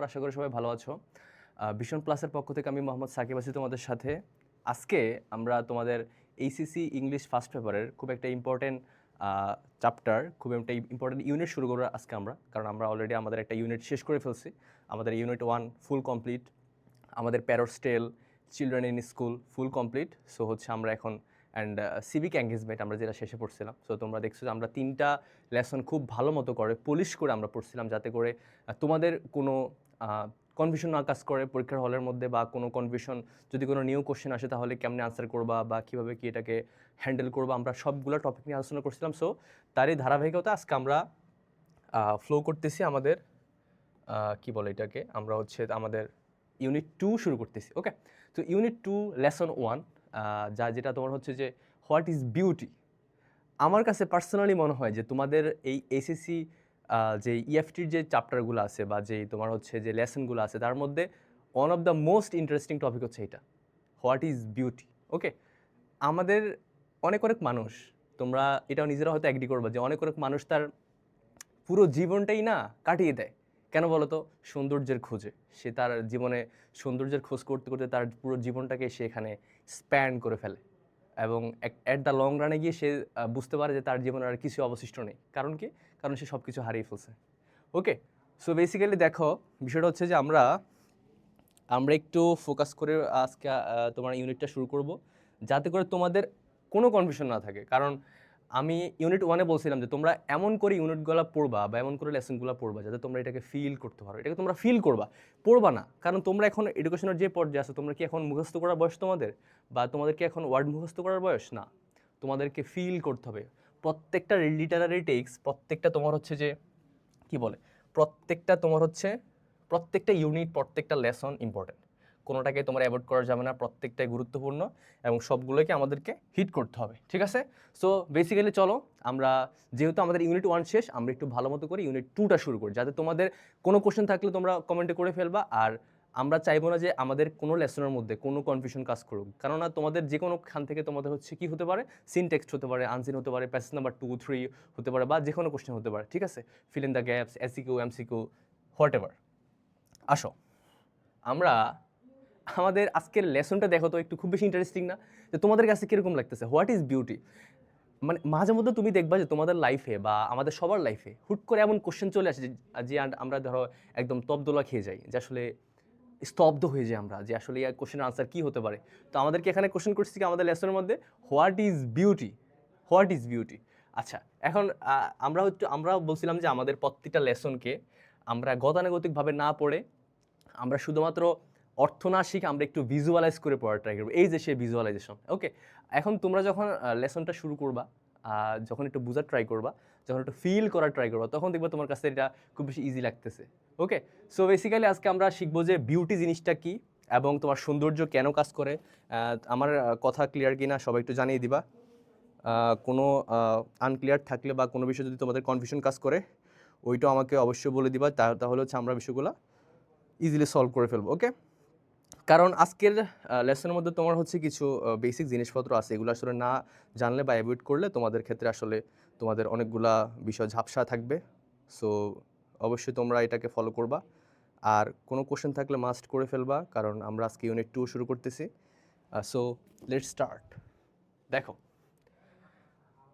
আশা করি সবাই ভালো আছো। ভিশন প্লাসের পক্ষ থেকে আমি মোহাম্মদ সাকিব আছি তোমাদের সাথে। আজকে আমরা তোমাদের এইচএসসি ইংলিশ ফার্স্ট পেপারের খুব একটা ইম্পর্টেন্ট চ্যাপ্টার, খুব একটা ইম্পর্টেন্ট ইউনিট শুরু করবো আজকে আমরা, কারণ আমরা অলরেডি আমাদের একটা ইউনিট শেষ করে ফেলছি। আমাদের ইউনিট 1 ফুল কমপ্লিট, আমাদের parrot tale, children in school full complete. So হচ্ছে আমরা এখন অ্যান্ড সিভিক এঙ্গেজমেন্ট আমরা যেটা শেষে পড়ছিলাম। সো তোমরা দেখছো যে আমরা 3টা লেসন খুব ভালো মতো করে পলিশ করে আমরা পড়ছিলাম, যাতে করে তোমাদের কোনো কনফিউশন না কাজ করে পরীক্ষার হলের মধ্যে, বা কোনো কনফিউশন যদি কোনো নিউ কোশ্চেন আসে তাহলে কেমনে আনসার করবা বা কীভাবে কি এটাকে হ্যান্ডেল করবা, আমরা সবগুলো টপিক নিয়ে আলোচনা করছিলাম। সো তারই ধারাবাহিকতা আজকে আমরা ফ্লো করতেছি আমাদের কি বলে এটাকে, আমরা হচ্ছে আমাদের ইউনিট 2 শুরু করতেছি। ওকে, তো ইউনিট 2 লেসন 1 যেটা তোমার হচ্ছে যে হোয়াট ইজ বিউটি। আমার কাছে পার্সোনালি মনে হয় যে তোমাদের এই এসএসসি যে ইএফটির যে চ্যাপ্টারগুলো আছে বা যেই তোমার হচ্ছে যে লেসনগুলো আছে, তার মধ্যে one of the most interesting topic হচ্ছে এটা, হোয়াট ইজ বিউটি। ওকে, আমাদের অনেক মানুষ, তোমরা এটাও নিজেরা হয়তো অ্যাগ্রি করবা যে অনেক মানুষ তার পুরো জীবনটাই না কাটিয়ে দেয়। কেন বলো তো? সৌন্দর্যের খোঁজে। সে তার জীবনে সৌন্দর্যের খোঁজ করতে করতে তার পুরো জীবনটাকে সে এখানে স্প্যান্ড করে ফেলে, এবং অ্যাট দ্য লং রানে গিয়ে সে বুঝতে পারে যে তার জীবনে আর কিছু অবশিষ্ট নেই। কারণ কি? কারণ সে সব কিছু হারিয়ে ফেলছে। ওকে, সো বেসিক্যালি দেখো, বিষয়টা হচ্ছে যে আমরা একটু ফোকাস করে আজকে তোমার ইউনিটটা শুরু করব, যাতে করে তোমাদের কোনো কনফিউশন না থাকে। কারণ আমি ইউনিট 1-এ বলছিলাম যে তোমরা এমন করে ইউনিটগুলো পড়বা বা এমন করে লেসনগুলো পড়বা যাতে তোমরা এটাকে ফিল করতে পারো। এটাকে তোমরা ফিল করবা, পড়বা না। কারণ তোমরা এখন এডুকেশনের যে পর্যায়ে আছো, তোমরা কি এখন মুখস্থ করার বয়স তোমাদের, বা তোমাদেরকে এখন ওয়ার্ড মুখস্থ করার বয়স না। তোমাদেরকে ফিল করতে হবে। প্রত্যেকটা লিটারারি টেক্সট, প্রত্যেকটা তোমার হচ্ছে যে কি বলে, প্রত্যেকটা তোমার হচ্ছে প্রত্যেকটা ইউনিট, প্রত্যেকটা লেসন ইম্পর্টেন্ট। কোনোটাকে তোমার অ্যাভয়েড করা যাবে না, প্রত্যেকটাই গুরুত্বপূর্ণ এবং সবগুলোকে আমাদেরকে হিট করতে হবে। ঠিক আছে? সো বেসিক্যালি চলো আমরা, যেহেতু আমাদের ইউনিট 1 শেষ, আমরা একটু ভালো মতো করে ইউনিট 2টা শুরু করি, যাতে তোমাদের কোনো কোশ্চেন থাকলে তোমরা কমেন্টে করে ফেলবা। আর আমরা চাইবো না যে আমাদের কোনো লেসনের মধ্যে কোনো কনফিউশন কাজ করুক, কেননা তোমাদের যে কোনো খান থেকে তোমাদের হচ্ছে কি হতে পারে, সিনটেক্সট হতে পারে, আনসিন হতে পারে, প্যাসেজ নাম্বার 2, 3 হতে পারে, বা যে কোনো কোশ্চেন হতে পারে। ঠিক আছে? Fill in the gaps, SCQ, MCQ, what ever. আসো আমরা আমাদের আজকের লেসনটা দেখো তো, একটু খুব বেশি ইন্টারেস্টিং না? যে তোমাদের কাছে কীরকম লাগতেছে হোয়াট ইজ বিউটি? মানে মাঝে মধ্যে তুমি দেখবা যে তোমাদের লাইফে বা আমাদের সবার লাইফে হুট করে এমন কোশ্চেন চলে আসে যে আমরা ধরো একদম তবদোলা খেয়ে যাই, যে আসলে স্তব্ধ হয়ে যাই আমরা, যে আসলে এই কোশ্চেনের আনসার কী হতে পারে। তো আমাদেরকে এখানে কোশ্চেন করছি কি আমাদের লেসনের মধ্যে, what is beauty, what is beauty. আচ্ছা, এখন আমরা বলছিলাম যে আমাদের প্রত্যেকটা লেসনকে আমরা গতানুগতিকভাবে না পড়ে, আমরা শুধুমাত্র অর্থ না শিখে আমরা একটু ভিজুয়ালাইজ করে পড়ার ট্রাই করবো। এই যে সে ভিজুয়ালাইজেশন। ওকে, এখন তোমরা যখন লেসনটা শুরু করবা, যখন একটু বোঝার ট্রাই করবা, যখন একটু ফিল করার ট্রাই করবা, তখন দেখবা তোমার কাছে এটা খুব বেশি ইজি লাগতেছে। ওকে, সো বেসিক্যালি আজকে আমরা শিখবো যে বিউটি জিনিসটা কি এবং তোমার সৌন্দর্য কেন কাজ করে। আমার কথা ক্লিয়ার কিনা সবাই একটু জানিয়ে দিবা। কোনো আনক্লিয়ার থাকলে বা কোনো বিষয় যদি তোমাদের কনফিউশন কাজ করে, ওইটাও আমাকে অবশ্যই বলে দিবা। তাহলে হচ্ছে আমরা বিষয়গুলো ইজিলি সলভ করে ফেলবো। ওকে, কারণ আজকের লেসনের মধ্যে তোমার হচ্ছে কিছু বেসিক জিনিসপত্র আছে, এগুলো আসলে না জানলে বা অ্যাভয়েড করলে তোমাদের ক্ষেত্রে আসলে তোমাদের অনেকগুলা বিষয় ঝাপসা থাকবে। সো অবশ্যই তোমরা এটাকে ফলো করবা, আর কোনো কোশ্চেন থাকলে মাস্ট করে ফেলবা, কারণ আমরা আজকে ইউনিট 2 শুরু করতেছি। So let's start. দেখো,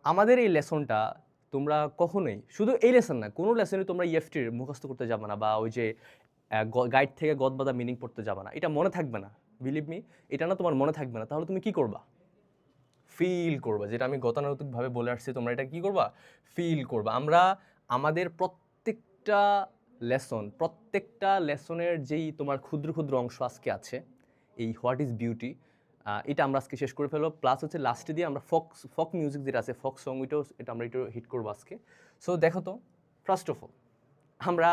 আমাদের এই লেসনটা তোমরা কখনোই, শুধু এই লেসন না, কোনো লেসনে তোমরা ইএফটির মুখস্থ করতে যাবে না, বা ওই যে গাইড থেকে গদবাদা মিনিং পড়তে যাবে না। এটা মনে থাকবে না, বিলিভ মি, এটা না তোমার মনে থাকবে না। তাহলে তুমি কি করবা? ফিল করবা। যেটা আমি গতানুগতিকভাবে বলে আসছি, তোমরা এটা কি করবা? ফিল করবা। আমরা আমাদের প্রত্যেকটা লেসনের যেই তোমার ক্ষুদ্র ক্ষুদ্র অংশ আজকে আছে, এই হোয়াট ইজ বিউটি, এটা আমরা আজকে শেষ করে ফেলবো। প্লাস হচ্ছে লাস্টে দিয়ে আমরা ফক মিউজিক যেটা আছে, ফক সং, এটা আমরা একটু হিট করবো আজকে। সো দেখো তো, ফার্স্ট অফ অল আমরা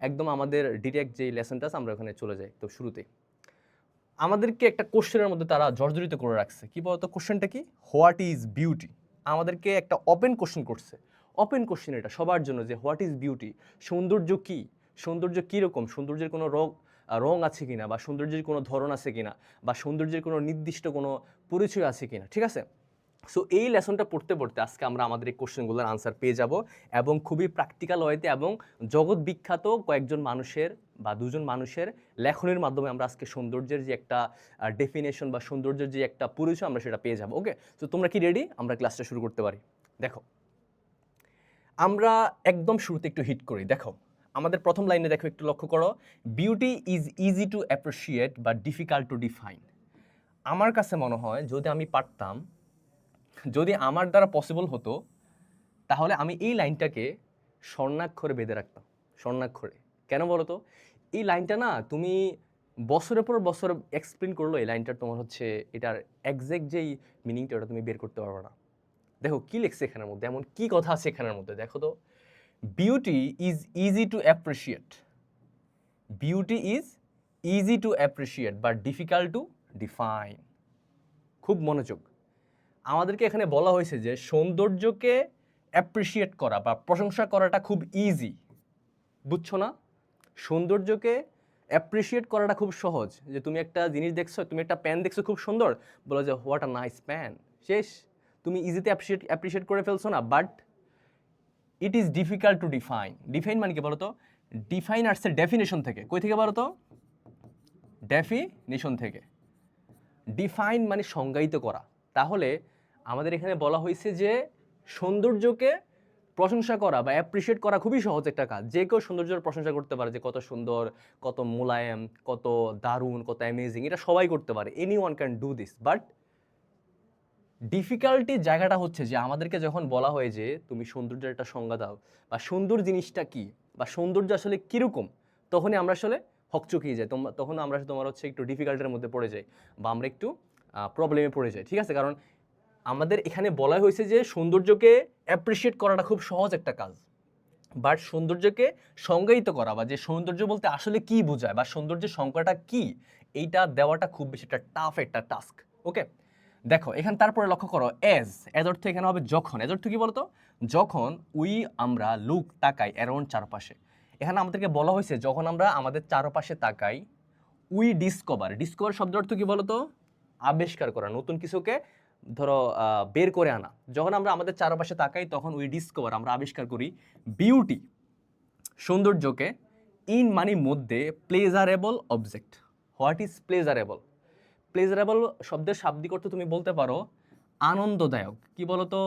একদম আমাদের ডিরেক্ট যে লেসনটা আছে আমরা ওখানে চলে যাই। তো শুরুতে আমাদেরকে একটা কোশ্চেনের মধ্যে তারা জর্জরিত করে রাখছে। কি বলতো কোশ্চেনটা কি? What is beauty. আমাদেরকে একটা ওপেন কোশ্চেন করছে, ওপেন কোশ্চেন এটা সবার জন্য, যে হোয়াট ইজ বিউটি, সৌন্দর্য কি, সৌন্দর্য কীরকম, সৌন্দর্যের কোনো রং আছে কিনা, বা সৌন্দর্যের কোনো ধরন আছে কিনা, বা সৌন্দর্যের কোনো নির্দিষ্ট কোনো পরিচয় আছে কিনা। ঠিক আছে? সো এই লেসনটা পড়তে পড়তে আজকে আমরা আমাদের এই কোশ্চেনগুলোর আনসার পেয়ে যাব এবং খুবই প্র্যাকটিক্যাল ওয়েতে এবং জগৎ বিখ্যাত কয়েকজন মানুষের বা দুজন মানুষের লেখনের মাধ্যমে আমরা আজকে সৌন্দর্যের যে একটা ডেফিনেশন বা সৌন্দর্যের যে একটা পরিচয় আমরা সেটা পেয়ে যাব। ওকে, তো তোমরা কি রেডি? আমরা ক্লাসটা শুরু করতে পারি। দেখো, আমরা একদম শুরুতে একটু হিট করি। দেখো, আমাদের প্রথম লাইনে দেখো, একটু লক্ষ্য করো, beauty is easy to appreciate but difficult to define. আমার কাছে মনে হয় যদি আমি পারতাম, যদি আমার দ্বারা পসিবল হতো, তাহলে আমি এই লাইনটাকে স্বর্ণাক্ষরে বেঁধে রাখতাম। স্বর্ণাক্ষরে কেন বলো তো? এই লাইনটা না তুমি বছরের পর বছর এক্সপ্লেন করলো, এই লাইনটার তোমার হচ্ছে এটার একজ্যাক্ট যেই মিনিংটা ওটা তুমি বের করতে পারবে না। দেখো কি লিখছে এখানের মধ্যে, এমন কি কথা আছে এখানের মধ্যে, দেখো তো। Beauty is easy to appreciate, beauty is easy to appreciate but difficult to define. খুব মনোযোগ, আমাদেরকে এখানে বলা হয়েছে যে সৌন্দর্যকে অ্যাপ্রিসিয়েট করা বা প্রশংসা করাটা খুব ইজি, বুঝছো না? সৌন্দর্যকে অ্যাপ্রিসিয়েট করাটা খুব সহজ। যে তুমি একটা জিনিস দেখছো, তুমি একটা প্যান দেখছো খুব সুন্দর, বলো যে হোয়াট আ নাইস প্যান, শেষ, তুমি ইজিতে অ্যাপ্রিসিয়েট করে ফেলছো না। But it is difficult to define. Define মানে কি বলো তো? ডিফাইন আসছে ডেফিনেশন থেকে। কই থেকে বলো তো? ডেফিনেশন থেকে। ডিফাইন মানে সংজ্ঞায়িত করা। তাহলে আমাদের এখানে বলা হয়েছে যে সৌন্দর্যকে প্রশংসা করা বা অ্যাপ্রিসিয়েট করা খুবই সহজ একটা কাজ। যে কেউ সৌন্দর্যের প্রশংসা করতে পারে, যে কত সুন্দর, কত মোলায়েম, কত দারুণ, কত অ্যামেজিং, এটা সবাই করতে পারে। Anyone can do this. But ডিফিকাল্টির জায়গাটা হচ্ছে যে আমাদেরকে যখন বলা হয় যে তুমি সৌন্দর্যের একটা সংজ্ঞা দাও বা সুন্দর জিনিসটা কি বা সৌন্দর্য আসলে কীরকম, তখনই আমরা আসলে হকচকিয়ে যাই। তখন আমরা তোমার হচ্ছে একটু ডিফিকাল্টের মধ্যে পড়ে যাই বা আমরা একটু প্রবলেমে পড়ে যাই, ঠিক আছে? কারণ আমাদের এখানে বলা হয়েছে যে সৌন্দর্যকে অ্যাপ্রিসিয়েট করাটা খুব সহজ একটা কাজ, বাট সৌন্দর্যকে সংজ্ঞায়িত করা বা যে সৌন্দর্য বলতে আসলে কি বোঝায় বা সৌন্দর্যের সংজ্ঞাটা কি, এইটা দেওয়াটা খুব বেশি একটা টাফ একটা টাস্ক। ওকে, দেখো এখানে তারপরে লক্ষ্য করো, এজ অর্থ এখানে হবে যখন। এজ অর্থ কি বলতো? যখন আমরা লুক তাকাই অ্যারাউন্ড চারপাশে। এখানে আমাদেরকে বলা হয়েছে যখন আমরা আমাদের চারপাশে তাকাই, ডিসকভার শব্দের অর্থ কি বলতো? আবিষ্কার করা, নতুন কিছুকে ধরো বের করে আনা। যখন আমরা আমাদের চারপাশে তাকাই তখন আমরা আবিষ্কার করি বিউটি, সৌন্দর্যকে, ইন মানে মধ্যে, pleasurable object. What is pleasurable? Pleasurable শব্দের শাব্দিক অর্থ তুমি বলতে পারো আনন্দদায়ক। কি বলতো?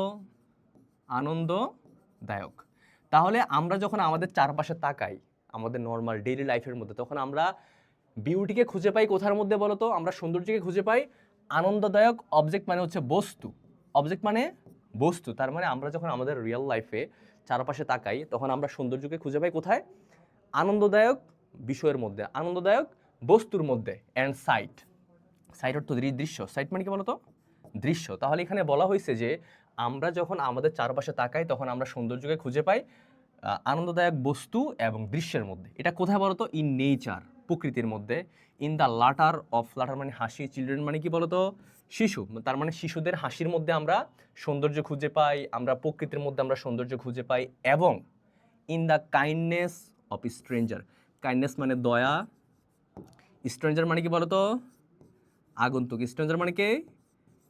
আনন্দদায়ক। তাহলে আমরা যখন আমাদের চারপাশে তাকাই আমাদের নর্মাল ডেইলি লাইফের মধ্যে, তখন আমরা বিউটিকে খুঁজে পাই কোথার মধ্যে বলতো? আমরা সৌন্দর্যকে খুঁজে পাই আনন্দদায়ক অবজেক্ট মানে হচ্ছে বস্তু। অবজেক্ট মানে বস্তু। তার মানে আমরা যখন আমাদের রিয়েল লাইফে চারপাশে তাকাই তখন আমরা সৌন্দর্যকে খুঁজে পাই কোথায়? আনন্দদায়ক বিষয়ের মধ্যে, আনন্দদায়ক বস্তুর মধ্যে। অ্যান্ড সাইট অর্থ দৃশ্য। সাইট মানে কি বলতো? দৃশ্য। তাহলে এখানে বলা হয়েছে যে আমরা যখন আমাদের চারপাশে তাকাই তখন আমরা সৌন্দর্যকে খুঁজে পাই আনন্দদায়ক বস্তু এবং দৃশ্যের মধ্যে। এটা কোথায় বলতো? ইন নেচার, প্রকৃতির মধ্যে। ইন দ্য লাটার অফ, লাটার মানে হাসি, চিলড্রেন মানে কি বলতো? শিশু। তার মানে শিশুদের হাসির মধ্যে আমরা সৌন্দর্য খুঁজে পাই, আমরা প্রকৃতির মধ্যে আমরা সৌন্দর্য খুঁজে পাই। এবং in the kindness of stranger, kindness মানে দয়া, স্ট্রেঞ্জার মানে কি বলতো? আগন্তুক। স্ট্রেঞ্জার মানে কে?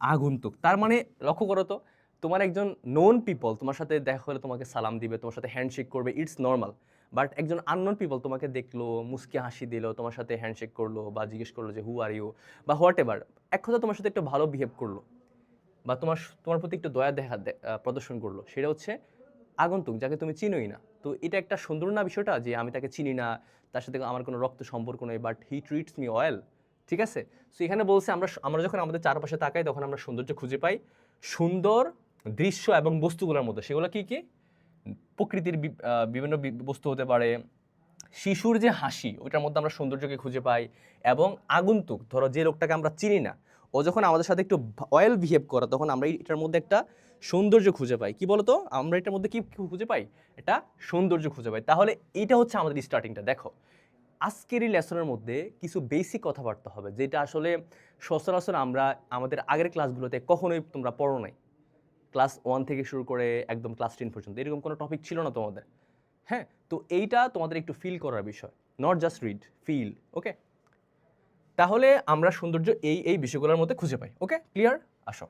আগন্তুক। তার মানে লক্ষ্য করো তো, তোমার একজন নোন পিপল তোমার সাথে দেখা হলে তোমাকে সালাম দিবে, তোমার সাথে হ্যান্ডশেক করবে, ইটস নর্মাল। বাট একজন আননোন পিপল তোমাকে দেখলো, মুস্কি হাসি দিল, তোমার সাথে হ্যান্ডশেক করলো বা জিজ্ঞেস করলো যে হু আর ইউ বা হোয়াট এভার, এক কথা তোমার সাথে একটু ভালো বিহেভ করলো বা তোমার প্রতি একটু দয়া প্রদর্শন করলো, সেটা হচ্ছে আগন্তুক, যাকে তুমি চিনোই না। তো এটা একটা সুন্দর না বিষয়টা, যে আমি তাকে চিনি না, তার সাথে আমার কোনো রক্ত সম্পর্ক নেই, but he treats me well, ঠিক আছে? সো এখানে বলছে আমরা যখন আমাদের চারপাশে তাকাই তখন আমরা সৌন্দর্য খুঁজে পাই সুন্দর দৃশ্য এবং বস্তুগুলোর মধ্যে। সেগুলো কি কি? প্রকৃতির বিভিন্ন বস্তু হতে পারে, শিশুর যে হাসি ওইটার মধ্যে আমরা সৌন্দর্যকে খুঁজে পাই, এবং আগন্তুক, ধরো যে লোকটাকে আমরা চিনি না, ও যখন আমাদের সাথে একটু ওয়েল বিহেভ করে তখন আমরা এটার মধ্যে একটা সৌন্দর্য খুঁজে পাই। কি বলতো? আমরা এটার মধ্যে কি খুঁজে পাই? এটা সৌন্দর্য খুঁজে পাই। তাহলে এটা হচ্ছে আমাদের স্টার্টিংটা। দেখো, আজকের এই লেসনের মধ্যে কিছু বেসিক কথাবার্তা হবে যেটা আসলে সচরাচর আমরা আমাদের আগের ক্লাসগুলোতে কখনোই তোমরা পড়ো নাই। ক্লাস 1 থেকে শুরু করে একদম ক্লাস 10 পর্যন্ত এরকম কোনো টপিক ছিল না তোমাদের। হ্যাঁ, তো এইটা তোমাদের একটু ফিল করার বিষয়, নট জাস্ট রিড, ফিল। ওকে, তাহলে আমরা সৌন্দর্য এই বিষয়গুলোর মধ্যে খুঁজে পাই। ওকে, ক্লিয়ার? আসো,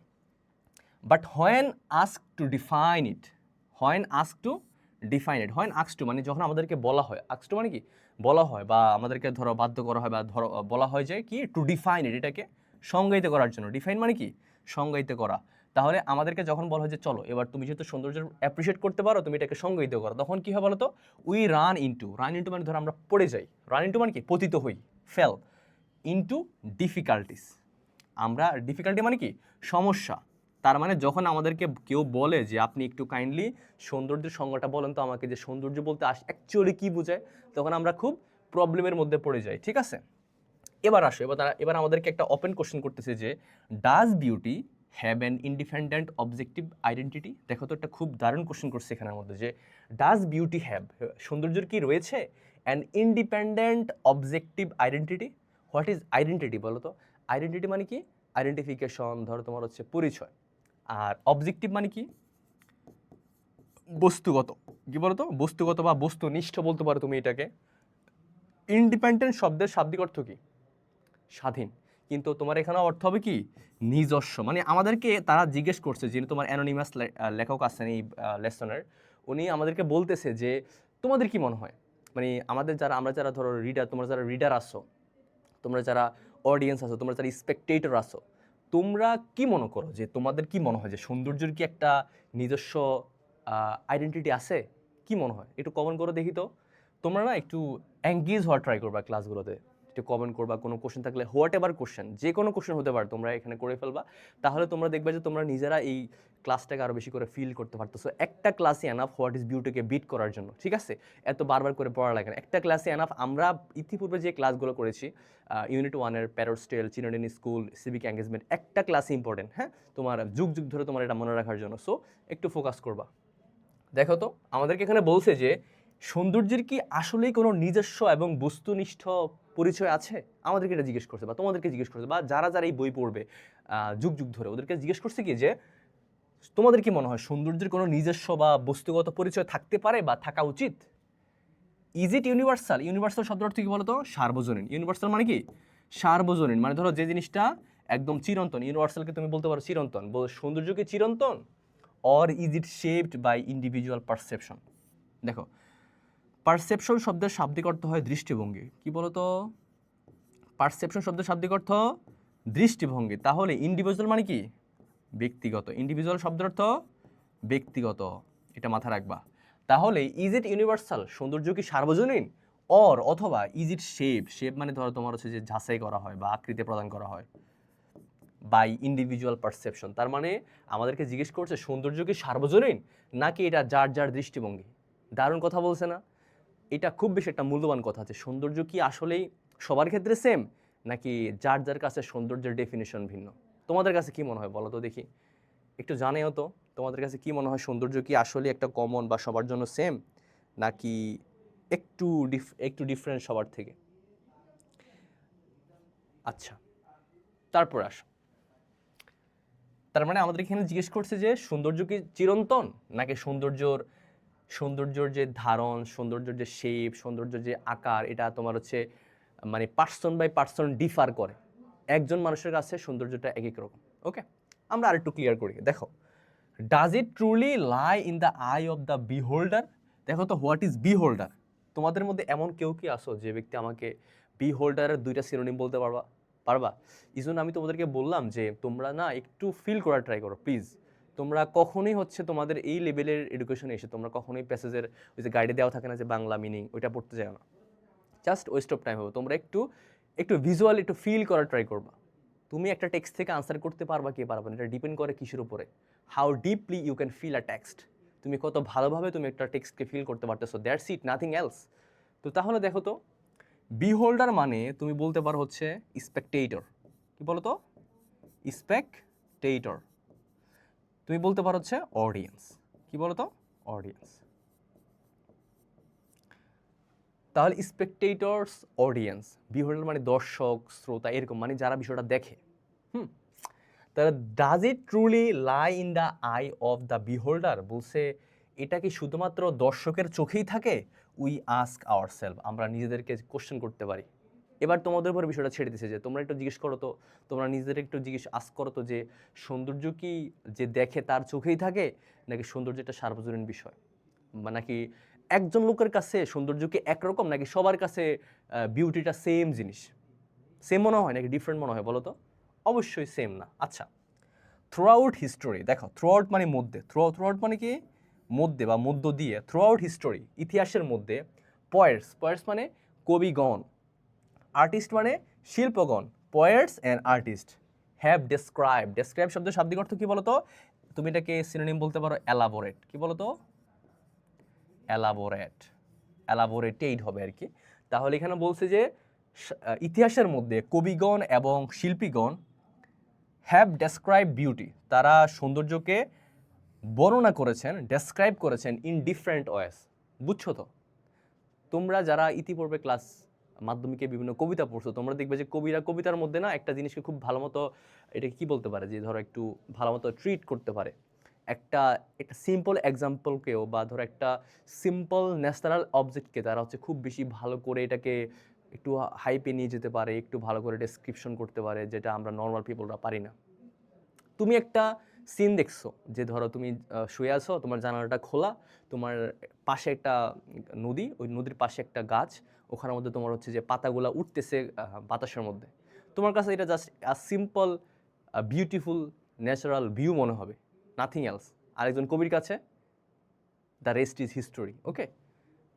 but when ask to define it, when ask to define it, when ask two মানে যখন আমাদেরকে বলা হয়, আস্ক টু মানে কি বলা হয় বা আমাদেরকে ধরো বাধ্য করা হয় বা ধরো বলা হয় যে কি টু ডিফাইন ইট, এটাকে সংজ্ঞায়িত করার জন্য। ডিফাইন মানে কি সংজ্ঞায়িত করা। তাহলে আমাদেরকে যখন বলা হয় যে চলো এবার তুমি যেহেতু সৌন্দর্য অ্যাপ্রিসিয়েট করতে পারো, তুমি এটাকে সংজ্ঞায়িত করো, তখন কি হয় বলো তো, we run into, run into মানে ধরো আমরা পড়ে যাই, রান ইনটু মানে কি পতিত হই, ফেল ইনটু ডিফিকাল্টিস, আমরা ডিফিকাল্টি মানে কি সমস্যা। তার মানে যখন আমাদেরকে কেউ বলে যে আপনি একটু কাইন্ডলি সৌন্দর্যের সংজ্ঞাটা বলেন তো আমাকে, যে সৌন্দর্য বলতে অ্যাকচুয়ালি কী বোঝায়, তখন আমরা খুব প্রবলেমের মধ্যে পড়ে যাই। ঠিক আছে, এবার আসো, এবার আমাদেরকে একটা ওপেন কোশ্চেন করতেছে যে does beauty have an independent objective identity. দেখো তো একটা খুব দারুণ কোশ্চেন করছে এখানের মধ্যে, যে ডাজ বিউটি হ্যাভ, সৌন্দর্যের কি রয়েছে an independent objective identity. What is identity বলো তো? আইডেন্টিটি মানে কি আইডেন্টিফিকেশন, ধরো তোমার হচ্ছে পরিচয়। আর অবজেক্টিভ মানে কি বস্তুগত, কি বলতো বস্তুগত বা বস্তুনিষ্ঠ বলতে পারো তুমি এটাকে। ইন্ডিপেন্ডেন্ট শব্দের শাব্দিক অর্থ কি স্বাধীন, কিন্তু তোমার এখানে অর্থ হবে কি নিজস্ব। মানে আমাদেরকে তারা জিজ্ঞেস করছে, যিনি তোমার অ্যানোনিমাস লেখক আছেন এই লেসনের, উনি আমাদেরকে বলতেছে যে তোমাদের কি মনে হয়, মানে আমরা যারা ধরো রিডার, তোমরা যারা রিডার আসো, তোমরা যারা অডিয়েন্স আছো, তোমরা যারা স্পেকটেটর আসো, তোমরা কি মনে করো যে তোমাদের কি মনে হয় যে সৌন্দর্যের কি একটা নিজস্ব আইডেন্টিটি আছে? কি মনে হয় একটু কমেন্ট করে দেখি তো। তোমরা না একটু এঙ্গেজ হওয়ার ট্রাই করবা ক্লাসগুলোতে, একটু কমেন্ট করবা, কোনো কোশ্চেন থাকলে হোয়াট এভার কোশ্চেন, যে কোনো কোশ্চেন হতে পারে, তোমরা এখানে করে ফেলবা। তাহলে তোমরা দেখবে যে তোমরা নিজেরা এই ক্লাসটাকে আরও বেশি করে ফিল করতে পারতেছো। একটা ক্লাসই এনাফ হোয়াট ইজ বিউটিকে বিট করার জন্য। ঠিক আছে, এত বারবার করে পড়া লাগে না, একটা ক্লাসে এনাফ। আমরা ইতিপূর্বে যে ক্লাসগুলো করেছি ইউনিট 1-এর প্যারোস্টেল, children in school, civic engagement, একটা ক্লাসই ইম্পর্টেন্ট, হ্যাঁ, তোমার যুগ যুগ ধরে তোমার এটা মনে রাখার জন্য। সো একটু ফোকাস করবা। দেখো তো আমাদেরকে এখানে বলছে যে সৌন্দর্যের কি আসলেই কোনো নিজস্ব এবং বস্তুনিষ্ঠ পরিচয় আছে? আমাদেরকে এটা জিজ্ঞেস করছে, বা তোমাদেরকে জিজ্ঞেস করছে, বা যারা যারা এই বই পড়বে যুগ যুগ ধরে, ওদেরকে জিজ্ঞেস করছে কি যে তোমাদের কি মনে হয় সৌন্দর্যের কোনো নিজস্ব বা বস্তুগত পরিচয় থাকতে পারে বা থাকা উচিত? Is it universal? ইউনিভার্সাল শব্দের অর্থ কি বলতো? সার্বজনীন। ইউনিভার্সাল মানে কি সার্বজনীন, মানে ধরো যে জিনিসটা একদম চিরন্তন, ইউনিভার্সালকে তুমি বলতে পারো চিরন্তন। সৌন্দর্য কি চিরন্তন? Or is it shaped by individual perception? দেখো, পারসেপশন শব্দের শাব্দিক অর্থ হয় দৃষ্টিভঙ্গি। কি বলতো? পারসেপশন শব্দের শাব্দিক অর্থ দৃষ্টিভঙ্গি। তাহলে ইন্ডিভিজুয়াল মানে কি ব্যক্তিগত। ইন্ডিভিজুয়াল শব্দের অর্থ ব্যক্তিগত, এটা মাথায় রাখবা। তাহলে ইজ ইট ইউনিভার্সাল, সৌন্দর্য কি সার্বজনীন? অর অথবা ইজ ইট শেপ, শেপ মানে ধরো তোমার হচ্ছে যে ঝাঁসাই করা হয় বা আকৃতি প্রদান করা হয় বাই ইন্ডিভিজুয়াল পারসেপশন। তার মানে আমাদেরকে জিজ্ঞেস করছে সৌন্দর্য কি সার্বজনীন নাকি এটা যার যার দৃষ্টিভঙ্গি। দারুণ কথা বলছে না? এটা খুব বেশি একটা মূল্যবান কথা, যে সৌন্দর্য কি আসলেই সবার ক্ষেত্রে সেম নাকি যার যার কাছে সৌন্দর্যের ডেফিনেশন ভিন্ন। তোমাদের কাছে কি মনে হয় বলো তো দেখি, একটু জানেও তো তোমাদের কাছে কি মনে হয়, সৌন্দর্য কি আসলে একটা কমন বা সবার জন্য সেম, নাকি একটু ডিফারেন্ট সবার থেকে? আচ্ছা, তারপর আসো, তার মানে আমাদের এখানে জিজ্ঞেস করছে যে সৌন্দর্য কি চিরন্তন নাকি সৌন্দর্যর যে ধারণ, সৌন্দর্যের যে শেপ, সৌন্দর্যের যে আকার, এটা তোমার হচ্ছে মানে পার্সন বাই পার্সন ডিফার করে। একজন মানুষের কাছে সৌন্দর্যটা এক এক রকম। ওকে, আমরা আরেকটু ক্লিয়ার করি। দেখো, does it truly lie in the I of the বিহোল্ডার? দেখো তো হোয়াট ইজ বিহোল্ডার? তোমাদের মধ্যে এমন কেউ কি আসো যে ব্যক্তি আমাকে বিহোল্ডারের দুইটা সিনোনিম বলতে পারবা? এই জন্য আমি তোমাদেরকে বললাম যে তোমরা না একটু ফিল করার ট্রাই করো প্লিজ। তোমরা কখনোই হচ্ছে তোমাদের এই লেভেলের এডুকেশনে এসে তোমরা কখনোই প্যাসেজের ওই যে গাইডে দেওয়া থাকে না যে বাংলা মিনিং, ওইটা পড়তে যাও না, জাস্ট ওয়েস্ট অফ টাইম হবে। তোমরা একটু ভিজুয়াল, একটু ফিল করার ট্রাই করবা। তুমি একটা টেক্সট থেকে আনসার করতে পারবা কি পারবা না, এটা ডিপেন্ড করে কিসের উপরে, how deeply you can feel a text. তুমি কত ভালোভাবে তুমি একটা টেক্সটকে ফিল করতে পারতেছো, দ্যাটস ইট, নাথিং এলস। তো তাহলে দেখো তো, বিহোল্ডার মানে তুমি বলতে পারো হচ্ছে স্পেকটেটর। কি বলো তো? স্পেকটেটর। তুমি বলতে পারো হচ্ছে অডিয়েন্স। কি বলো তো? অডিয়েন্স। তাহলে স্পেকটেটরস, অডিয়েন্স, বিহোল্ডার মানে দর্শক, শ্রোতা, এরকম মানে যারা বিষয়টা দেখে। তাহলে does it truly lie in the I of the বিহোল্ডার বলছে, এটা কি শুধুমাত্র দর্শকের চোখেই থাকে? উই আস্ক আওয়ারসেলফ, আমরা নিজেদেরকে কোশ্চেন করতে পারি। এবার তোমাদের উপর বিষয়টা ছেড়ে দিছে যে তোমরা একটু জিজ্ঞেস করো তো, তোমরা নিজেদের একটু আস্ক করো তো যে সৌন্দর্য কি যে দেখে তার চোখেই থাকে, নাকি সৌন্দর্য একটা সার্বজনীন বিষয়, বা নাকি একজন লোকের কাছে সৌন্দর্য কি একরকম, নাকি সবার কাছে বিউটিটা সেম জিনিস, সেম মনে হয় নাকি ডিফারেন্ট মনে হয় বলো তো? অবশ্যই সেম না। আচ্ছা, থ্রু আউট হিস্টোরি, দেখো থ্রু আউট মানে মধ্যে, থ্রু আউট মানে কি মধ্যে বা মধ্য দিয়ে, থ্রু আউট হিস্টোরি ইতিহাসের মধ্যে, পয়েটস মানে কবিগণ, আর্টিস্ট মানে শিল্পগণ, poets and artist have describe শব্দের শাব্দিক অর্থ কি বলতো? তুমি এটাকে সিনোনিম বলতে পারো এলাবোরেট। কি বলতো? এলাবোরেটেড হবে আর কি। তাহলে এখানে বলছে যে ইতিহাসের মধ্যে কবিগণ এবং শিল্পীগণ হ্যাভ ডেসক্রাইব বিউটি, তারা সৌন্দর্যকে বর্ণনা করেছেন, ডেসক্রাইব করেছেন ইন ডিফারেন্ট ওয়েস। বুঝছো তো? তোমরা যারা ইতিপূর্বে ক্লাস মাধ্যমিকে বিভিন্ন কবিতা পড়ছো, তোমরা দেখবে যে কবিরা কবিতার মধ্যে না একটা জিনিসকে খুব ভালো মতো, এটাকে কি বলতে পারে, যে ধরো একটু ভালো মতো ট্রিট করতে পারে। একটা সিম্পল এক্সাম্পলকেও, বা ধরো একটা সিম্পল ন্যাচারাল অবজেক্টকে তারা হচ্ছে খুব বেশি ভালো করে এটাকে একটু হাইপে নিয়ে যেতে পারে, একটু ভালো করে ডেসক্রিপশন করতে পারে, যেটা আমরা নর্মাল পিপলরা পারি না। তুমি একটা সিন দেখছো, যে ধরো তুমি শুয়ে আছো, তোমার জানালাটা খোলা, তোমার পাশে একটা নদী, ওই নদীর পাশে একটা গাছ, ওখানের মধ্যে তোমার হচ্ছে যে পাতাগুলা উঠতেছে বাতাসের মধ্যে, তোমার কাছে এটা just simple beautiful natural view মনে হবে, নাথিং এলস। আরেকজন কবির কাছে দ্য রেস্ট ইজ হিস্টোরি। ওকে,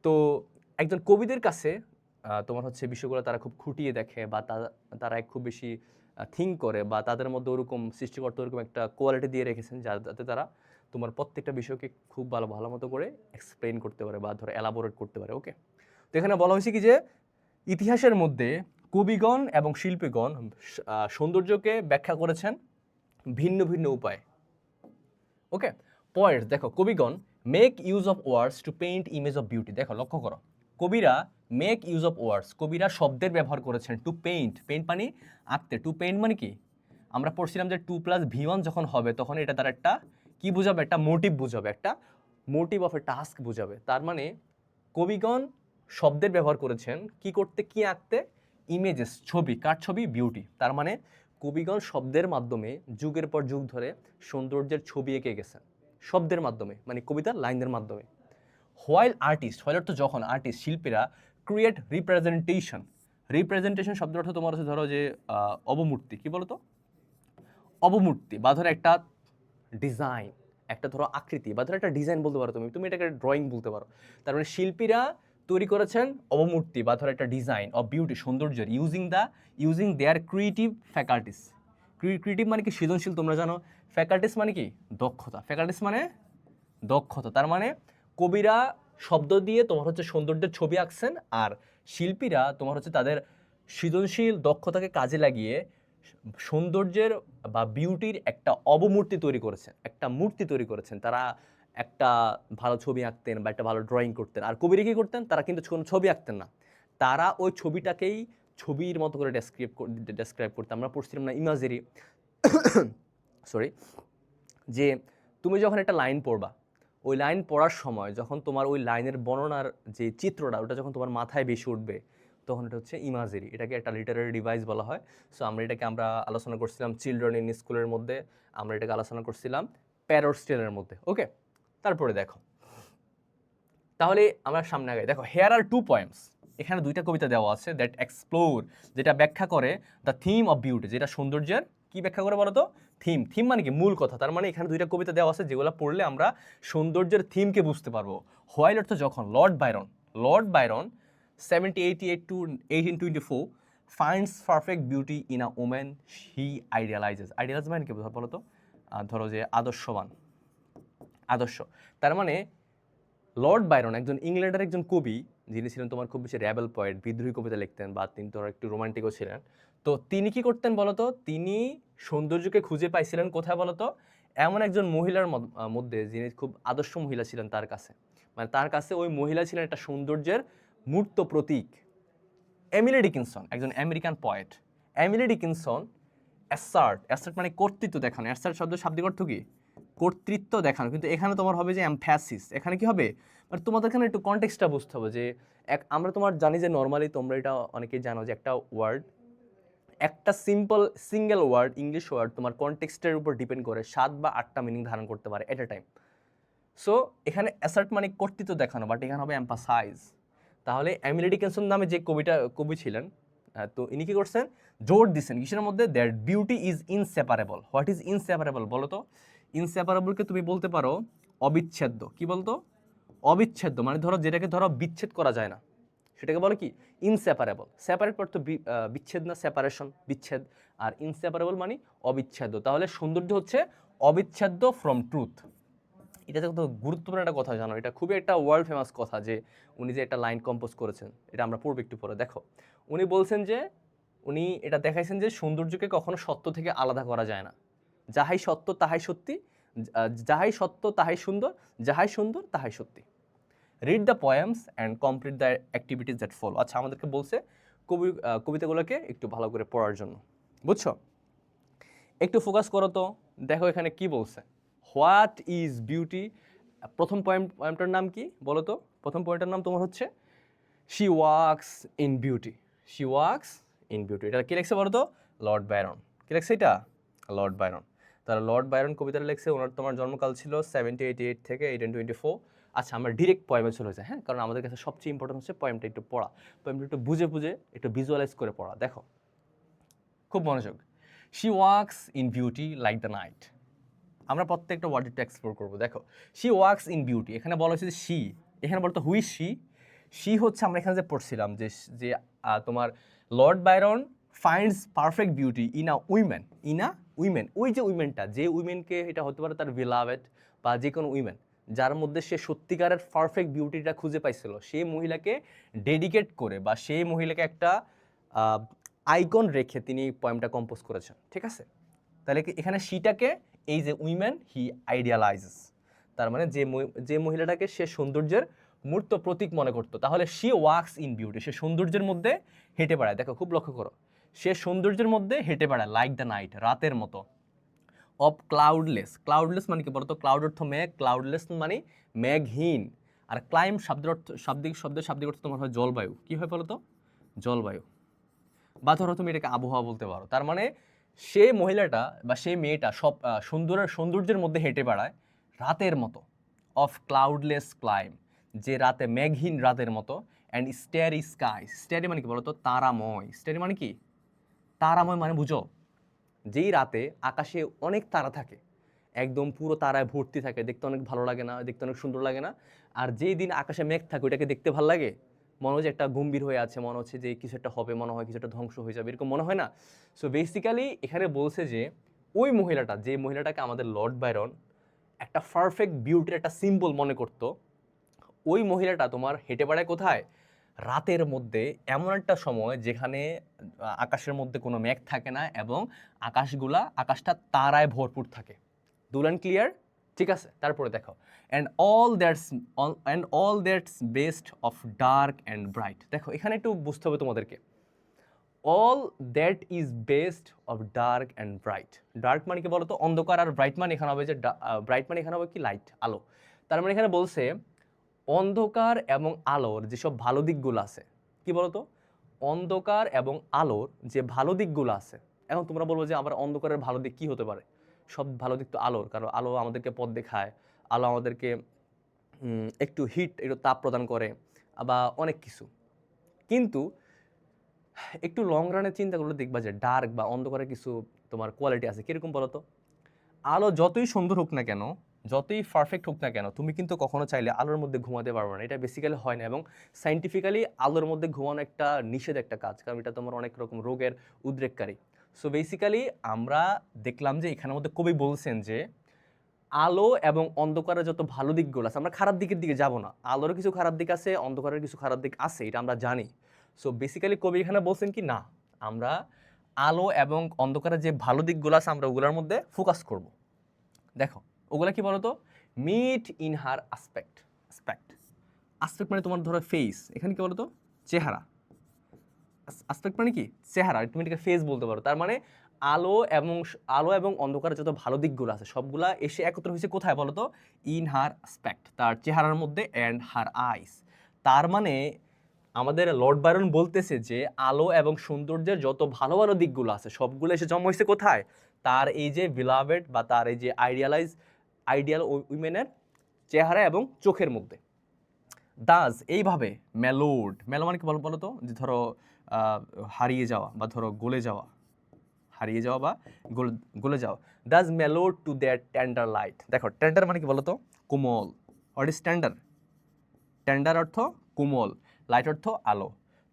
তো একজন কবিদের কাছে তোমার হচ্ছে বিষয়গুলো তারা খুব খুঁটিয়ে দেখে, বা তারা খুব বেশি থিঙ্ক করে, বা তাদের মধ্যে ওরকম সৃষ্টিকর্তা ওরকম একটা কোয়ালিটি দিয়ে রেখেছেন যাতে তারা তোমার প্রত্যেকটা বিষয়কে খুব ভালো মতো করে এক্সপ্লেইন করতে পারে, বা ধরো এলাবোরেট করতে পারে। ওকে, তো এখানে বলা হয়েছে কি যে ইতিহাসের মধ্যে কবিগণ এবং শিল্পীগণ সৌন্দর্যকে ব্যাখ্যা করেছেন ভিন্ন ভিন্ন উপায়ে। ওকে, পয়েন্টস দেখো, কবিগণ make use of words to paint image of beauty. দেখো লক্ষ্য করো, কবিরা মেক ইউজ অফ ওয়ার্ডস, কবিরা শব্দের ব্যবহার করেছেন, টু পেইন্ট মানে আঁকতে, টু পেইন্ট মানে কি আমরা পড়ছিলাম যে 2+V1 যখন হবে তখন এটা তার একটা কি বোঝাবে, একটা মোটিভ বোঝাবে, একটা মোটিভ অফ এ টাস্ক বোঝাবে। তার মানে কবিগণ শব্দের ব্যবহার করেছেন কি করতে, কি আঁকতে, ইমেজেস ছবি, কার ছবি, বিউটি। তার মানে কবিগণ শব্দের মাধ্যমে যুগের পর যুগ ধরে সৌন্দর্যের ছবি এঁকে গেছেন, শব্দের মাধ্যমে মানে কবিতার লাইনের মাধ্যমে। হোয়াইল অর্থ যখন, আর্টিস্ট শিল্পীরা ক্রিয়েট রিপ্রেজেন্টেশন শব্দের অর্থ তোমার হচ্ছে ধরো যে অবমূর্তি, কি বলতো, অবমূর্তি, বা ধরো একটা ডিজাইন, একটা ধরো আকৃতি, বা ধরো একটা ডিজাইন বলতে পারো, তুমি এটাকে ড্রয়িং বলতে পারো। তার মানে শিল্পীরা তৈরি করেছেন অবমূর্তি বা ধরো একটা ডিজাইন অফ বিউটি, সৌন্দর্যের, using their creative faculties. Creative মানে কি সৃজনশীল, তোমরা জানো। ফ্যাকাল্টিস মানে কি দক্ষতা, দক্ষতা। তার মানে কবিরা শব্দ দিয়ে তোমার হচ্ছে সৌন্দর্যের ছবি আঁকছেন, আর শিল্পীরা তোমার হচ্ছে তাদের সৃজনশীল দক্ষতাকে কাজে লাগিয়ে সৌন্দর্যের বা বিউটির একটা অবমূর্তি তৈরি করেছেন, একটা মূর্তি তৈরি করেছেন। তারা একটা ভালো ছবি আঁকতেন বা একটা ভালো ড্রয়িং করতেন, আর কবিরা কি করতেন, তারা কিন্তু কোনো ছবি আঁকতেন না, তারা ওই ছবিটাকেই ছবির মতো করে ডেসক্রাইব করতেন। আমরা পড়ছিলাম না ইমাজেরি, সরি, যে তুমি যখন একটা লাইন পড়বা, ওই লাইন পড়ার সময় যখন তোমার ওই লাইনের বর্ণনার যে চিত্রটা, ওটা যখন তোমার মাথায় বেশি উঠবে, তখন এটা হচ্ছে ইমাজেরি। এটাকে একটা লিটারারি ডিভাইস বলা হয়। সো আমরা আলোচনা করছিলাম চিলড্রেন ইন স্কুলের মধ্যে, আমরা এটাকে আলোচনা করছিলাম প্যারট স্টেলের মধ্যে। ওকে, তারপরে দেখো, তাহলে আমরা সামনে আগে দেখো, হেয়ার আর 2 poems, এখানে 2টা কবিতা দেওয়া আছে, দ্যাট এক্সপ্লোর, যেটা ব্যাখ্যা করে দ্য থিম অফ বিউটি, যেটা সৌন্দর্যের কি ব্যাখ্যা করে বলো তো, থিম মানে কি মূল কথা। তার মানে এখানে 2টা কবিতা দেওয়া আছে যেগুলো পড়লে আমরা সৌন্দর্যের থিমকে বুঝতে পারবো। হোয়াইল অর্থ যখন, Lord Byron 1788 to 1824 finds perfect beauty in a woman he idealise মানে কি বলো তো, ধরো যে আদর্শ। তার মানে লর্ড বাইরন একজন ইংল্যান্ডের একজন কবি, যিনি ছিলেন তোমার খুব বেশি র্যাবেল পয়েট, বিদ্রোহী কবিতা লিখতেন, বা তিনি তো একটু রোমান্টিকও ছিলেন। তো তিনি কি করতেন বলতো, তিনি সৌন্দর্যকে খুঁজে পাইছিলেন কোথায় বলতো, এমন একজন মহিলার মধ্যে যিনি খুব আদর্শ মহিলা ছিলেন তার কাছে, মানে তার কাছে ওই মহিলা ছিলেন একটা সৌন্দর্যের মূর্ত প্রতীক। এমিলি ডিকিনসন একজন American poet. Emily Dickinson assert মানে কর্তৃত্ব দেখানো, অ্যাসার্ট শব্দের শাব্দিক অর্থ কি, কর্তৃত্ব দেখানো, কিন্তু এখানে তোমার হবে যে এমফ্যাসিস। এখানে কি হবে, মানে তোমাদের এখানে একটু কনটেক্সটটা বুঝতে হবে যে আমরা তোমার জানি যে নর্মালি তোমরা এটা অনেকেই জানো যে একটা ওয়ার্ড, একটা সিঙ্গেল ওয়ার্ড, ইংলিশ ওয়ার্ড তোমার কনটেক্সটের উপর ডিপেন্ড করে 7 বা 8টা মিনিং ধারণ করতে পারে এট এ টাইম। সো এখানে অ্যাসার্ট মানে কর্তৃত্ব দেখানো, বাট এখানে হবে এম্পাসাইজ। তাহলে এমিলি ডিকিনসন নামে যে কবি ছিলেন, তো ইনি কি করছেন, জোর দিচ্ছেন কিসের মধ্যে, that beauty is inseparable. What is inseparable বলো তো? ইনসেপারেবলকে তুমি বলতে পারো অবিচ্ছেদ্য। কি বলতো? অবিচ্ছেদ্য, মানে ধরো যেটাকে ধরো বিচ্ছেদ করা যায় না, সেটাকে বলে কি ইনসেপারেবল। সেপারেট অর্থ বিচ্ছেদ না, সেপারেশন বিচ্ছেদ, আর ইনসেপারেবল মানে অবিচ্ছেদ্য। তাহলে সৌন্দর্য হচ্ছে অবিচ্ছেদ্য ফ্রম ট্রুথ। এটা তো গুরুত্বপূর্ণ একটা কথা, জানো, এটা খুবই একটা ওয়ার্ল্ড ফেমাস কথা যে উনি যে একটা লাইন কম্পোজ করেছেন, এটা আমরা পড়ব একটু পরে। দেখো উনি বলছেন যে, উনি এটা দেখাইছেন যে সৌন্দর্যকে কখনো সত্য থেকে আলাদা করা যায় না। যাহাই সত্য তাহাই সত্যি, যাহাই সত্য তাহাই সুন্দর, যাহাই সুন্দর তাহাই সত্যি। Read the poems and complete the activities that follow. আচ্ছা, আমাদেরকে বলছে কবিতাগুলোকে একটু ভালো করে পড়ার জন্য, বুঝছো? একটু ফোকাস করো তো, দেখো এখানে কি বলছে। What is beauty? প্রথম পয়েন্টটার নাম কি বলো তো? প্রথম পয়েন্টের নাম তোমার হচ্ছে she walks in beauty. She walks in beauty, এটা কি লিখছে বলো তো? Lord Byron. কি লিখছে এটা? Lord Byron. তারা লর্ড বাইরন কবিতাটা লিখছে, ওনার তোমার জন্মকাল ছিল 1788 থেকে 1824। আচ্ছা, আমরা ডিরেক্ট পয়েমে চলে যাই, হ্যাঁ, কারণ আমাদের কাছে সবচেয়ে ইম্পর্টেন্ট হচ্ছে পয়েমটা একটু পড়া, পয়েমটা একটু বুঝে একটু ভিজুয়ালাইজ করে পড়া। দেখো খুব মনোযোগ। She walks in beauty like the night. আমরা প্রত্যেকটা ওয়ার্ড একটু এক্সপ্লোর করবো। দেখো শি ওয়াক্স ইন বিউটি, এখানে বলা হয়েছে যে শি, এখানে বলতো হুই শি। শি হচ্ছে আমরা এখানে যে পড়ছিলাম যে যে তোমার Lord Byron finds perfect beauty in a women, ওই যে উইমেনটা, যে উইমেনকে, এটা হতে পারে তার বিলাভেড বা যে কোনো উইমেন, যার মধ্যে সে সত্যিকারের পারফেক্ট বিউটিটা খুঁজে পাইছিল, সেই মহিলাকে ডেডিকেট করে বা সেই মহিলাকে একটা আইকন রেখে তিনি পয়েমটা কম্পোজ করেছেন, ঠিক আছে? তাহলে এখানে শিটাকে, এই যে উইমেন হি আইডিয়ালাইজেস, তার মানে যে মহিলাটাকে সে সৌন্দর্যের মূর্ত প্রতীক মনে করতো। তাহলে শি ওয়াক্স ইন বিউটি, সে সৌন্দর্যের মধ্যে হেঁটে বেড়ায়। দেখো খুব লক্ষ্য করো, সে সৌন্দর্যের মধ্যে হেঁটে বেড়ায় লাইক দ্য নাইট, রাতের মতো। অফ ক্লাউডলেস, ক্লাউডলেস মানে কি বলতো? ক্লাউড অর্থ মেঘ, ক্লাউডলেস মানে মেঘহীন। আর ক্লাইম শাব্দিক অর্থ তোমার হয় জলবায়ু। কি হয় বলতো? জলবায়ু, বা ধরো তুমি এটাকে আবহাওয়া বলতে পারো। তার মানে সে মহিলাটা বা সেই মেয়েটা সব সৌন্দর্যের মধ্যে হেঁটে বেড়ায় রাতের মতো। অফ ক্লাউডলেস ক্লাইম, যে রাতে মেঘহীন রাতের মতো। অ্যান্ড স্টেয়ারি স্কাই, স্টেয়ারি মানে কি বলতো? তারাময়। স্টেয়ারি মানে কি? তারাময় মানে বুঝো, যেই রাতে আকাশে অনেক তারা থাকে, একদম পুরো তারায় ভর্তি থাকে, দেখতে অনেক ভালো লাগে না? দেখতে অনেক সুন্দর লাগে না? আর যেই দিন আকাশে মেঘ থাকে, ওইটাকে দেখতে ভালো লাগে? মনে হয় যে একটা গম্ভীর হয়ে আছে, মনে হচ্ছে যে কিছু একটা হবে, মনে হয় কিছু একটা ধ্বংস হয়ে যাবে, এরকম মনে হয় না? সো বেসিক্যালি এখানে বলছে যে ওই মহিলাটা, যে মহিলাটাকে আমাদের লর্ড বাইরন একটা পারফেক্ট বিউটির একটা সিম্বল মনে করতো, ওই মহিলাটা তোমার হেঁটে বেড়ায় কোথায়? রাতের মধ্যে, এমন একটা সময় যেখানে আকাশের মধ্যে কোনো মেঘ থাকে না এবং আকাশটা তারায় ভরপুর থাকে। দুলান ক্লিয়ার? ঠিক আছে, তারপরে দেখো all that's best of dark and bright. দেখো এখানে একটু বুঝতে হবে তোমাদেরকে, all that is best of dark and bright. Dark মানে কি বলতো? অন্ধকার। আর ব্রাইট মানে এখানে হবে যে ব্রাইট মানে এখানে হবে কি? লাইট, আলো। তার মানে এখানে বলছে অন্ধকার এবং আলোর যেসব ভালো দিকগুলো আছে, কি বলতো? অন্ধকার এবং আলোর যে ভালো দিকগুলো আছে। এখন তোমরা বলবো যে আবার অন্ধকারের ভালো দিক কি হতে পারে? সব ভালো দিক তো আলোর, কারণ আলো আমাদেরকে পথ দেখায়, আলো আমাদেরকে একটু একটু তাপ প্রদান করে, বা অনেক কিছু। কিন্তু একটু লং রানে চিন্তা করলে দেখবা যে ডার্ক বা অন্ধকারের কিছু তোমার কোয়ালিটি আছে। কীরকম বলো তো? আলো যতই সুন্দর হোক না কেন, যতই পারফেক্ট হোক না কেন, তুমি কিন্তু কখনো চাইলে আলোর মধ্যে ঘুমাতে পারবে না। এটা বেসিক্যালি হয় না, এবং সাইন্টিফিক্যালি আলোর মধ্যে ঘুমানো একটা নিষেধ একটা কাজ, কারণ এটা তোমার অনেক রকম রোগের উদ্রেককারী। সো বেসিক্যালি আমরা দেখলাম যে এখানের মধ্যে কবি বলছেন যে আলো এবং অন্ধকারের যত ভালো দিকগুলো আছে, আমরা খারাপ দিকের দিকে যাব না, আলোরও কিছু খারাপ দিক আছে, অন্ধকারের কিছু খারাপ দিক আছে, এটা আমরা জানি। সো বেসিক্যালি কবি এখানে বলছেন কি, না, আমরা আলো এবং অন্ধকারের যে ভালো দিকগুলো আছে আমরা ওগুলোর মধ্যে ফোকাস করব। দেখো ওগুলা কি বলতো? মিট ইন হার আসপেক্ট মানে তোমার ধরো ফেস, এখানে কি বলতো? চেহারা। আসপেক্ট মানে কি? চেহারা। তুমি এটাকে ফেস বলতে পারো। তার মানে আলো এবং অন্ধকারের যত ভালো দিকগুলো আছে সবগুলা এসে একত্র হয়েছে কোথায় বলো তো? ইন হার আসপেক্ট, তার চেহারার মধ্যে, অ্যান্ড হার আইস। তার মানে আমাদের লর্ড বায়রন বলতেছে যে আলো এবং সৌন্দর্যের যত ভালো ভালো দিকগুলো আছে সবগুলো এসে জন্ম হয়েছে কোথায়? তার এই যে বিলাভেড বা তার এই যে আইডিয়াল উইমেনের চেহারা এবং চোখের মধ্যে। দাস এইভাবে মেলো মানে কি বলো তো, যে ধরো হারিয়ে যাওয়া বা ধরো গলে যাওয়া, হারিয়ে যাওয়া বা গলে যাওয়া। Thus mellow to their tender light. দেখো টেন্ডার মানে কি বলতো? কোমল। What is tender? টেন্ডার অর্থ কোমল, লাইট অর্থ আলো।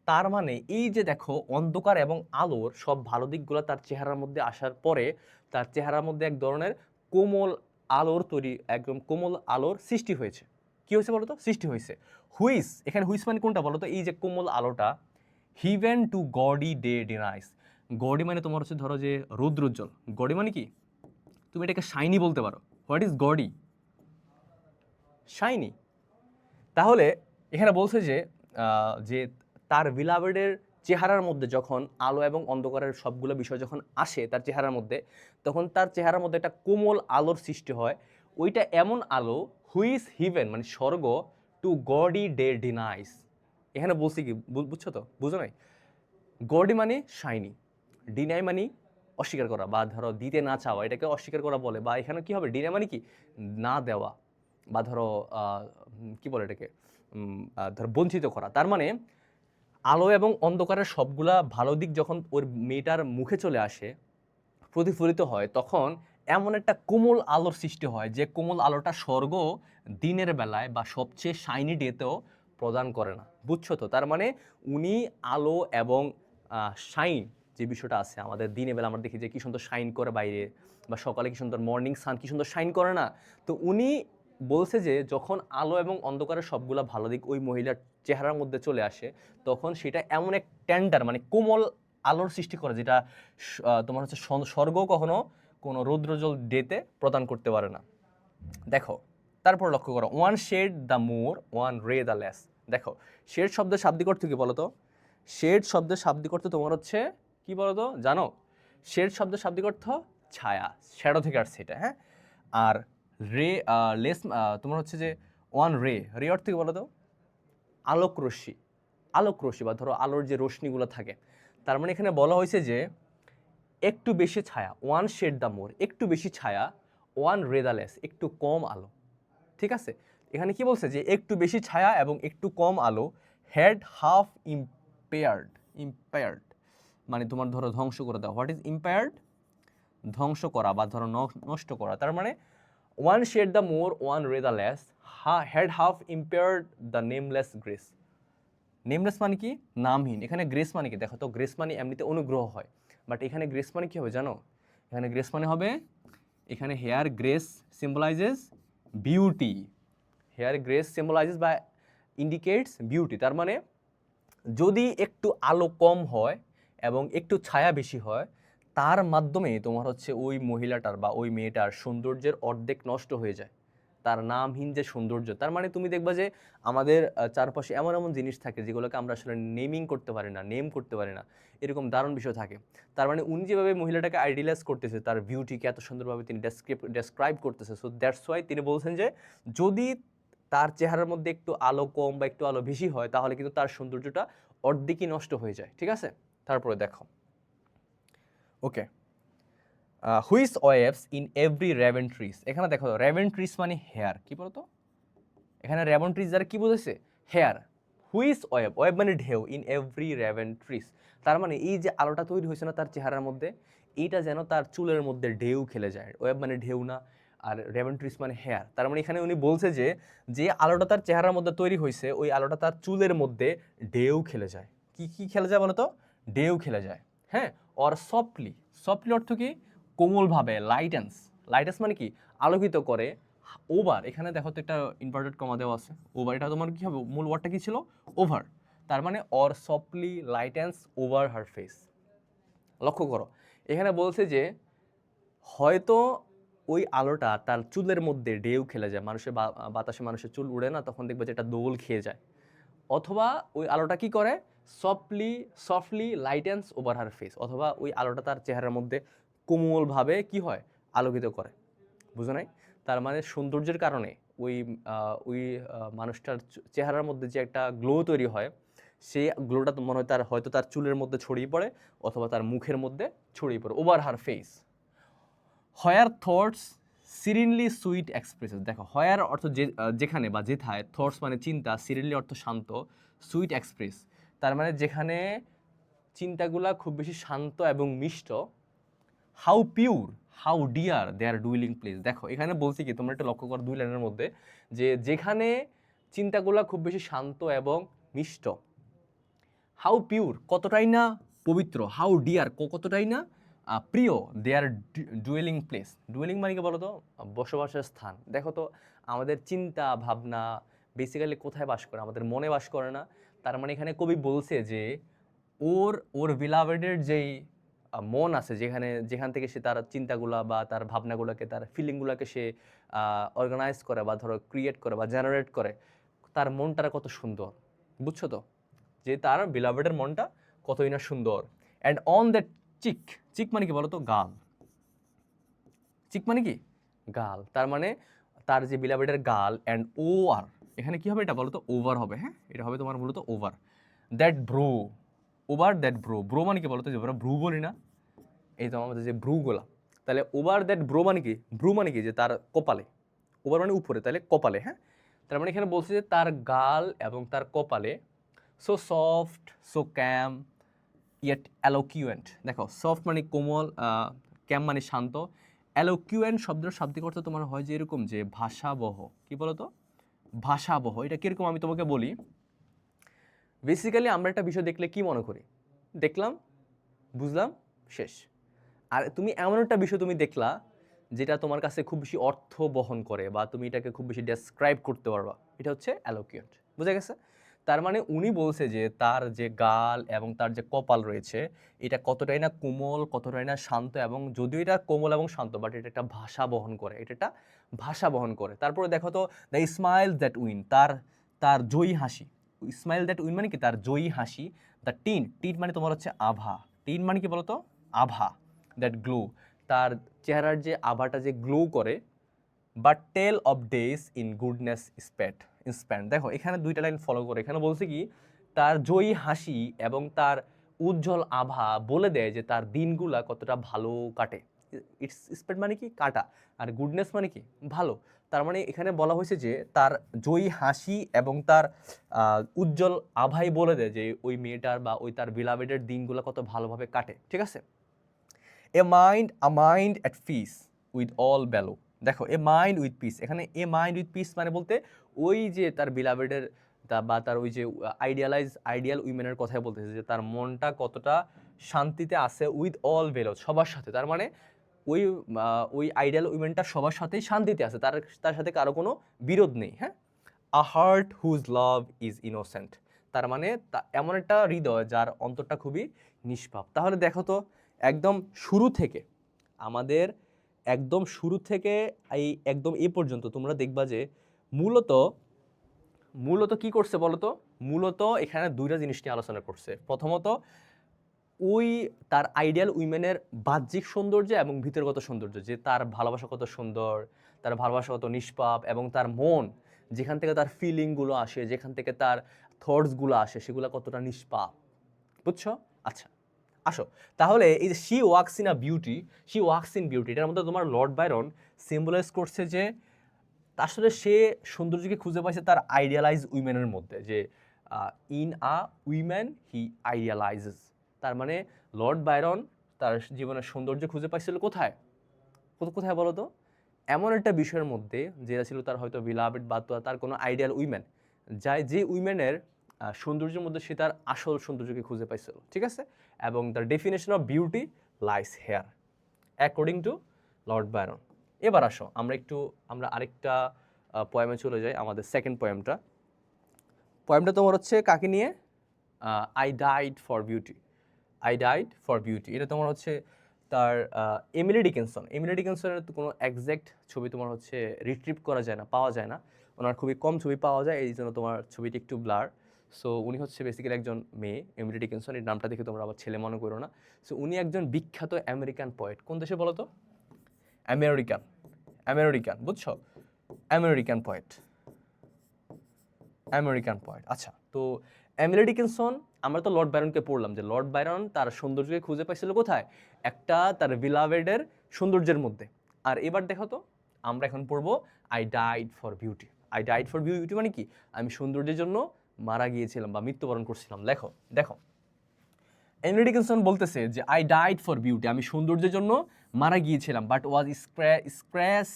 তার মানে এই যে দেখো অন্ধকার এবং আলোর সব ভালো দিকগুলো তার চেহারার মধ্যে আসার পরে তার চেহারার মধ্যে এক ধরনের কোমল আলোর তৈরি, একদম কোমল আলোর সৃষ্টি হয়েছে। কি হয়েছে বলতো? সৃষ্টি হয়েছে। হুইস, এখানে হুইস মানে কোনটা বলতো? এই যে কোমল আলোটা, হিভেন টু গডি ডে ডিনাইস। গডি মানে তোমার হচ্ছে ধরো যে রৌদ্রোজ্জ্বল। গডি মানে কি? তুমি এটাকে শাইনি বলতে পারো। What is gaudy? শাইনি। তাহলে এখানে বলছে যে যে তার বিলাভেডের চেহারার মধ্যে যখন আলো এবং অন্ধকারের সবগুলো বিষয় যখন আসে তার চেহারার মধ্যে, তখন তার চেহারার মধ্যে একটা কোমল আলোর সৃষ্টি হয়। ওইটা এমন আলো হুইস হিভেন মানে স্বর্গ টু গডি ডে ডিনাইস। এখানে বলছি কি বুঝছো তো? বুঝো নাই? গডি মানে শাইনি, ডিনাই মানে অস্বীকার করা বা ধরো দিতে না চাওয়া, এটাকে অস্বীকার করা বলে। বা এখানে কি হবে? ডিনাই মানে কি? না দেওয়া বা ধরো কি বলে এটাকে, ধরো বঞ্চিত করা। তার মানে আলো এবং অন্ধকারের সবগুলা ভালো দিক যখন ওর মেয়েটার মুখে চলে আসে, প্রতিফলিত হয়, তখন এমন একটা কোমল আলোর সৃষ্টি হয় যে কোমল আলোটা স্বর্গ দিনের বেলায় বা সবচেয়ে শাইনি ডেতেও প্রদান করে না। বুঝছো তো? তার মানে উনি আলো এবং শাইন যে বিষয়টা আছে, আমাদের দিনের বেলা আমরা দেখি যে কি সুন্দর শাইন করে বাইরে, বা সকালে কি সুন্দর মর্নিং সান কি সুন্দর শাইন করে না? তো উনি বলছে যে যখন আলো এবং অন্ধকারের সবগুলা ভালো দিক ওই মহিলার চেহারার মধ্যে চলে আসে, তখন সেটা এমন এক টেন্ডার মানে কোমল আলোর সৃষ্টি করে, যেটা তোমার হচ্ছে স্বর্গ কখনো কোনো রৌদ্রোজ্জ্বল ডেতে প্রদান করতে পারে না। দেখো তারপর লক্ষ্য করো, one shade the more one ray the less. দেখো শেড শব্দের শাব্দিক অর্থ কি বলতো? শেড শব্দের শাব্দিক অর্থ তোমার হচ্ছে কি বলতো জানো? শেড শব্দের শাব্দিক অর্থ ছায়া, শ্যাডো থেকে আসছে এটা, হ্যাঁ। আর রে লেস তোমার হচ্ছে যে ওয়ান রে, রে অর্থ কি বলতো? আলোক রশ্মি। আলোক রশ্মি বা ধরো আলোর যে রশ্মিগুলো থাকে। তার মানে এখানে বলা হয়েছে যে একটু বেশি ছায়া, ওয়ান শেড দ্য মোর, একটু বেশি ছায়া, ওয়ান রে দ্য লেস, একটু কম আলো। ঠিক আছে? এখানে কি বলছে যে একটু বেশি ছায়া এবং একটু কম আলো, হেড হাফ ইম্পেয়ার্ড মানে তোমার ধরো ধ্বংস করে দেওয়া। What is impaired? ধ্বংস করা বা ধরো নষ্ট করা। তার মানে one shade the more one ray the less, had half impaired the nameless grace. Nameless মানে কি? নামহীন। এখানে গ্রেস মানে কি? দেখো তো, গ্রেস মানে এমনিতে অনুগ্রহ হয়, বাট এখানে গ্রেস মানে কি হবে জানো? এখানে গ্রেস মানে হবে, এখানে here grace symbolises beauty. Here grace symbolises বা ইন্ডিকেটস বিউটি। তার মানে যদি একটু আলো কম হয় এবং একটু ছায়া বেশি হয়, তার মাধ্যমে তোমার হচ্ছে ওই মহিলাটার বা ওই মেয়েটার সৌন্দর্যের অর্ধেক নষ্ট হয়ে যায়, তার নামহীন যে সৌন্দর্য। তার মানে তুমি দেখবা যে আমাদের চারপাশে এমন এমন জিনিস থাকে যেগুলোকে আমরা আসলে নেমিং করতে পারি না, নেম করতে পারি না, এরকম দারুণ বিষয় থাকে। তার মানে উনি যেভাবে মহিলাটাকে আইডিয়ালাইজ করতেছে, তার বিউটিকে এত সুন্দরভাবে তিনি ডেসক্রাইব করতেছে, সো দ্যাটস ওয়াই তিনি বলছেন যে যদি তার চেহারার মধ্যে একটু আলো কম বা একটু আলো বেশি হয়, তাহলে কিন্তু তার সৌন্দর্যটা অর্ধেকই নষ্ট হয়ে যায়। ঠিক আছে? তারপরে দেখো, okay, which waves in every raven tress. এখানে দেখো রেভেন ট্রিস মানে হেয়ার, কি বলতো? এখানে রেভেন ট্রিস দ্বারা কি বুঝেছে? হেয়ার। হুইস ওয়েভ, ওয়েভ মানে ঢেউ, ইন এভরি রেভেন ট্রিস। তার মানে এই যে আলোটা তৈরি হয়েছে না তার চেহারার মধ্যে, এইটা যেন তার চুলের মধ্যে ঢেউ খেলে যায়। ওয়েভ মানে ঢেউ না, আর রেভেন ট্রিস মানে হেয়ার। তার মানে এখানে উনি বলছে যে যে আলোটা তার চেহারার মধ্যে তৈরি হয়েছে, ওই আলোটা তার চুলের মধ্যে ঢেউ খেলে যায়। কি কি খেলে যায় বলো তো? ঢেউ খেলে যায়, হ্যাঁ। অর সফটলি, সফটলি অর্থ কি? কোমলভাবে। লাইটেন্স, লাইটেন্স মানে কি? আলোকিত করে। ওভার, এখানে দেখো তো একটা ইনভার্টেড কমা দেওয়া আছে, ওভার, এটা তোমার কি হবে? মূল ওয়ার্ডটা কি ছিল? ওভার। তার মানে or softly লাইটেন্স over her face. লক্ষ্য করো, এখানে বলছে যে হয়তো ওই আলোটা তার চুলের মধ্যে ঢেউ খেলে যায়, মানুষের বাতাসে মানুষের চুল উড়ে না, তখন দেখবে যে এটা দোল খেয়ে যায়। অথবা ওই আলোটা কি করে? সফটলি লাইটেন্স ওভার হার ফেস, অথবা ওই আলোটা তার চেহারার মধ্যে কোমলভাবে কি হয়? আলোকিত করে। বুঝো নাই? তার মানে সৌন্দর্যের কারণে ওই মানুষটার চেহারার মধ্যে যে একটা গ্লো তৈরি হয়, সেই গ্লোটা মনে হয় তার হয়তো তার চুলের মধ্যে ছড়িয়ে পড়ে অথবা তার মুখের মধ্যে ছড়িয়ে পড়ে ওভার হার ফেস। হোয়ার থটস সিরিনলি সুইট এক্সপ্রেসেস, দেখো হোয়ার অর্থ যেখানে বা যেথায়, থটস মানে চিন্তা, সিরিনলি অর্থ শান্ত, সুইট এক্সপ্রেস তার মানে যেখানে চিন্তাগুলা খুব বেশি শান্ত এবং মিষ্ট। How pure, how dear their dwelling place, দেখো এখানে বলছি কি তোমরা একটু লক্ষ্য করো দুই লাইনের মধ্যে যে যেখানে চিন্তাগুলা খুব বেশি শান্ত এবং মিষ্ট। হাউ পিওর কতটাই না পবিত্র, হাউ ডিয়ার কতটাই না প্রিয়, দেয়ার ডুয়েলিং প্লেস, ডুয়েলিং মানে কি বলো তো বসবাসের স্থান। দেখো তো আমাদের চিন্তা ভাবনা বেসিক্যালি কোথায় বাস করে, আমাদের মনে বাস করে না। তার মানে এখানে কবি বলছে যে ওর ওর বিলাভেডের যেই মন আছে, যেখান থেকে সে তার চিন্তাগুলা বা তার ভাবনাগুলোকে, তার ফিলিংগুলোকে সে অর্গানাইজ করে বা ধরো ক্রিয়েট করে বা জেনারেট করে, তার মনটা কত সুন্দর, বুঝছো তো যে তার বিলাভেডের মনটা কতই না সুন্দর। অ্যান্ড অন দ্যাট চিক, চিক মানে কি বলতো গাল, চিক মানে কি গাল, তার মানে তার যে বিলাভেডের গাল। অ্যান্ড ওভার, এখানে কি হবে এটা বলতো ওভার হবে, হ্যাঁ এটা হবে তোমার মূলত over that bro, over that bro, bro মানে কি বলতো যে আমরা ব্রু বলি না, এই তো আমাদের যে ব্রুগুলা, তাহলে ওভার দ্যাট ব্রো মানে কি, ব্রু মানে কি যে তার কপালে, ওভার মানে উপরে, তাহলে কপালে, হ্যাঁ তার মানে এখানে বলছে যে তার গাল এবং তার কপালে, সো সফট সো ক্যাম ইয়েট অ্যালোকিউয়েন্ট, দেখো সফট মানে কোমল, ক্যাম মানে শান্ত, অ্যালোকিউয়েন্ট শব্দের শাব্দিক অর্থ তোমার হয় যে এরকম যে ভাষাবহ, কি বলো তো ভাষাবহ। এটা কিরকম আমি তোমাকে বলি, বেসিক্যালি আমরা একটা বিষয় দেখলে কি মনে করি, দেখলাম বুঝলাম শেষ। আর তুমি এমন একটা বিষয় তুমি দেখলা যেটা তোমার কাছে খুব বেশি অর্থ বহন করে বা তুমি এটাকে খুব বেশি ডেসক্রাইব করতে পারবা, এটা হচ্ছে অ্যালোকিয়েন্ট, বুঝা গেছে। তার মানে উনি বলছে যে তার যে গাল এবং তার যে কপাল রয়েছে এটা কতটাই না কোমল, কতটাই না শান্ত, এবং যদিও এটা কোমল এবং শান্ত বাট এটা একটা ভাষা বহন করে, এটা একটা ভাষা বহন করে। তারপরে দেখো তো দ্য স্মাইল দ্যাট উইন, তার তার জয়ী হাসি, স্মাইল দ্যাট উইন মানে কি তার জয়ী হাসি, দ্য টিন, টিন মানে তোমার হচ্ছে আভা, টিন মানে কি বলতো আভা, দ্যাট গ্লো, তার চেহারার যে আভাটা যে গ্লো করে, but tell of days in goodness spent, দেখো এখানে দুইটা লাইন ফলো করে, এখানে বলছে কি তার জয়ী হাসি এবং তার উজ্জ্বল আভা বলে দেয় যে তার দিনগুলা কতটা ভালো কাটে। ইটস স্প্যান্ড মানে কি কাটা, আর গুডনেস মানে কি ভালো। তার মানে এখানে বলা হয়েছে যে তার জয়ী হাসি এবং তার উজ্জ্বল আভাই বলে দেয় যে ওই মেয়েটার বা ওই তার বিলাভেডের দিনগুলো কত ভালোভাবে কাটে, ঠিক আছে। A mind at peace with all value, দেখো এ মাইন্ড উইথ পিস, এখানে এ মাইন্ড উইথ পিস মানে বলতে ওই যে তার বিলাভেডের বা তার ওই যে আইডিয়াল উইমেনের কথাই বলতেছে যে তার মনটা কতটা শান্তিতে আছে উইথ অল ভ্যালু, সবার সাথে। তার মানে ওই ওই আইডিয়াল উইমেনটা সবার সাথেই শান্তিতে আছে, তার তার সাথে কারো কোনো বিরোধ নেই, হ্যাঁ। A heart whose love is innocent, তার মানে এমন একটা হৃদয় যার অন্তরটা খুবই নিষ্পাপ। তাহলে দেখো তো একদম শুরু থেকে, আমাদের একদম শুরু থেকে একদম এই পর্যন্ত তোমরা দেখবা যে মূলত মূলত কি করছে বলো তো, মূলত এখানে দুইটা জিনিস নিয়ে আলোচনা করছে। প্রথমত ওই তার আইডিয়াল উইমেনের বাহ্যিক সৌন্দর্য এবং ভিতরগত সৌন্দর্য, যে তার ভালোবাসা কত সুন্দর, তার ভালোবাসা কত নিষ্পাপ, এবং তার মন যেখান থেকে তার ফিলিংগুলো আসে, যেখান থেকে তার থটসগুলো আসে, সেগুলো কতটা নিষ্পাপ, বুঝছো। আচ্ছা আসো তাহলে এই যে she walks in a beauty, she walks in beauty, এটার মধ্যে তোমার লর্ড বাইরন সিম্বলাইজ করছে যে আসলে সে সৌন্দর্যকে খুঁজে পাইছে তার আইডিয়ালাইজ উইমেনের মধ্যে, যে ইন আ উইম্যান হি আইডিয়ালাইজেস। তার মানে লর্ড বাইরন তার জীবনের সৌন্দর্য খুঁজে পাইছিল কোথায়, কোথায় বলো তো, এমন একটা বিষয়ের মধ্যে যেটা ছিল তার হয়তো বিলাভেড বা তার কোনো আইডিয়াল উইমেন, যে উইমেনের সৌন্দর্যের মধ্যে সে তার আসল সৌন্দর্যকে খুঁজে পাইছিল, ঠিক আছে। এবং the definition of beauty lies here according to Lord Byron. এবার আসো আমরা আরেকটা পয়েমে চলে যাই, আমাদের সেকেন্ড পয়েমটা তোমার হচ্ছে কাকে নিয়ে, I died for beauty, I died for beauty, এটা তোমার হচ্ছে তার এমিলি ডিকিনসনের কোনো একজ্যাক্ট ছবি তোমার হচ্ছে রিট্রিভ করা যায় না, পাওয়া যায় না, ওনার খুবই কম ছবি পাওয়া যায়, এই জন্য তোমার ছবিটি একটু ব্লার। সো উনি হচ্ছে বেসিক্যালি একজন মেয়ে, এমিলি ডিকিনসন, এই নামটা দেখে তোমরা আবার ছেলে মনে করো না। সো উনি একজন বিখ্যাত আমেরিকান পোয়েট, কোন দেশে বলো তো, আমেরিকান, বুঝছো, আমেরিকান পোয়েট। আচ্ছা তো এমিলি ডিকিনসন, আমরা তো লর্ড বাইরনকে পড়লাম যে লর্ড বাইরন তার সৌন্দর্যকে খুঁজে পাইছিল কোথায়? একটা তার বিলাভেডের সৌন্দর্যের মধ্যে। আর এবার দেখো তো, আমরা এখন পড়বো I died for beauty. I died for beauty মানে কি? আমি সৌন্দর্যের জন্য মারা গিয়েছিলাম বা মৃত্যুবরণ করছিলাম। দেখো দেখো এমিলি ডিকিনসন বলতেছে যে আই ডাইড ফর বিউটি, আমি সৌন্দর্যের জন্য মারা গিয়েছিলাম, but was scratch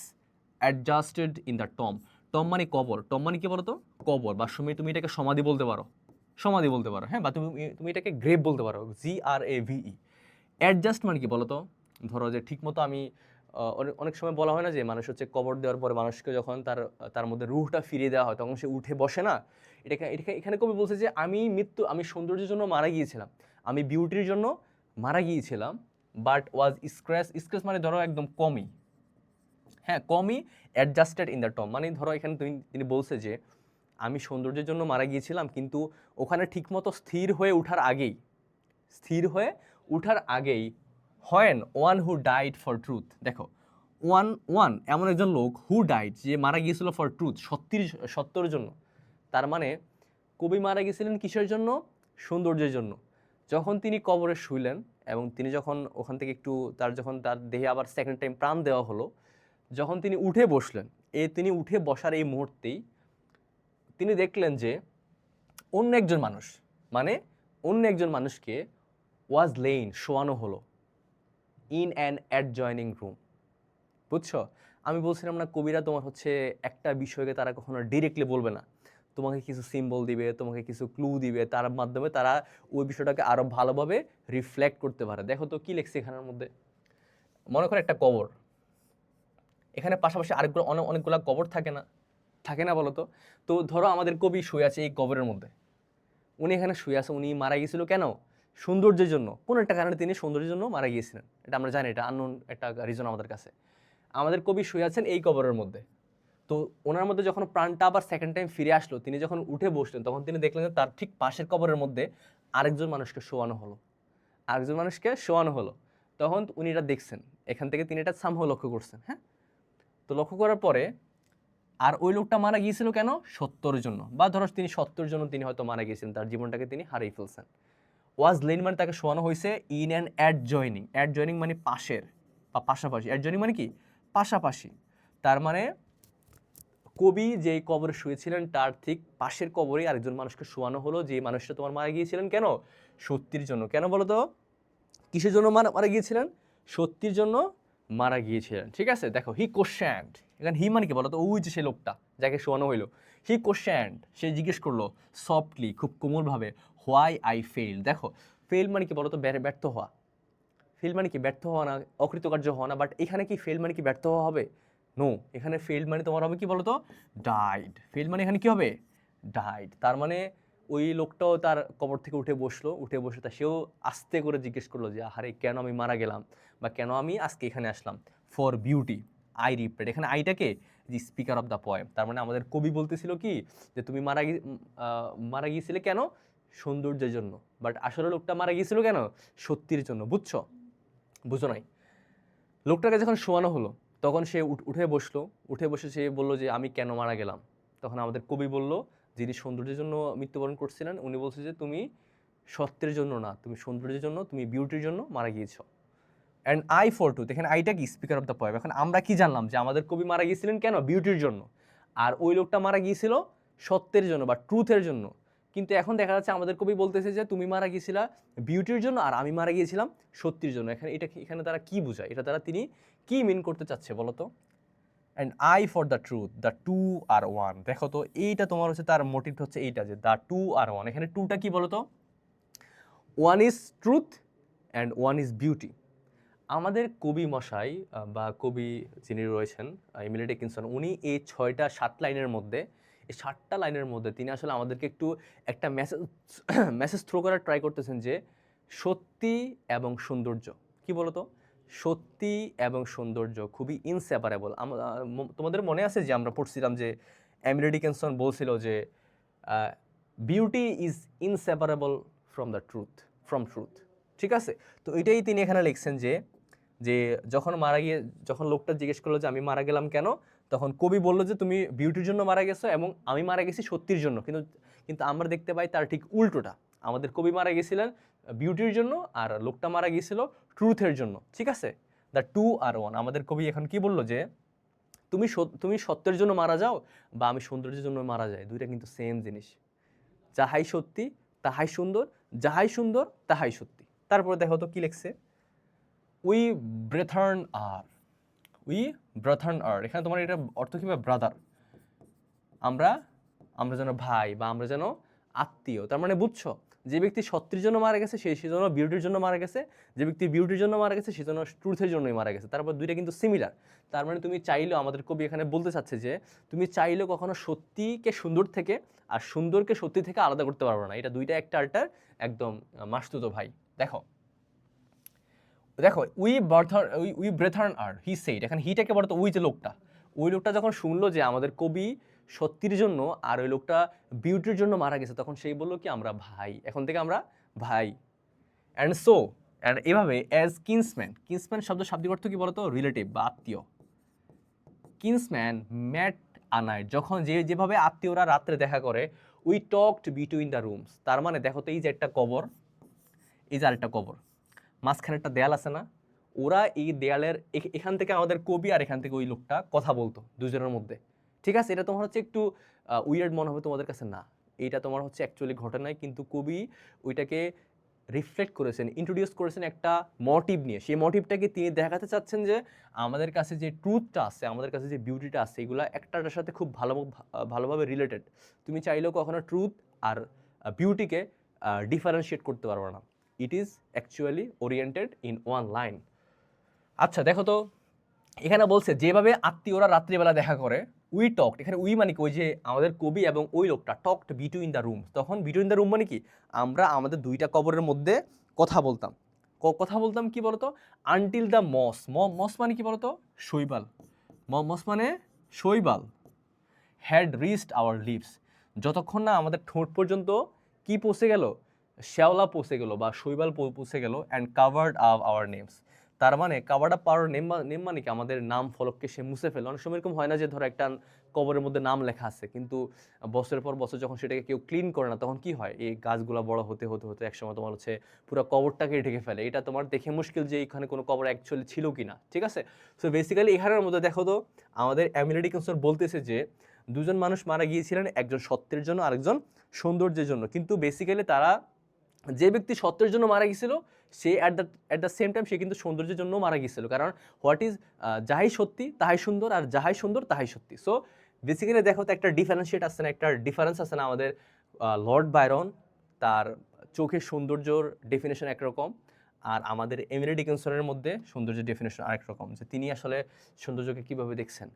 adjusted in the Tom. Tom মানে কবর, টম মানে কি বলতো? কবর, বা তুমি এটাকে সমাধি বলতে পারো, সমাধি বলতে পারো, হ্যাঁ, বা তুমি এটাকে গ্রেভ বলতে পারো, GRAVE। অ্যাডজাস্ট মানে কি বলতো? ধরো যে ঠিকমতো আমি অনেক সময় বলা হয় না যে মানুষ হচ্ছে কবর দেওয়ার পরে মানুষকে যখন তার মধ্যে রুহটা ফিরিয়ে দেওয়া হয় তখন সে উঠে বসে না। এখানে কবি বলছে যে আমি সৌন্দর্যের জন্য মারা গিয়েছিলাম, আমি বিউটির জন্য মারা গিয়েছিলাম, বাট ওয়াজ স্ক্র্যাচ মানে ধরো একদম কমই, হ্যাঁ কমই, অ্যাডজাস্টেড ইন দ্য টম মানে ধরো এখানে তিনি বলছে যে আমি সৌন্দর্যের জন্য মারা গিয়েছিলাম, কিন্তু ওখানে ঠিকমতো স্থির হয়ে ওঠার আগেই when one who died for truth. দেখো ওয়ান এমন একজন লোক হু ডাইড, যে মারা গিয়েছিল ফর ট্রুথ, সত্যের জন্য। তার মানে কবি মারা গিয়েছিলেন কিসের জন্য? সৌন্দর্যের জন্য। যখন তিনি কবরে শুইলেন এবং তিনি যখন ওখান থেকে একটু যখন তার দেহে আবার সেকেন্ড টাইম প্রাণ দেওয়া হলো, যখন তিনি উঠে বসলেন, তিনি উঠে বসার এই মুহূর্তেই তিনি দেখলেন যে অন্য একজন মানুষকে ওয়াজ লেইন, শোয়ানো হলো ইন অ্যান অ্যাডজয়নিং রুম। বুঝছো? আমি বলছিলাম না কবিরা তোমার হচ্ছে একটা বিষয়কে তারা কখনো ডিরেক্টলি বলবে না, তোমাকে কিছু সিম্বল দিবে, তোমাকে কিছু ক্লু দিবে, তার মাধ্যমে তারা ওই বিষয়টাকে আরো ভালোভাবে রিফ্লেক্ট করতে পারে। দেখো তো কি লেখছে এখানের মধ্যে। মনে করো একটা কবর, এখানে পাশাপাশি অনেকগুলা কবর থাকে না বলো তো? তো ধরো আমাদের কবি শুয়ে আছে এই কবরের মধ্যে, উনি এখানে শুয়ে আছে, উনি মারা গিয়েছিল কেন? সৌন্দর্যের জন্য। কোন একটা কারণে তিনি সৌন্দর্যের জন্য মারা গিয়েছিলেন, এটা আমরা জানি, এটা আননোন একটা রিজন আমাদের কাছে। আমাদের কবি শুয়ে আছেন এই কবরের মধ্যে, তো ওনার মধ্যে যখন প্রাণটা আবার সেকেন্ড টাইম ফিরে আসলো, তিনি যখন উঠে বসলেন তখন তিনি দেখলেন যে তার ঠিক পাশের কবরের মধ্যে আরেকজন মানুষকে শোয়ানো হলো। তখন উনি এটা দেখছেন, এখান থেকে তিনি এটা সামহাও লক্ষ্য করছেন, হ্যাঁ। তো লক্ষ্য করার পরে আর ওই লোকটা মারা গিয়েছিল কেন? সত্যের জন্য, বা ধরো তিনি সত্যের জন্য তিনি হয়তো মারা গিয়েছিলেন, তার জীবনটাকে তিনি হারিয়ে ফেলছেন। ওয়াজ লেইন মানে তাকে শোয়ানো হয়েছে ইন অ্যান অ্যাডজয়নিং মানে পাশের বা পাশাপাশি, অ্যাডজয়নিং মানে কি? পাশাপাশি। তার মানে কবি যেই কবরে শুয়েছিলেন তার ঠিক পাশের কবরে আরেকজন মানুষকে শোয়ানো হলো, যে মানুষটা তোমার মারা গিয়েছিলেন কেন? সত্যির জন্য। কেন বলো তো? কিসের জন্য মারা গিয়েছিলেন? সত্যির জন্য মারা গিয়েছিলেন। ঠিক আছে, দেখো হি কোশ্চেন্ড, এখানে হি মানে কি বলো তো? ওই যে সে লোকটা যাকে শোয়ানো হইলো, হি কোশ্চেন্ড, সে জিজ্ঞেস করলো সফটলি, খুব কোমলভাবে, হোয়াই আই ফেল। দেখো ফেল মানে কি বলো তো? ব্যর্থ হওয়া। ফেল মানে কি? ব্যর্থ হওয়া না, অকৃতকার্য হওয়া না। বাট এখানে কি ফেল মানে কি ব্যর্থ হওয়া হবে? নো, এখানে ফেল মানে তোমার হবে কি বলতো? ডাইড। ফেল মানে এখানে কি হবে? ডাইড। তার মানে ওই লোকটাও তার কবর থেকে উঠে বসে তা সেও আস্তে করে জিজ্ঞেস করলো যে আরে কেন আমি মারা গেলাম, বা কেন আমি আজকে এখানে আসলাম? For beauty I replied. এখানে আইটাকে যে স্পিকার অফ দ্য পয়েম, তার মানে আমাদের কবি বলতেছিল কি যে তুমি মারা গিয়েছিলে কেন? সৌন্দর্যের জন্য। বাট আসলে লোকটা মারা গিয়েছিল কেন? সত্যির জন্য। বুঝো নাই? লোকটাকে যখন শোয়ানো হলো তখন সে উঠে বসে সে বললো যে আমি কেন মারা গেলাম? তখন আমাদের কবি বলল, যিনি সৌন্দর্যের জন্য মৃত্যুবরণ করছিলেন, উনি বলছে যে তুমি সত্যের জন্য না, তুমি সৌন্দর্যের জন্য, তুমি বিউটির জন্য মারা গিয়েছো। অ্যান্ড আই ফর ট্রুথ, এখানে আইটা কি? Speaker of the poem. এখন আমরা কি জানলাম? যে আমাদের কবি মারা গিয়েছিলেন কেন? বিউটির জন্য। আর ওই লোকটা মারা গিয়েছিল সত্যের জন্য বা ট্রুথের জন্য। কিন্তু এখন দেখা যাচ্ছে আমাদের কবি বলতেছে যে তুমি মারা গিয়েছিলা বিউটির জন্য আর আমি মারা গিয়েছিলাম সত্যির জন্য। এখানে তারা কি বোঝায়? এটা তারা তিনি কি মিন করতে চাচ্ছে বলো তো? And I for the truth, the two are one. দেখো তো এইটা তোমার হচ্ছে তার মোটিভ হচ্ছে এইটা যে দ্য টু আর ওয়ান। এখানে টুটা কি বলো তো? One is truth and one is beauty. আমাদের কবি মশাই বা কবি যিনি রয়েছেন এমিলি ডিকিনসন, উনি এই 7 লাইনের মধ্যে, এই 7টা লাইনের মধ্যে তিনি আসলে আমাদেরকে একটা মেসেজ থ্রো করার ট্রাই করতেছেন যে সত্যি এবং সৌন্দর্য, কি বলতো? সত্যি এবং সৌন্দর্য খুবই ইনসেপারেবল। তোমাদের মনে আছে যে আমরা পড়ছিলাম যে এমিলি ডিকিনসন বলছিল যে beauty is inseparable from truth. ঠিক আছে, তো এটাই তিনি এখানে লিখছেন যে যে যখন লোকটা জিজ্ঞেস করলো যে আমি মারা গেলাম কেন, তখন কবি বলল যে তুমি বিউটির জন্য মারা গেছো এবং আমি মারা গেছি সত্যির জন্য। কিন্তু আমরা দেখতে পাই তার ঠিক উল্টোটা। আমাদের কবি মারা গেছিলেন বিউটির জন্য, আর লোকটা মারা গিয়েছিল ট্রুথের জন্য, ঠিক আছে? The two are one. আমাদের কবি এখন কি বললো যে তুমি সত্যের জন্য মারা যাও বা আমি সৌন্দর্যের জন্য মারা যাই, দুইটা কিন্তু সেম জিনিস। যাহাই সত্যি তাহাই সুন্দর, যাহাই সুন্দর তাহাই সত্যি। তারপরে দেখো তো কি লিখছে, উই ব্রেথার্ন আর, উই ব্রাথার্ন আর, এখানে তোমার এটা অর্থ কি, ব্রাদার, আমরা আমরা যেন ভাই বা আমরা যেন আত্মীয়। তার মানে বুঝছো, যে ব্যক্তি সত্যের জন্য মারা গেছে সে সেজন্য বিউটির জন্য মারা গেছে, যে ব্যক্তি বিউটির জন্য মারা গেছে সেজন্য ট্রুথের জন্যই মারা গেছে। তারপর দুইটা কিন্তু সিমিলার। তার মানে তুমি চাইলেও, আমাদের কবি এখানে বলতে চাচ্ছে যে তুমি চাইলেও কখনো সত্যিকে সুন্দর থেকে আর সুন্দরকে সত্যি থেকে আলাদা করতে পারবে না। এটা দুইটা একটা আলটার একদম মাসতুতো ভাই। দেখো দেখো উই ব্রেথার্ন আর হি সেইড, এখানে হিটাকে বলতো ওই যে লোকটা, ওই লোকটা যখন শুনলো যে আমাদের কবি সত্যির জন্য আর ওই লোকটা বিউটির জন্য মারা গেছে, তখন সেই বললো কি আমরা ভাই, এখন থেকে আমরা ভাই। অ্যান্ড এভাবে অ্যাজ কিন্সম্যান, কিন্সম্যান শাব্দিক অর্থ কি বলতো, রিলেটিভ বা আত্মীয়। কিন্সম্যান ম্যাট আনাইট, যখন যেভাবে আত্মীয়রা রাত্রে দেখা করে, we talked between the rooms. তার মানে দেখো তো, এই যে একটা কবর, এই যে আরেকটা কবর, মাঝখানে একটা দেয়াল আছে না, ওরা এই দেয়ালের এখান থেকে আমাদের কবি আর এখান থেকে ওই লোকটা কথা বলতো দুজনের মধ্যে, ঠিক আছে? এটা তোমার হচ্ছে একটু উইয়ার্ড মনে হবে তোমাদের কাছে, না এইটা তোমার হচ্ছে অ্যাকচুয়ালি ঘটনায়, কিন্তু কবি ওইটাকে রিফ্লেক্ট করেছেন, ইন্ট্রোডিউস করেছেন একটা মোটিভ নিয়ে। সেই মোটিভটাকে তিনি দেখাতে চাচ্ছেন যে আমাদের কাছে যে ট্রুথটা আছে, আমাদের কাছে যে বিউটিটা আছে, এগুলো একটার সাথে খুব ভালোভাবে রিলেটেড। তুমি চাইলেও কখনো ট্রুথ আর বিউটিকে ডিফারেন্সিয়েট করতে পারবে না। It is actually oriented in one line. আচ্ছা দেখো তো, এখানে বলছে যেভাবে আত্মীয়রা রাত্রিবেলা দেখা করে, উই টকড, এখানে উই মানে কি, ওই যে আমাদের কবি এবং ওই লোকটা টকড বিটুইন দ্য রুম। তখন বিটুইন দ্য রুম মানে কি, আমরা আমাদের দুইটা কবরের মধ্যে কথা বলতাম। কথা বলতাম কি বলতো, আনটিল দ্য মস মানে কি বলতো, শৈবাল, মস মানে শৈবাল, হ্যাড রিচড আওয়ার লিপস, যতক্ষণ না আমাদের ঠোঁট পর্যন্ত কি পৌঁছে গেল, শ্যাওলা পৌঁছে গেল বা শৈবাল পৌঁছে গেল, and covered up our names. তার মানে কাভার্ড আপ আওয়ার নেম মানে কি, আমাদের নাম ফলককে সে মুছে ফেলে। অনেক সময় এরকম হয় না যে ধরো একটা কবরের মধ্যে নাম লেখা আছে, কিন্তু বছরের পর বছর যখন সেটাকে কেউ ক্লিন করে না, তখন কি হয়, এই গাছগুলো বড় হতে হতে হতে একসময় তোমার হচ্ছে পুরো কবরটাকে ঢেকে ফেলে। এটা তোমার দেখে মুশকিল যে এখানে কোনো কবর অ্যাকচুয়ালি ছিল কি না, ঠিক আছে? সো বেসিক্যালি এখানের মধ্যে দেখো তো, আমাদের এমিলি ডিকিনসন বলতেছে যে দুজন মানুষ মারা গিয়েছিলেন, একজন সত্যের জন্য আরেকজন সৌন্দর্যের জন্য। কিন্তু বেসিক্যালি তারা, যে ব্যক্তি সত্যের জন্য মারা গিয়েছিল সে অ্যাট দ্য সেম টাইম সে কিন্তু সৌন্দর্যের জন্য মারা গিয়েছিল। কারণ হোয়াট ইজ, যাহাই সত্যি তাহাই সুন্দর, আর যাহাই সুন্দর তাহাই সত্যি। সো বেসিক্যালি দেখো তো, একটা ডিফারেন্সিয়েট আছে না, একটা ডিফারেন্স আছে না। আমাদের লর্ড বায়রন, তার চোখের সৌন্দর্যর ডেফিনেশন একরকম, আর আমাদের এমিলি ডিকিনসনের মধ্যে সৌন্দর্যের ডেফিনেশন আরেক রকম, যে তিনি আসলে সৌন্দর্যকে কীভাবে দেখছেন।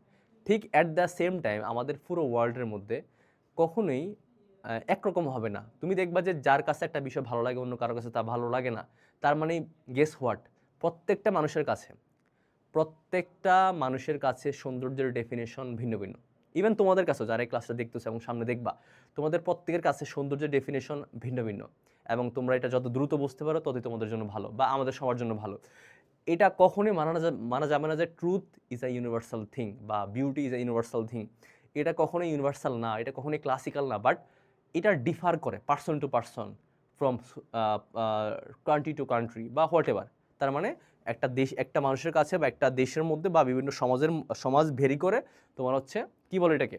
ঠিক অ্যাট দ্য সেম টাইম আমাদের পুরো ওয়ার্ল্ডের মধ্যে কখনোই একরকম হবে না। তুমি দেখবা যে যার কাছে একটা বিষয় ভালো লাগে অন্য কারোর কাছে তা ভালো লাগে না। তার মানে গেস হোয়াট, প্রত্যেকটা মানুষের কাছে সৌন্দর্যের ডেফিনেশন ভিন্ন ভিন্ন। ইভেন তোমাদের কাছেও, যারা এই ক্লাসটা দেখতেছো এবং সামনে দেখবা, তোমাদের প্রত্যেকের কাছে সৌন্দর্যের ডেফিনেশন ভিন্ন ভিন্ন। এবং তোমরা এটা যত দ্রুত বুঝতে পারো ততই তোমাদের জন্য ভালো বা আমাদের সবার জন্য ভালো। এটা কখনোই মানা যাবে না যে truth is a universal thing বা beauty is a universal thing. এটা কখনোই ইউনিভার্সাল না, এটা কখনোই ক্লাসিক্যাল না, বাট এটা ডিফার করে person to person, from country to country বা হোয়াট এভার। তার মানে একটা মানুষের কাছে বা একটা দেশের মধ্যে বা বিভিন্ন সমাজ ভেরি করে তোমার হচ্ছে কি বলে এটাকে,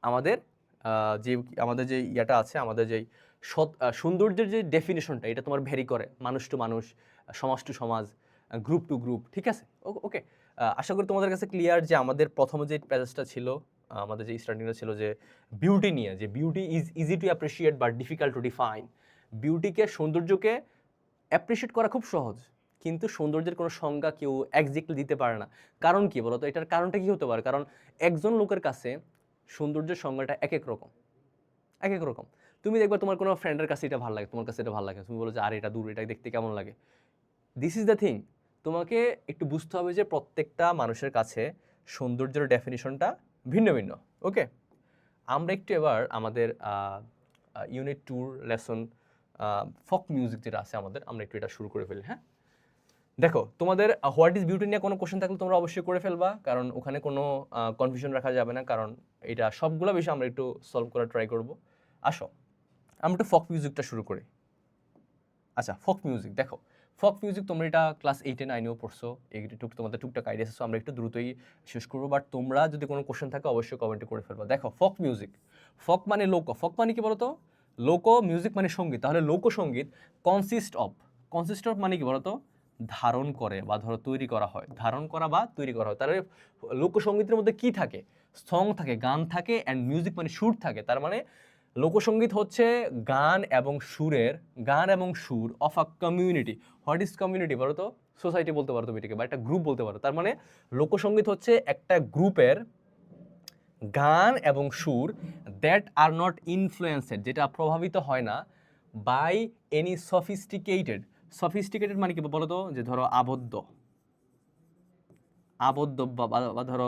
আমাদের আমাদের যে ইয়াটা আছে, আমাদের যেই সৌন্দর্যের যে ডেফিনেশনটা, এটা তোমার ভেরি করে মানুষ টু মানুষ, সমাজ টু সমাজ, গ্রুপ টু গ্রুপ, ঠিক আছে? ওকে, আশা করি তোমাদের কাছে ক্লিয়ার যে আমাদের প্রথমে যে প্যাসেজটা ছিল, আমাদের যে স্টার্টিংটা ছিল যে বিউটি নিয়ে, যে beauty is easy to appreciate but difficult to define. বিউটিকে, সৌন্দর্যকে অ্যাপ্রিসিয়েট করা খুব সহজ, কিন্তু সৌন্দর্যের কোনো সংজ্ঞা কেউ একজ্যাক্টলি দিতে পারে না। কারণ কি বলতো, এটার কারণটা কি হতে পারে? কারণ একজন লোকের কাছে সৌন্দর্যের সংজ্ঞাটা এক এক রকম। তুমি দেখবে তোমার কোনো ফ্রেন্ডের কাছে এটা ভালো লাগে, তোমার কাছে এটা ভালো লাগে, তুমি বলো যে আর এটা দূর, এটা দেখতে কেমন লাগে। দিস ইজ দ্য থিং, তোমাকে একটু বুঝতে হবে যে প্রত্যেকটা মানুষের কাছে সৌন্দর্যের ডেফিনিশনটা ভিন্ন ভিন্ন। ওকে, আমরা একটু এবার আমাদের ইউনিট 2 লেসন ফক মিউজিক যেটা আছে আমাদের, আমরা একটু এটা শুরু করে ফেলি। হ্যাঁ, দেখো তোমাদের হোয়াট ইজ বিউটি নিয়ে কোনো কোশ্চেন থাকলে তোমরা অবশ্যই করে ফেলবা, কারণ ওখানে কোনো কনফিউশন রাখা যাবে না, কারণ এটা সবগুলো বিষয় আমরা একটু সলভ করার ট্রাই করব। আসো আমরা একটু ফক মিউজিকটা শুরু করি। আচ্ছা, ফক মিউজিক দেখো, ফক মিউজিক তোমরা এটা ক্লাস 8 9-এও পড়ছো, তোমাদের টুকটাক আইডিয়া আছে, আমরা একটু দ্রুতই শেষ করবো। বাট তোমরা যদি কোনো কোশ্চেন থাকে অবশ্যই কমেন্টে করে ফেলবা। দেখো ফক মিউজিক, ফক মানে লোক, ফক মানে কি বলতো, লোক মিউজিক মানে সঙ্গীত। তাহলে লোকসঙ্গীত কনসিস্ট অফ মানে কি বলতো, ধারণ করে বা ধরো তৈরি করা হয়, ধারণ করা বা তৈরি করা হয়। তাহলে লোকসঙ্গীতের মধ্যে কি থাকে, সং থাকে, গান থাকে, অ্যান্ড মিউজিক মানে সুর থাকে। তার মানে লোকসঙ্গীত হচ্ছে গান এবং সুর of a community. What is community বলো তো? সোসাইটি বলতে পারো তুমি এটাকে, বা একটা গ্রুপ বলতে পারো। তার মানে লোকসঙ্গীত হচ্ছে একটা গ্রুপের গান এবং সুর দ্যাট আর নট ইনফ্লুয়েন্সেড, যেটা প্রভাবিত হয় না বাই এনি সফিস্টিকেটেড মানে কি বলো তো, যে ধরো আবদ্ধ বা ধরো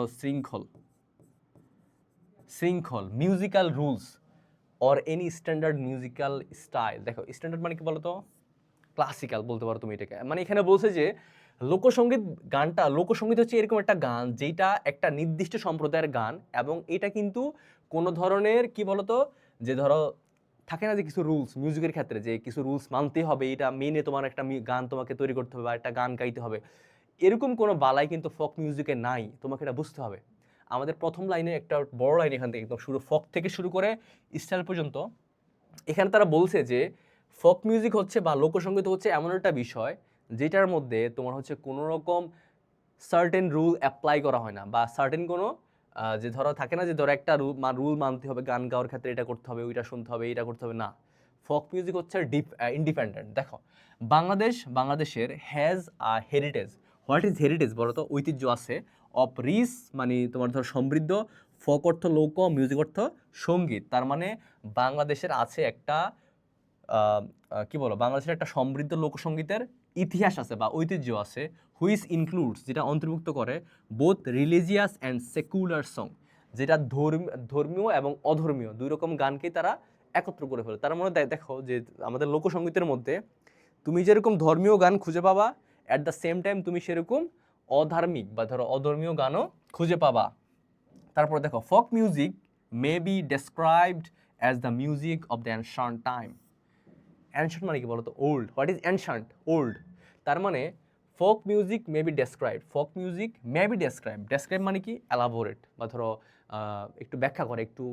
শৃঙ্খল musical rules or any standard musical style. দেখো স্ট্যান্ডার্ড মানে কি বলতো, ক্লাসিক্যাল বলতে পারো তুমি এটাকে। মানে এখানে বলছে যে লোকসঙ্গীত হচ্ছে এরকম একটা গান যেটা একটা নির্দিষ্ট সম্প্রদায়ের গান, এবং এটা কিন্তু কোনো ধরনের কি বলতো, যে ধরো থাকে না যে কিছু রুলস মিউজিকের ক্ষেত্রে, যে কিছু রুলস মানতে হবে, এটা মেনে তোমার একটা গান তোমাকে তৈরি করতে হবে বা একটা গান গাইতে হবে, এরকম কোনো বালাই কিন্তু ফক মিউজিকে নাই। তোমাকে এটা বুঝতে হবে। আমাদের প্রথম লাইনে একটা বড় লাইন এখান থেকে একদম শুরু, ফক থেকে শুরু করে স্টাইল পর্যন্ত। এখানে তারা বলছে যে ফক মিউজিক হচ্ছে বা লোকসঙ্গীত হচ্ছে এমন একটা বিষয় যেটার মধ্যে তোমার হচ্ছে কোনো রকম সার্টেন রুল অ্যাপ্লাই করা হয় না, বা সার্টেন কোনো যে ধরো থাকে না যে ধরো একটা রুল মানতে হবে, গান গাওয়ার ক্ষেত্রে এটা করতে হবে, ওইটা শুনতে হবে, এটা করতে হবে না। ফক মিউজিক হচ্ছে ইন্ডিপেন্ডেন্ট। দেখো বাংলাদেশের has a heritage. What is heritage বলো তো? ঐতিহ্য আছে। অফ রিচ মানে তোমার ধরো সমৃদ্ধ, ফক অর্থ লোক, মিউজিক অর্থ সঙ্গীত। তার মানে বাংলাদেশের আছে একটা কি বলো, বাংলাদেশের একটা সমৃদ্ধ লোকসঙ্গীতের ইতিহাস আছে বা ঐতিহ্য আছে, হুইচ ইনক্লুডস যেটা অন্তর্ভুক্ত করে both religious and secular song, যেটা ধর্মীয় এবং অধর্মীয় দুই রকম গানকেই তারা একত্র করে ফেলে। তার মানে দেখো যে আমাদের লোকসঙ্গীতের মধ্যে তুমি যেরকম ধর্মীয় গান খুঁজে পাবা, অ্যাট দ্য সেম টাইম তুমি সেরকম অধার্মিক বা ধরো অধর্মীয় গানও খুঁজে পাবা। তারপর দেখো folk music may be described as the music of the ancient time. Ancient মানে কি বলতো? Old. What is ancient? Old. তার মানে folk music may B describe মানে কি এলাবোরেট, বা ধরো একটু ব্যাখ্যা করে, একটু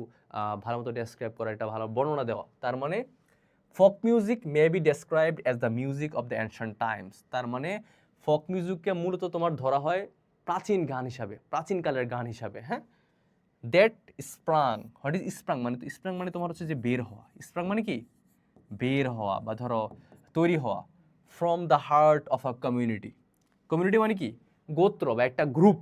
ভালো মতো ডেসক্রাইব করা, একটা ভালো বর্ণনা দেওয়া। তার মানে folk music may be described as the music of the ancient times. তার মানে ফক মিউজিককে মূলত তোমার ধরা হয় প্রাচীন গান হিসাবে, প্রাচীনকালের গান হিসাবে। হ্যাঁ, দ্যাট স্প্রাং। হোয়াট ইজ স্প্রাং মানে? তো স্প্রাং মানে তোমার হচ্ছে যে বের হওয়া। স্প্রাং মানে কি বের হওয়া বা ধরো তৈরি হওয়া, from the heart of a community. Community মানে কি গোত্র বা একটা গ্রুপ।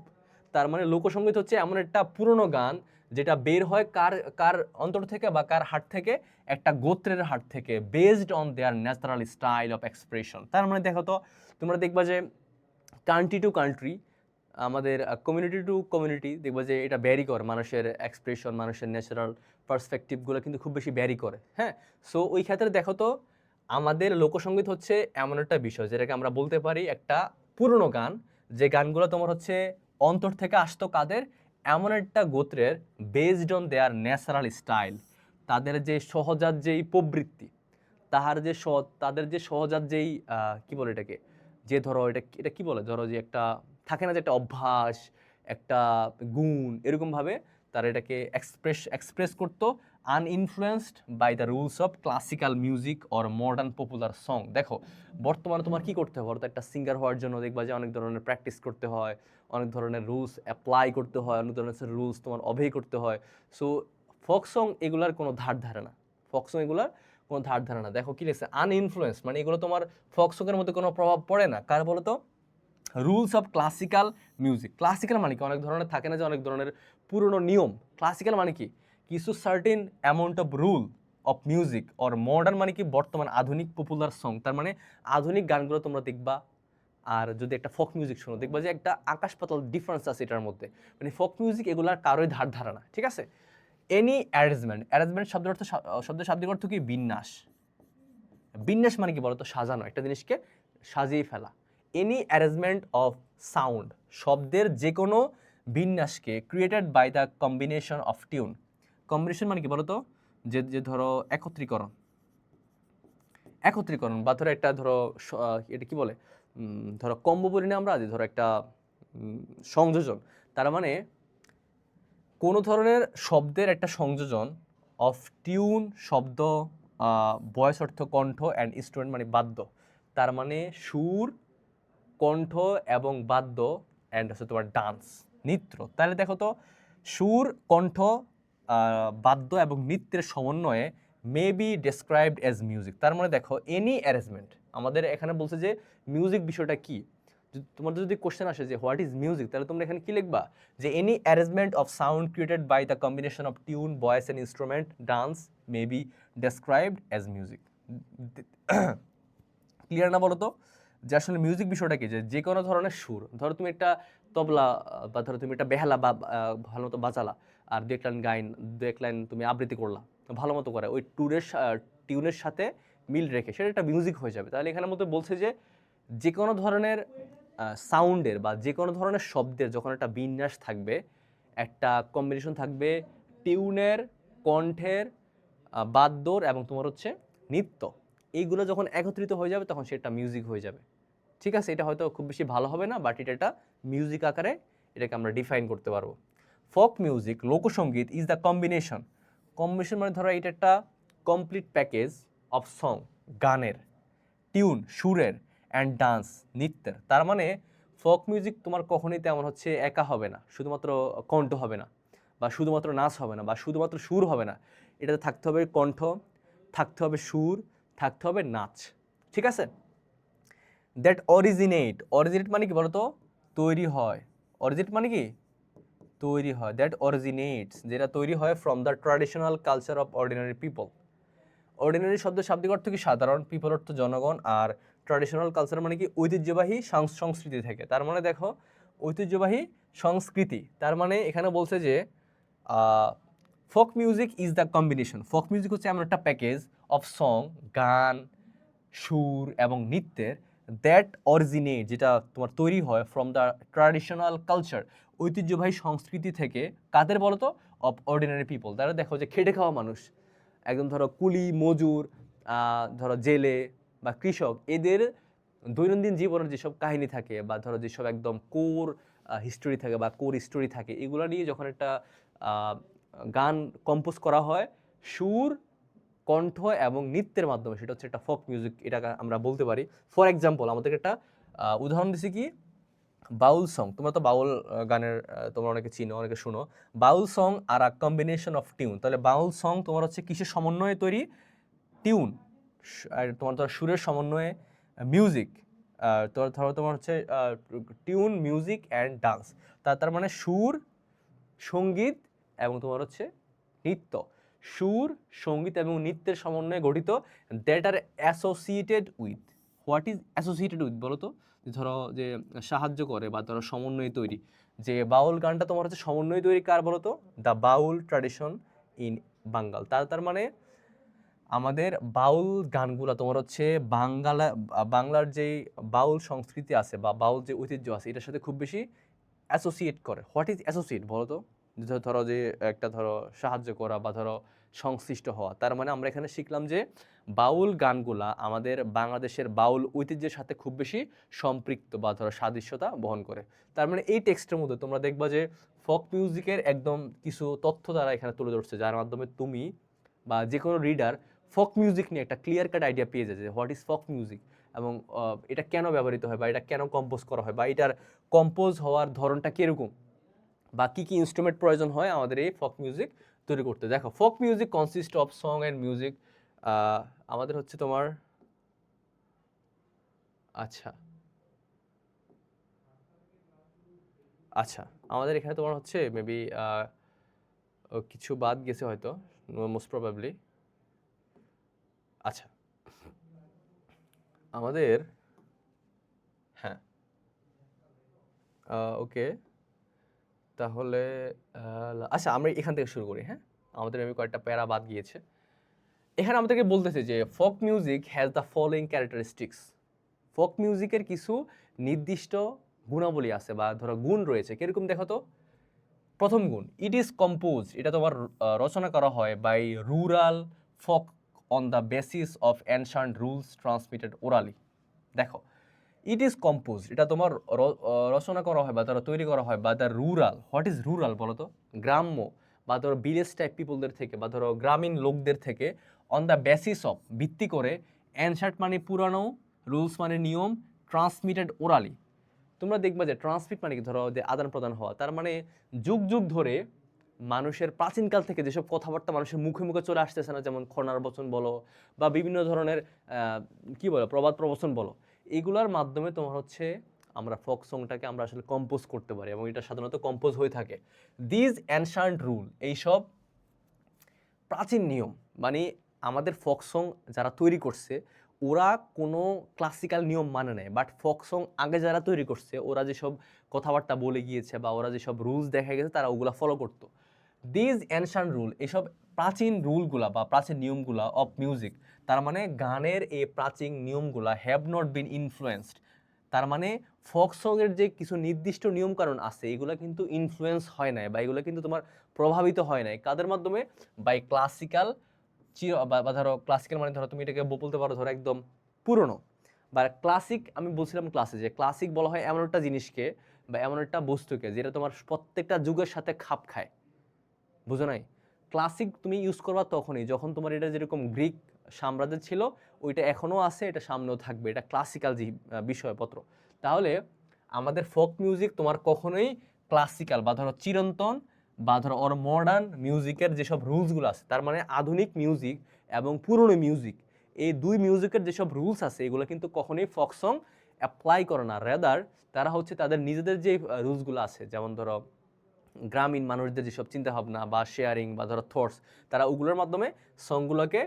তার মানে লোকসঙ্গীত হচ্ছে এমন একটা পুরনো গান যেটা বের হয় কার কার অন্তর থেকে বা কার হাট থেকে, একটা গোত্রের হাট থেকে, based on their natural style of expression. তার মানে দেখো তো, তোমরা দেখবা যে কান্ট্রি টু কান্ট্রি, আমাদের কমিউনিটি টু কমিউনিটি দেখবা যে এটা ব্যারি করে, মানুষের এক্সপ্রেশন, মানুষের ন্যাচারাল পার্সপেক্টিভগুলো কিন্তু খুব বেশি ব্যারি করে। হ্যাঁ, সো ওই ক্ষেত্রে দেখো তো, আমাদের লোকসঙ্গীত হচ্ছে এমন একটা বিষয় যেটাকে আমরা বলতে পারি একটা পুরনো গান, যে গানগুলো তোমার হচ্ছে অন্তর থেকে আসতো কাদের, এমন একটা গোত্রের, based on their natural style, তাদের যে সহজাত যেই প্রবৃত্তি, তাদের যে সহজাত যেই কি বলে এটাকে, যে ধরো এটা এটা কি বলে, ধরো যে একটা থাকে না যে একটা অভ্যাস, একটা গুণ, এরকমভাবে তারা এটাকে এক্সপ্রেস করতো, uninfluenced by the rules of classical music or modern popular song. দেখো বর্তমানে তোমার কি করতে হবে, একটা সিঙ্গার হওয়ার জন্য দেখবা যে অনেক ধরনের প্র্যাকটিস করতে হয়, অনেক ধরনের রুলস অ্যাপ্লাই করতে হয়, অনেক ধরনের রুলস তোমার অবেই করতে হয়। সো ফক সং এগুলার কোনো ধার ধারে না, ফক সং এগুলার কোনো ধার ধারে না। দেখো কি লিখছে, আনইনফ্লুয়েন্স মানে এগুলো তোমার ফক সঙ্গের মধ্যে কোনো প্রভাব পড়ে না। কার বলো তো? Rules of classical music. Classical মানে কি অনেক ধরনের থাকে না যে অনেক ধরনের পুরনো নিয়ম। ক্লাসিক্যাল মানে কি কিছু certain amount of rule of music. Or modern মানে কি বর্তমান আধুনিক পপুলার সং। তার মানে আধুনিক গানগুলো তোমরা দেখবা, আর যদি একটা ফক মিউজিক শোনো দেখবা যে একটা আকাশ পাতাল ডিফারেন্স আছে এটার মধ্যে। মানে ফক মিউজিক এগুলার কারোই ধার ধারা না, ঠিক আছে? এনি অ্যারেঞ্জমেন্ট শব্দের শাব্দিক অর্থ কি বিন্যাস। বিন্যাস মানে কি বলতো? সাজানো, একটা জিনিসকে সাজিয়ে ফেলা। এনি অ্যারেঞ্জমেন্ট অফ সাউন্ড, শব্দের যে কোনো বিন্যাসকে, created by the combination of tune. Combination মানে কি বলতো? যে যে ধরো একত্রীকরণ বা ধরো একটা ধরো এটা কি বলে ধরো কম্বো বলি না আমরা, যে ধরো একটা সংযোজন, তার মানে কোনো ধরনের শব্দের একটা সংযোজন অফ টিউন শব্দ, ভয়েস অর্থ কণ্ঠ, অ্যান্ড ইনস্ট্রুমেন্ট মানে বাদ্য, তার মানে সুর, কণ্ঠ এবং বাদ্য, অ্যান্ড হচ্ছে তোমার ডান্স, নৃত্য। তাহলে দেখো তো, সুর, কণ্ঠ, বাদ্য এবং নৃত্যের সমন্বয়ে মে বি ডেসক্রাইবড অ্যাজ মিউজিক। তার মানে দেখো এনি অ্যারেঞ্জমেন্ট, আমাদের এখানে বলছে যে মিউজিক বিষয়টা কি। তোমাদের যদি কোশ্চেন আসে যে হোয়াট ইজ মিউজিক, তাহলে তোমরা এখানে কি লিখবা, যে any arrangement of sound created by the combination of tune, voice and instrument, dance may be described as music. Clear না বলো তো, যে আসলে মিউজিক বিষয়টা কি, যে কোনো ধরনের সুর, ধরো তুমি একটা তবলা বা ধরো তুমি একটা বেহালা বা ভালো মতো বাজালা, আর দু এক লাইন গাইন, দু এক লাইন তুমি আবৃত্তি করলা ভালো মতো করে, ওই টিউনের সাথে মিল রেখে, সেটা একটা মিউজিক হয়ে যাবে। তাহলে এখানের মধ্যে বলছে যে কোনো ধরনের সাউন্ডের বা যে কোনো ধরনের শব্দের যখন একটা বিন্যাস থাকবে, একটা কম্বিনেশন থাকবে টিউনের, কণ্ঠের, বাদ্যর এবং তোমার হচ্ছে নৃত্য, এইগুলো যখন একত্রিত হয়ে যাবে তখন সেটা মিউজিক হয়ে যাবে। ঠিক আছে, এটা হয়তো খুব বেশি ভালো হবে না, বাট এটা একটা মিউজিক আকারে এটাকে আমরা ডিফাইন করতে পারবো। ফোক মিউজিক, লোকসঙ্গীত ইজ দ্য কম্বিনেশন মানে ধরো এটা একটা কমপ্লিট প্যাকেজ অফ সং, গানের, টিউন সুরের, অ্যান্ড ডান্স নৃত্যের। তার মানে ফোক মিউজিক তোমার কখনোই তেমন হচ্ছে একা হবে না, শুধুমাত্র কণ্ঠ হবে না, বা শুধুমাত্র নাচ হবে না, বা শুধুমাত্র সুর হবে না, এটাতে থাকতে হবে কণ্ঠ, থাকতে হবে সুর, থাকতে হবে নাচ। ঠিক আছে, দ্যাট অরিজিনেট মানে কি বলতো, তৈরি হয়। অরিজিনেট মানে কি, তৈরি হয়। দ্যাট অরিজিনেটস, যেটা তৈরি হয় from the traditional culture of ordinary people. Ordinary শব্দের শাব্দিক অর্থ কি সাধারণ, পিপল অর্থ জনগণ, আর ট্র্যাডিশনাল কালচার মানে কি ঐতিহ্যবাহী সংস্কৃতি থেকে। তার মানে দেখো ঐতিহ্যবাহী সংস্কৃতি, তার মানে এখানে বলছে যে folk music is the combination, folk music হচ্ছে এমন একটা প্যাকেজ অফ সং, গান, সুর এবং নৃত্যের, দ্যাট অরিজিনেট, যেটা তোমার তৈরি হয় ফ্রম দ্য ট্র্যাডিশনাল কালচার, ঐতিহ্যবাহী সংস্কৃতি থেকে। কাদের বলো তো, অফ অর্ডিনারি পিপল। তারা দেখো যে খেটে খাওয়া মানুষ, একদম ধরো কুলি মজুর, ধরো জেলে বা কৃষক, এদের দৈনন্দিন জীবনের যেসব কাহিনী থাকে, বা ধরো যেসব একদম কোর হিস্টোরি থাকে বা কোর স্টোরি থাকে, এগুলো নিয়ে যখন একটা গান কম্পোজ করা হয় সুর, কণ্ঠ এবং নৃত্যের মাধ্যমে, সেটা হচ্ছে একটা ফোক মিউজিক, এটা আমরা বলতে পারি। ফর এক্সাম্পল, আমাদের একটা উদাহরণ দিচ্ছি কি, বাউল সং। তোমরা তো বাউল গানের তোমরা অনেকে চিনো, অনেকে শুনো। Baul song are a combination of tune. তাহলে বাউল সং তোমার হচ্ছে কিসের সমন্বয়ে তৈরি, টিউন, আর তোমার ধরো সুরের সমন্বয়ে মিউজিক, ধরো তোমার হচ্ছে টিউন, মিউজিক অ্যান্ড ডান্স। তার মানে সুর, সঙ্গীত এবং তোমার হচ্ছে নৃত্য। সুর, সঙ্গীত এবং নৃত্যের সমন্বয়ে গঠিত, that R associated with. What is associated with বলো তো, ধরো যে সাহায্য করে বা ধরো সমন্বয় তৈরি। যে বাউল গানটা তোমার হচ্ছে সমন্বয় তৈরি কার বলো তো, দ্য বাউল ট্র্যাডিশন ইন বাঙ্গাল। তার মানে আমাদের বাউল গানগুলো তোমার হচ্ছে বাংলার যেই বাউল সংস্কৃতি আছে বা বাউল যে ঐতিহ্য আছে, এটার সাথে খুব বেশি অ্যাসোসিয়েট করে। হোয়াট ইজ অ্যাসোসিয়েট বলো তো, ধরো যে একটা ধরো সাহায্য করা বা ধরো সংশ্লিষ্ট হওয়া। তার মানে আমরা এখানে শিখলাম যে বাউল গানগুলা আমাদের বাংলাদেশের বাউল ঐতিহ্যের সাথে খুব বেশি সম্পৃক্ত বা ধরো সাদৃশ্যতা বহন করে। তার মানে এই টেক্সটের মধ্যে তোমরা দেখবা যে ফোক মিউজিকের একদম কিছু তথ্য তারা এখানে তুলে ধরছে, যার মাধ্যমে তুমি বা যে কোনো রিডার ফোক মিউজিক নিয়ে একটা ক্লিয়ার কাট আইডিয়া পেয়ে যায় যে হোয়াট ইজ ফোক মিউজিক, এবং এটা কেন ব্যবহৃত হয়, বা এটা কেন কম্পোজ করা হয়, বা এটার কম্পোজ হওয়ার ধরনটা কীরকম, বা কী কী ইনস্ট্রুমেন্ট প্রয়োজন হয় আমাদের এই ফোক মিউজিক তৈরি করতে। দেখো, folk music consist of song and music. আমাদের হচ্ছে তোমার আচ্ছা আচ্ছা আমাদের এখানে তোমার হচ্ছে মেবি কিছু বাদ গেছে হয়তো, মোস্ট প্রবাবলি। আচ্ছা, আমাদের হ্যাঁ, ওকে, তাহলে আচ্ছা আমরা এখান থেকে শুরু করি। হ্যাঁ, আমাদের মেবি কয়েকটা প্যারা বাদ গিয়েছে। এখানে আমাদেরকে বলতেছে যে folk music has the following characteristics. Folk মিউজিকের কিছু নির্দিষ্ট গুণাবলী আছে বা ধরো গুণ রয়েছে। কিরকম দেখো তো, প্রথম গুণ, ইট ইজ কম্পোজ, এটা তোমার রচনা করা হয় by rural folk on the basis of ancient rules transmitted orally. দেখো, ইট ইজ কম্পোজ, এটা তোমার রচনা করা হয় বা তারা তৈরি করা হয় বা the rural. What is rural বলো তো? গ্রাম্য বা ধরো ভিলেজ টাইপ পিপলদের থেকে বা ধরো গ্রামীণ লোকদের থেকে, অন দ্য বেসিস অফ ভিত্তি করে, অ্যানশার্ট মানে পুরানো, রুলস মানে নিয়ম, ট্রান্সমিটেড ওরালি। তোমরা দেখবা যে ট্রান্সমিট মানে কি, ধরো যে আদান প্রদান হওয়া, তার মানে যুগ যুগ ধরে মানুষের প্রাচীনকাল থেকে যেসব কথাবার্তা মানুষের মুখে মুখে চলে আসতেছে না, যেমন খনার বচন বলো বা বিভিন্ন ধরনের কি বলো প্রবাদ প্রবচন বলো, এগুলোর মাধ্যমে তোমার হচ্ছে আমরা ফোক সংটাকে আমরা আসলে কম্পোজ করতে পারি এবং এটা সাধারণত কম্পোজ হয়ে থাকে। দিজ অ্যানশান্ট রুল, এইসব প্রাচীন নিয়ম, মানে আমাদের ফোক সং যারা তৈরি করছে ওরা কোনো ক্লাসিক্যাল নিয়ম মানে নেয়, বাট ফোক সং আগে যারা তৈরি করছে ওরা যেসব কথাবার্তা বলে গিয়েছে বা ওরা যেসব রুলস দেখা গেছে তারা ওগুলা ফলো করতো। দিজ অ্যানশান্ট রুল, এসব প্রাচীন রুলগুলা বা প্রাচীন নিয়মগুলা অফ মিউজিক, তার মানে গানের এই প্রাচীন নিয়মগুলা হ্যাভ নট বিন ইনফ্লুয়েন্সড, তার মানে ফোক সংয়ের যে কিছু নির্দিষ্ট নিয়মকানুন আছে এগুলো কিন্তু ইনফ্লুয়েন্স হয় নাই বা এগুলো কিন্তু তোমার প্রভাবিত হয় নাই কাদের মাধ্যমে? বাই ক্লাসিক্যাল, বা ধরো ক্লাসিক্যাল মানে ধরো তুমি এটাকে বলতে পারো ধরো একদম পুরনো বা ক্লাসিক। আমি বলছিলাম ক্লাসে যে ক্লাসিক বলা হয় এমন একটা জিনিসকে বা এমন একটা বস্তুকে যেটা তোমার প্রত্যেকটা যুগের সাথে খাপ খায়, বুঝো নাই? ক্লাসিক তুমি ইউজ করবা তখনই যখন তোমার এটা যেরকম গ্রিক সাম্রাজ্য ছিল ওইটা এখনও আছে, এটা সামনেও থাকবে, এটা ক্লাসিক্যাল যে বিষয়পত্র। তাহলে আমাদের ফোক মিউজিক তোমার কখনোই ক্লাসিক্যাল বা ধরো চিরন্তন বা ধরো ওর মডার্ন মিউজিকের যেসব রুলসগুলো আছে, তার মানে আধুনিক মিউজিক এবং পুরনো মিউজিক, এই দুই মিউজিকের যেসব রুলস আছে এগুলো কিন্তু কখনোই ফোক সং অ্যাপ্লাই করে না। রেদার তারা হচ্ছে তাদের নিজেদের যে রুলসগুলো আছে, যেমন ধরো গ্রামীণ মানুষদের যেসব চিন্তাভাবনা বা শেয়ারিং বা ধরো থটস, তারা ওগুলোর মাধ্যমে সংগুলোকে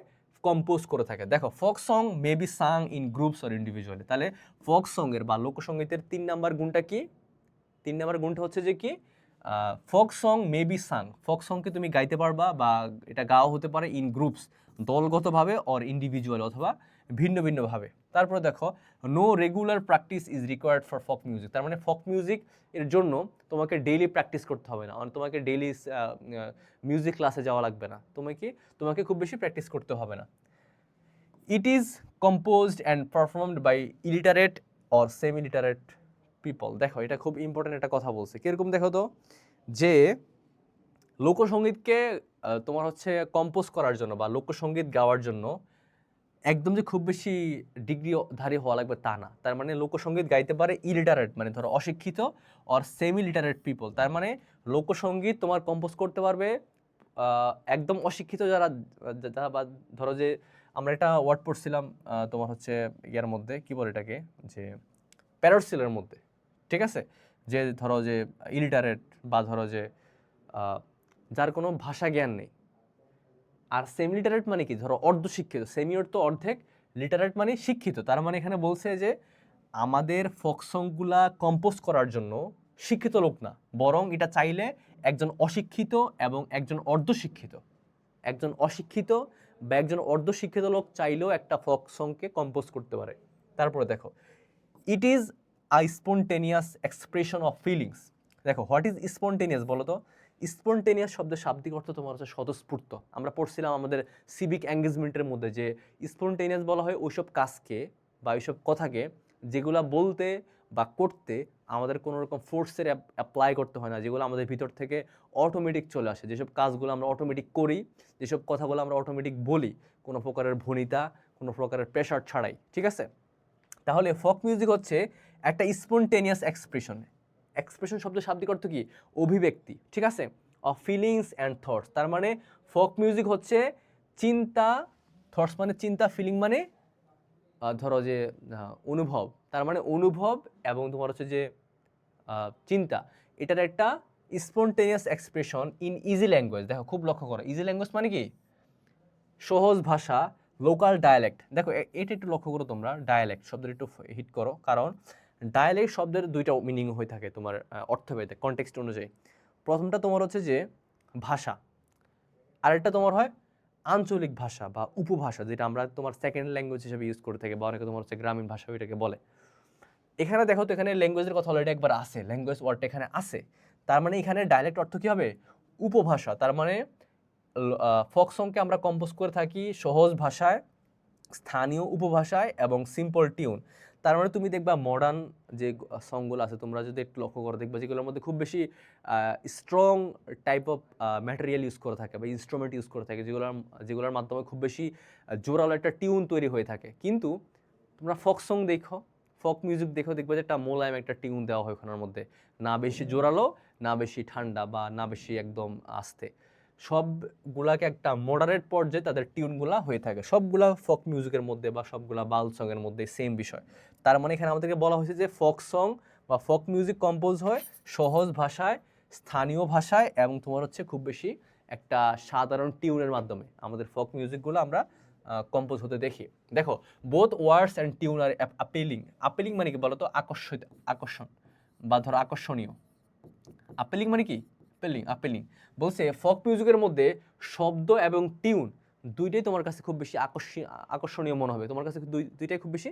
কম্পোজ করে থাকে। দেখো, folk song may be sung in groups or individually. তাহলে ফোক সঙ্গের বা লোকসঙ্গীতের 3 নাম্বার গুণটা কি? 3 নাম্বার গুণটা হচ্ছে যে কি, folk song may be sung, folk সংকে তুমি গাইতে পারবা বা এটা গাওয়া হতে পারে ইন গ্রুপস, দলগতভাবে, অর ইন্ডিভিজুয়াল অথবা ভিন্ন ভিন্নভাবে। তারপরে দেখো, no regular practice is required for folk music. তার মানে ফোক মিউজিক এর জন্য তোমাকে ডেইলি প্র্যাকটিস করতে হবে না, তোমাকে ডেইলি মিউজিক ক্লাসে যাওয়া লাগবে না, তোমাকে খুব বেশি প্র্যাকটিস করতে হবে না। It is composed and performed by illiterate or semi illiterate people. দেখো, এটা খুব ইম্পর্টেন্ট একটা কথা বলছে, কিরকম দেখো তো, যে লোকসঙ্গীতকে তোমার হচ্ছে কম্পোজ করার জন্য বা লোকসঙ্গীত গাওয়ার জন্য একদম যে খুব বেশি ডিগ্রিধারী হওয়া লাগবে তা না। তার মানে লোকসঙ্গীত গাইতে পারে ইলিটারেট মানে ধরো অশিক্ষিত, অর সেমি লিটারেট পিপল, তার মানে লোকসঙ্গীত তোমার কম্পোজ করতে পারবে একদম অশিক্ষিত যারা, যারা বা ধরো যে আমরা একটা ওয়ার্ড পড়ছিলাম তোমার হচ্ছে ইয়ার মধ্যে কি বলে এটাকে, যে প্যারোটসিলের মধ্যে, ঠিক আছে, যে ধরো যে ইলিটারেট বা ধরো যে যার কোনো ভাষা জ্ঞান নেই। আর সেমি লিটারেট মানে কি, ধরো অর্ধশিক্ষিত, সেমি অর্থ অর্ধেক, লিটারেট মানে শিক্ষিত। তার মানে এখানে বলছে যে আমাদের ফোক সংগুলা কম্পোজ করার জন্য শিক্ষিত লোক না, বরং এটা চাইলে একজন অশিক্ষিত এবং একজন অর্ধশিক্ষিত, একজন অশিক্ষিত বা একজন অর্ধশিক্ষিত লোক চাইলেও একটা ফোক সংকে কম্পোজ করতে পারে। তারপরে দেখো, it is a spontaneous expression of feelings. দেখো, হোয়াট ইজ স্পন্টেনিয়াস বলো তো? স্পন্টেনিয়াস শব্দের শাব্দিক অর্থ তোমার হচ্ছে স্বতঃস্ফূর্ত। আমরা পড়ছিলাম আমাদের সিভিক এঙ্গেজমেন্টের মধ্যে যে স্পন্টেনিয়াস বলা হয় ওইসব কাজকে বা ওইসব কথাকে যেগুলা বলতে বা করতে আমাদের কোনো রকম ফোর্সের অ্যাপ্লাই করতে হয় না, যেগুলো আমাদের ভিতর থেকে অটোমেটিক চলে আসে, যেসব কাজগুলো আমরা অটোমেটিক করি, যেসব কথাগুলো আমরা অটোমেটিক বলি, কোনো প্রকারের ভনিতা, কোনো প্রকারের প্রেশার ছাড়াই, ঠিক আছে? তাহলে ফোক মিউজিক হচ্ছে একটা স্পন্টেনিয়াস এক্সপ্রেশন। এক্সপ্রেশন শব্দের শাব্দিক অর্থ কি? অভিব্যক্তি, ঠিক আছে, অফ ফিলিংস অ্যান্ড থটস। তার মানে ফোক মিউজিক হচ্ছে চিন্তা, থটস মানে চিন্তা, ফিলিং মানে ধরো যে অনুভব, তার মানে অনুভব এবং তোমার হচ্ছে যে চিন্তা, এটার একটা spontaneous expression in easy language. দেখো, খুব লক্ষ্য করো, ইজি ল্যাঙ্গুয়েজ মানে কি? সহজ ভাষা, লোকাল ডায়ালেক্ট। দেখো, এটা একটু লক্ষ্য করো তোমরা, ডায়ালেক্ট শব্দটা একটু হিট করো, কারণ ডায়ালেক্ট শব্দের দুইটা মিনিং হয়ে থাকে তোমার অর্থভেদে, কনটেক্সট অনুযায়ী। প্রথমটা তোমার হচ্ছে যে ভাষা, আরেকটা তোমার হয় আঞ্চলিক ভাষা বা উপভাষা, যেটা আমরা তোমার সেকেন্ড ল্যাঙ্গুয়েজ হিসেবে ইউজ করে থাকি বা অনেকে তোমার হচ্ছে গ্রামীণ ভাষা ওইটাকে বলে। এখানে দেখো তো, এখানে ল্যাঙ্গুয়েজের কথা অলরেডি একবার আছে, ল্যাঙ্গুয়েজ ওয়ার্ডটা এখানে আছে। তার মানে এখানে ডায়ালেক্ট অর্থ কী হবে? উপভাষা। তার মানে ফোক সংকে আমরা কম্পোজ করে থাকি সহজ ভাষায়, স্থানীয় উপভাষায় এবং সিম্পল টিউন। তার মানে তুমি দেখবা মডার্ন যে সংগুলো আছে, তোমরা যদি একটু লক্ষ্য করে দেখবা যেগুলোর মধ্যে খুব বেশি strong type of material use করে থাকে বা ইনস্ট্রুমেন্ট ইউজ করে থাকে, যেগুলোর মাধ্যমে খুব বেশি জোরালো একটা টিউন তৈরি হয়ে থাকে। কিন্তু তোমরা ফোক সং দেখো, ফোক মিউজিক দেখো, দেখবে যে একটা মোলায়েম একটা টিউন দেওয়া হয় ওখানের মধ্যে, না বেশি জোরালো, না বেশি ঠান্ডা বা না বেশি একদম আস্তে, সবগুলাকে একটা মডারেট পর্যায়ে তাদের টিউনগুলা হয়ে থাকে। সবগুলা ফোক মিউজিকের মধ্যে বা সবগুলা বাউল সংয়ের মধ্যে সেম বিষয়। তার মানে এখানে আমাদেরকে বলা হয়েছে যে ফোক সং বা ফোক মিউজিক কম্পোজ হয় সহজ ভাষায়, স্থানীয় ভাষায় এবং তোমার হচ্ছে খুব বেশি একটা সাধারণ টিউনের মাধ্যমে আমাদের ফোক মিউজিকগুলো আমরা কম্পোজ হতে দেখি। দেখো, both words and tune are appealing. Appealing মানে কি বলতো? আকর্ষণ বা ধরো আকর্ষণীয়। অ্যাপিলিং মানে কি? অ্যাপিলিং বলছে ফোক মিউজিকের মধ্যে শব্দ এবং টিউন দুইটাই তোমার কাছে খুব বেশি আকর্ষণীয় মনে হবে, তোমার কাছে দুইটাই খুব বেশি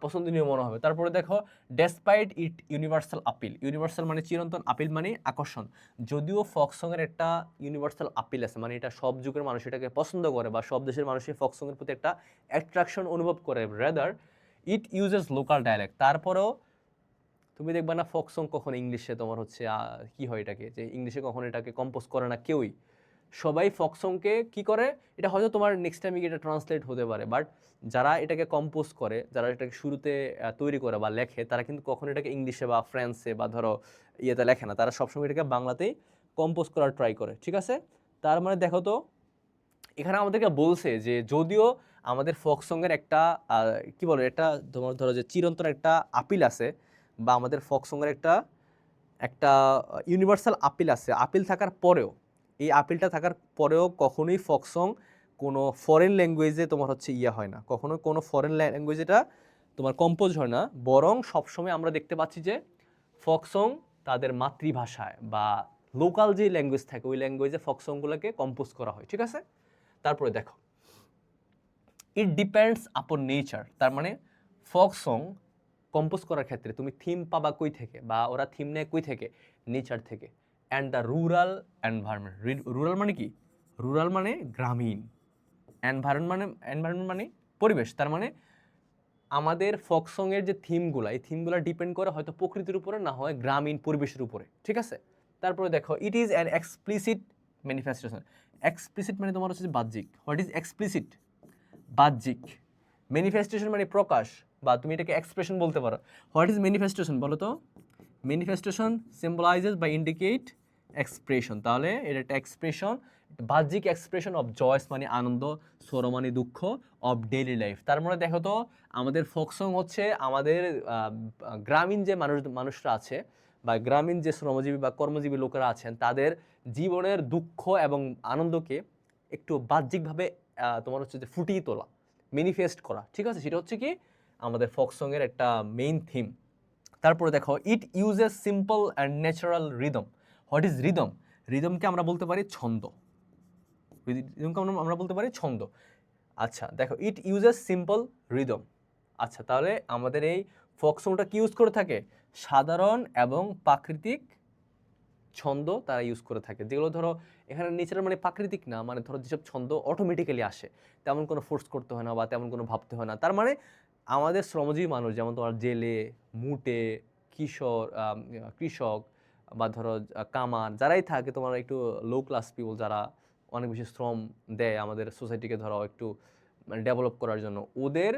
পছন্দনীয় মনে হবে। তারপরে দেখো, ডেসপাইট ইট ইউনিভার্সাল আপিল। ইউনিভার্সাল মানে চিরন্তন, আপিল মানে আকর্ষণ। যদিও ফোক সঙের একটা ইউনিভার্সাল আপিল আছে, মানে এটা সব যুগের মানুষ এটাকে পছন্দ করে বা সব দেশের মানুষই ফোক সঙের প্রতি একটা অ্যাট্রাকশন অনুভব করে, rather it uses local dialect. তারপরেও তুমি দেখবে না ফোক সং কখনো ইংলিশে তোমার হচ্ছে কি হয় এটাকে, যে ইংলিশে কখনো এটাকে কম্পোজ করে না কেউই। সবাই ফোক সংকে কী করে, এটা হয়তো তোমার নেক্সট টাইমে এটা ট্রান্সলেট হতে পারে, বাট যারা এটাকে কম্পোজ করে, যারা এটাকে শুরুতে তৈরি করে বা লেখে, তারা কিন্তু কখনো এটাকে ইংলিশে বা ফ্রান্সে বা ধরো ইয়েতে লেখে না, তারা সবসময় এটাকে বাংলাতেই কম্পোজ করার ট্রাই করে। ঠিক আছে? তার মানে দেখো তো, এখানে আমাদেরকে বলছে যে যদিও আমাদের ফোক সংয়ের একটা কি বলে, একটা তোমার ধরো যে চিরন্তন একটা আপিল আছে, বা আমাদের ফোক সংয়ের একটা একটা ইউনিভার্সাল আপিল আছে, আপিল থাকার পরেও, এই আপিলটা থাকার পরেও কখনোই ফোক সং কোনো ফরেন ল্যাঙ্গুয়েজে তোমার হচ্ছে হয় না, কখনো কোনো ফরেন ল্যাঙ্গুয়েজ এটা তোমার কম্পোজ হয় না, বরং সবসময় আমরা দেখতে পাচ্ছি যে ফোক সং তাদের মাতৃভাষায় বা লোকাল যে ল্যাঙ্গুয়েজ থাকে ওই ল্যাঙ্গুয়েজে ফোক সংগুলোকে কম্পোজ করা হয়। ঠিক আছে? তারপরে দেখো, ইট ডিপেন্ডস আপন নেচার। তার মানে ফোক সং কম্পোজ করার ক্ষেত্রে তুমি থিম পাবা কই থেকে, বা ওরা থিম নেয় কই থেকে? নেচার থেকে। And the rural environment. Rural মানে কি? রুরাল মানে গ্রামীণ, এনভায়রনমেন্ট মানে পরিবেশ। তার মানে আমাদের ফোক সংয়ের যে থিমগুলো, এই থিমগুলো ডিপেন্ড করে হয়তো প্রকৃতির উপরে, না হয় গ্রামীণ পরিবেশের উপরে। ঠিক আছে? তারপরে দেখো, it is an explicit manifestation. Explicit মানে তোমার হচ্ছে বাহ্যিক। What is explicit? বাহ্যিক। ম্যানিফেস্টেশন মানে প্রকাশ, বা তুমি এটাকে এক্সপ্রেশন বলতে পারো। হোয়াট ইজ ম্যানিফেস্টেশন বলো তো? ম্যানিফেস্টেশন সিম্বলাইজেস বা ইন্ডিকেট এক্সপ্রেশন। তাহলে এটা একটা এক্সপ্রেশন, বাহ্যিক এক্সপ্রেশন অফ জয়স মানে আনন্দ, সরো মানে দুঃখ, অফ ডেইলি লাইফ। তার মানে দেখো তো, আমাদের ফোক সং হচ্ছে আমাদের গ্রামীণ যে মানুষরা আছে, বা গ্রামীণ যে শ্রমজীবী বা কর্মজীবী লোকেরা আছেন, তাদের জীবনের দুঃখ এবং আনন্দকে একটু বাহ্যিকভাবে তোমার হচ্ছে যে ফুটিয়ে তোলা, ম্যানিফেস্ট করা। ঠিক আছে? সেটা হচ্ছে কি আমাদের ফোক সংয়ের একটা মেইন থিম। তারপরে দেখো, it uses simple and natural rhythm. What is rhythm? রিদমকে আমরা বলতে পারি ছন্দ। রিদমকে আমরা বলতে পারি ছন্দ। আচ্ছা দেখো, ইট ইউজেস সিম্পল রিদম। আচ্ছা, তাহলে আমাদের এই ফোক সংটা কি ইউজ করে থাকে? সাধারণ এবং প্রাকৃতিক ছন্দ তারা ইউজ করে থাকে, যেগুলো ধরো এখানে নেচার মানে প্রাকৃতিক না, মানে ধরো যেসব ছন্দ অটোমেটিক্যালি আসে, তেমন কোনো ফোর্স করতে হয় না বা তেমন কোনো ভাবতে হয় না। তার মানে আমাদের শ্রমজীবী মানুষ, যেমন তোমার জেলে, মুটে, কৃষক বা ধরো কামার, যারাই থাকে তোমার একটু লো ক্লাস পিপল, যারা অনেক বেশি শ্রম দেয় আমাদের সোসাইটিকে ধরো একটু মানে ডেভেলপ করার জন্য, ওদের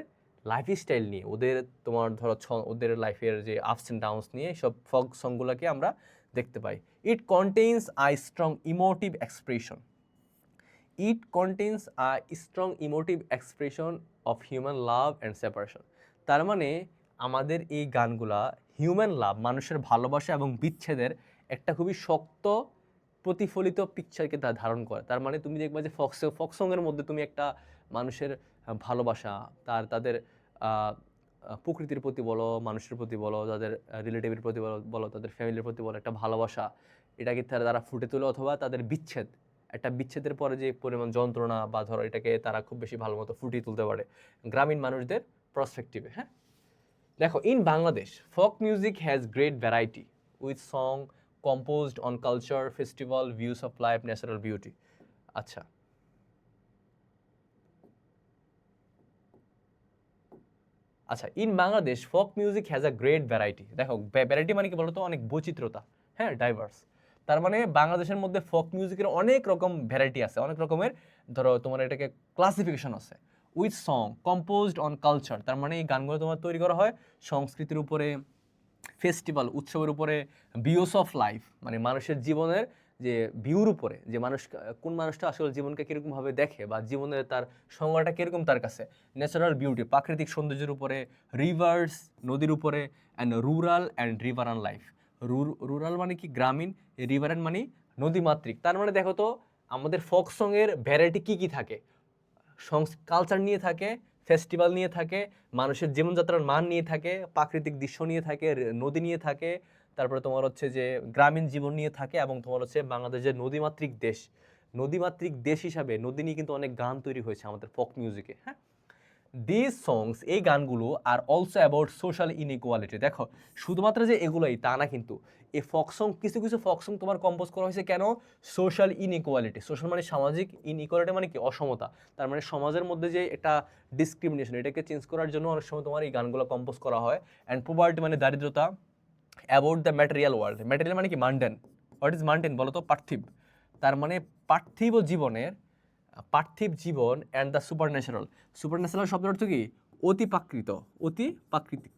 লাইফস্টাইল নিয়ে, ওদের তোমার ধরো ওদের লাইফের যে আপস অ্যান্ড ডাউনস নিয়ে সব ফোক সংগুলোকে আমরা দেখতে পাই। It contains a strong emotive expression. It contains a strong emotive expression of human love and separation. তার মানে আমাদের এই গানগুলা হিউম্যান লাভ, মানুষের ভালোবাসা এবং বিচ্ছেদের একটা খুবই শক্ত প্রতিফলিত পিকচারকে তা ধারণ করে। তার মানে তুমি দেখবা যে ফোক সংয়ের মধ্যে তুমি একটা মানুষের ভালোবাসা, তাদের প্রকৃতির প্রতি বলো, মানুষের প্রতি বলো, তাদের রিলেটিভের প্রতি বলো, তাদের ফ্যামিলির প্রতি বলো, একটা ভালোবাসা, এটাকে তারা ফুটে তোলে, অথবা তাদের বিচ্ছেদ, একটা বিচ্ছেদের পরে যে পরিমাণ যন্ত্রণা, বা ধরো এটাকে তারা খুব বেশি ভালো মতো ফুটিয়ে তুলতে পারে গ্রামীণ মানুষদের পার্সপেক্টিভে। হ্যাঁ, দেখো, in Bangladesh folk music has great variety with song composed on culture, festival, views of life, natural beauty. আচ্ছা, আচ্ছা, in Bangladesh folk music has a great variety. দেখো ভ্যারাইটি মানে কি বলতো, অনেক বৈচিত্র্যতা, হ্যাঁ, ডাইভার্স। তার মানে বাংলাদেশের মধ্যে ফোক মিউজিকের অনেক রকম ভ্যারাইটি আছে, অনেক রকমের ধরো তোমার এটাকে ক্লাসিফিকেশন আছে। With song composed on culture, তার মানে এই গানগুলো তোমার তৈরি করা হয় সংস্কৃতির উপরে, ফেস্টিভ্যাল উৎসবের উপরে, ভিউস অফ লাইফ মানে মানুষের জীবনের যে ভিউর উপরে, যে মানুষ কোন মানুষটা আসলে জীবনকে কীরকমভাবে দেখে বা জীবনের তার সংজ্ঞাটা কীরকম তার কাছে, ন্যাচারাল বিউটি প্রাকৃতিক সৌন্দর্যের উপরে, রিভার্স নদীর উপরে, and rural and riverine life. Rural মানে কি গ্রামীণ, রিভারান মানে নদীমাতৃক। তার মানে দেখো তো আমাদের ফোক সঙের ভ্যারাইটি কী কী থাকে, কালচার নিয়ে থাকে, ফেস্টিভ্যাল নিয়ে থাকে, মানুষের জীবনযাত্রার মান নিয়ে থাকে, প্রাকৃতিক দৃশ্য নিয়ে থাকে, নদী নিয়ে থাকে, তারপরে তোমার হচ্ছে যে গ্রামীণ জীবন নিয়ে থাকে, এবং তোমার হচ্ছে বাংলাদেশের নদীমাতৃক দেশ, নদীমাতৃক দেশ হিসাবে নদী নিয়ে কিন্তু অনেক গান তৈরি হয়েছে আমাদের ফোক মিউজিকে। হ্যাঁ, দিস সংস এই গানগুলো আর অলসো অ্যাবাউট সোশ্যাল ইনইকুয়ালিটি। দেখো শুধুমাত্র যে এগুলোই তা না, কিন্তু এই ফক সং, কিছু কিছু ফক সং তোমার কম্পোজ করা হয়েছে কেন, সোশ্যাল ইনইকুয়ালিটি। সোশ্যাল মানে সামাজিক, ইনইকুয়ালিটি মানে কি অসমতা, তার মানে সমাজের মধ্যে যে একটা ডিসক্রিমিনেশন, এটাকে চেঞ্জ করার জন্য অনেক সময় তোমার এই গানগুলো কম্পোজ করা হয়। অ্যান্ড পোভার্টি মানে দারিদ্রতা, about the material world. Material মানে কি মান্ডেন, হোয়াট ইজ মান্ডেন বলো তো, পার্থিব, তার মানে পার্থিব জীবনের, পার্থিব জীবন, and the supernatural. Supernatural শব্দের অর্থ কি, অতি প্রাকৃত, অতি প্রাকৃতিক।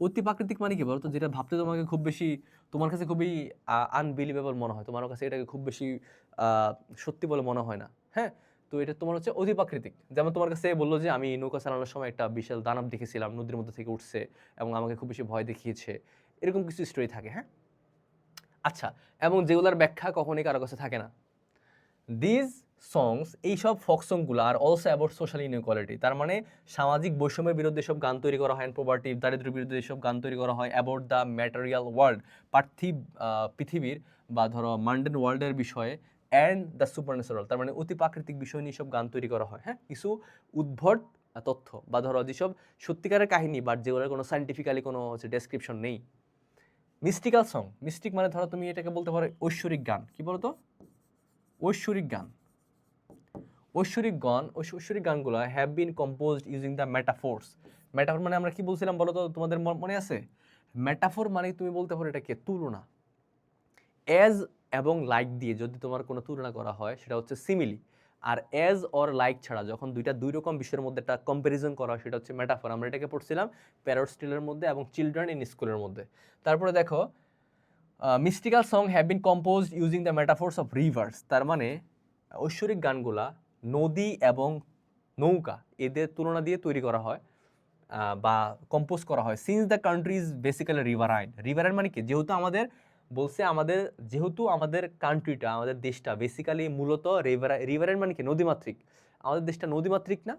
অতি প্রাকৃতিক মানে কি বলতো, যেটা ভাবতে তোমাকে খুব বেশি, তোমার কাছে খুবই আনবিলিভেবল মনে হয়, তোমার কাছে এটাকে খুব বেশি সত্যি বলে মনে হয় না। হ্যাঁ, তো এটা তোমার হচ্ছে অতি প্রাকৃতিক। যেমন তোমার কাছে বললো যে আমি নৌকা চালানোর সময় একটা বিশাল দানব দেখেছিলাম, নদীর মধ্যে থেকে উঠছে এবং আমাকে খুব বেশি ভয় দেখিয়েছে, এরকম কিছু স্টোরি থাকে। হ্যাঁ, আচ্ছা, এবং যেগুলোর ব্যাখ্যা কখনই কারো কাছে থাকে না। দিজ সংস, এইসব ফক সংগুলো are also about social inequality, তার মানে সামাজিক বৈষম্যের বিরুদ্ধে সব গান তৈরি করা হয়, প্রপার্টি দারিদ্র্যের বিরুদ্ধে সব গান তৈরি করা হয়, অ্যাবাউট দ্য ম্যাটেরিয়াল ওয়ার্ল্ড, পার্থিব পৃথিবীর বা ধরো মান্ডেন ওয়ার্ল্ডের বিষয়ে, অ্যান্ড দ্য সুপারন্যাচারাল, তার মানে অতি প্রাকৃতিক বিষয় নিয়ে সব গান তৈরি করা হয়। হ্যাঁ, কিছু উদ্ভট তথ্য বা ধরো যেসব সত্যিকারের কাহিনী, বাট যেগুলোর কোনো সাইন্টিফিক্যালি কোনো হচ্ছে ডেসক্রিপশন নেই। মিস্টিক্যাল সং, মিস্টিক মানে ধরো তুমি এটাকে বলতে পারো ঐশ্বরিক গান। কি বলতো, ঐশ্বরিক গান। ঐশ্বরিক গানগুলো have been composed using the metaphors. Metaphor মানে আমরা কি বলছিলাম বলো তো, তোমাদের মনে আছে? মেটাফোর মানে তুমি বলতে পারো এটাকে তুলনা। অ্যাজ এবং লাইক দিয়ে যদি তোমার কোনো তুলনা করা হয় সেটা হচ্ছে সিমিলি। আর অ্যাজ অর লাইক ছাড়া যখন দুই রকম বিষয়ের মধ্যে একটা কম্প্যারিজন করা হয় সেটা হচ্ছে মেটাফোর। আমরা এটাকে পড়ছিলাম প্যারোস্টিলের মধ্যে এবং চিলড্রেন ইন স্কুলের মধ্যে। তারপরে দেখো mystical song have been composed using the metaphors of rivers, তার মানে ঐশ্বরিক গানগুলা নদী এবং নৌকা এদের তুলনা দিয়ে তৈরি করা হয় বা কম্পোজ করা হয়। Since the country is basically riverine. Riverine মানে কি, যেহেতু আমাদের কান্ট্রিটা, আমাদের দেশটা বেসিক্যালি মূলত রিভারাইন মানে কি নদীমাতৃক, আমাদের দেশটা নদীমাতৃক না।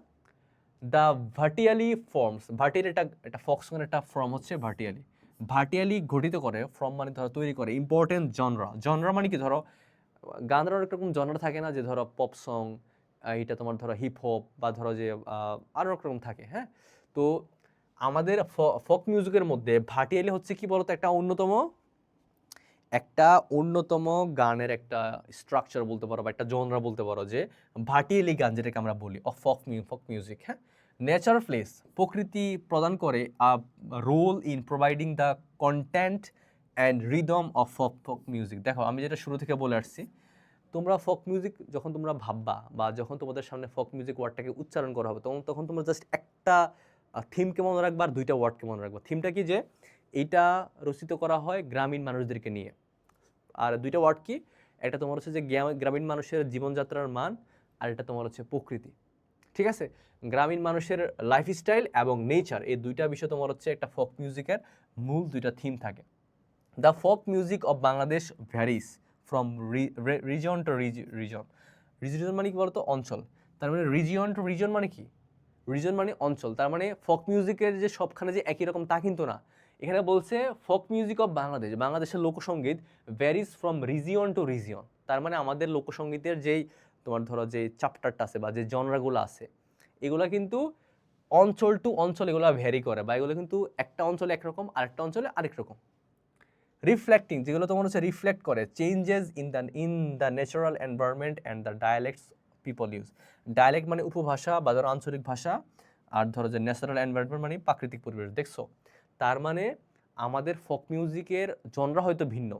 দ্য ভার্টিয়ালি ফর্মস, ভার্টিয়ালি একটা ফক্সনের একটা ফর্ম হচ্ছে ভার্টিয়ালি, ভার্টিয়ালি গঠিত করে, ফর্ম মানে ধরো তৈরি করে ইম্পর্টেন্ট জনরা মানে কি, ধরো গানের অনেক রকম জনরা থাকে না, যে ধরো পপ সং, এটা তোমার ধরো হিপ হপ বা ধরো যে আরও রকম থাকে। হ্যাঁ, তো আমাদের ফক মিউজিকের মধ্যে ভাটিয়ালি হচ্ছে কি বলতো, একটা অন্যতম গানের একটা স্ট্রাকচার বলতে পারো বা একটা জনরা বলতে পারো, যে ভাটিয়ালি গান যেটাকে আমরা বলি অফ ফক মিউজিক। হ্যাঁ, নেচার প্লেস, প্রকৃতি প্রদান করে role in providing the content and rhythm of folk music. দেখো আমি যেটা শুরু থেকে বলে আসছি, তোমরা ফক মিউজিক যখন তোমরা ভাববা বা যখন তোমাদের সামনে ফক মিউজিক ওয়ার্ডটাকে উচ্চারণ করা হবে, তখন তোমরা জাস্ট একটা থিমকে মনে রাখবা আর দুইটা ওয়ার্ডকে মনে রাখবা। থিমটা কি, যে এইটা রচিত করা হয় গ্রামীণ মানুষদেরকে নিয়ে, আর দুইটা ওয়ার্ড কি, একটা তোমার হচ্ছে যে গ্রামীণ মানুষের জীবনযাত্রার মান, আর এটা তোমার হচ্ছে প্রকৃতি। ঠিক আছে, গ্রামীণ মানুষের লাইফস্টাইল এবং নেচার, এই দুইটা বিষয় তোমার হচ্ছে একটা ফক মিউজিকের মূল দুইটা থিম থাকে। দ্য ফক music of Bangladesh varies from reason to reason. Reason মানে কি বলতো, অঞ্চল। তার মানে রিজিয়ন টু রিজন মানে কি, রিজন মানে অঞ্চল। তার মানে ফক মিউজিকের যে সবখানে যে একই রকম তা কিন্তু না। এখানে বলছে ফক মিউজিক অফ বাংলাদেশ, বাংলাদেশের লোকসঙ্গীত varies from region to region. তার মানে আমাদের লোকসঙ্গীতের যেই তোমার ধরো যে চ্যাপ্টারটা আছে বা যে জনরাগুলো আছে, এগুলো কিন্তু অঞ্চল টু অঞ্চল এগুলো ভ্যারি করে, বা এগুলো কিন্তু একটা অঞ্চলে একরকম আরেকটা অঞ্চলে আরেক রকম। রিফ্লেক্টিং, যেগুলো তোমার হচ্ছে রিফ্লেক্ট করে changes in the natural environment and the ডায়ালেক্টস people use. Dialect মানে উপভাষা বা ধরো আঞ্চলিক ভাষা, আর ধরো যে ন্যাচারাল এনভায়রনমেন্ট মানে প্রাকৃতিক পরিবেশ। দেখছো, তার মানে আমাদের ফোক মিউজিকের জনরা হয়তো ভিন্ন,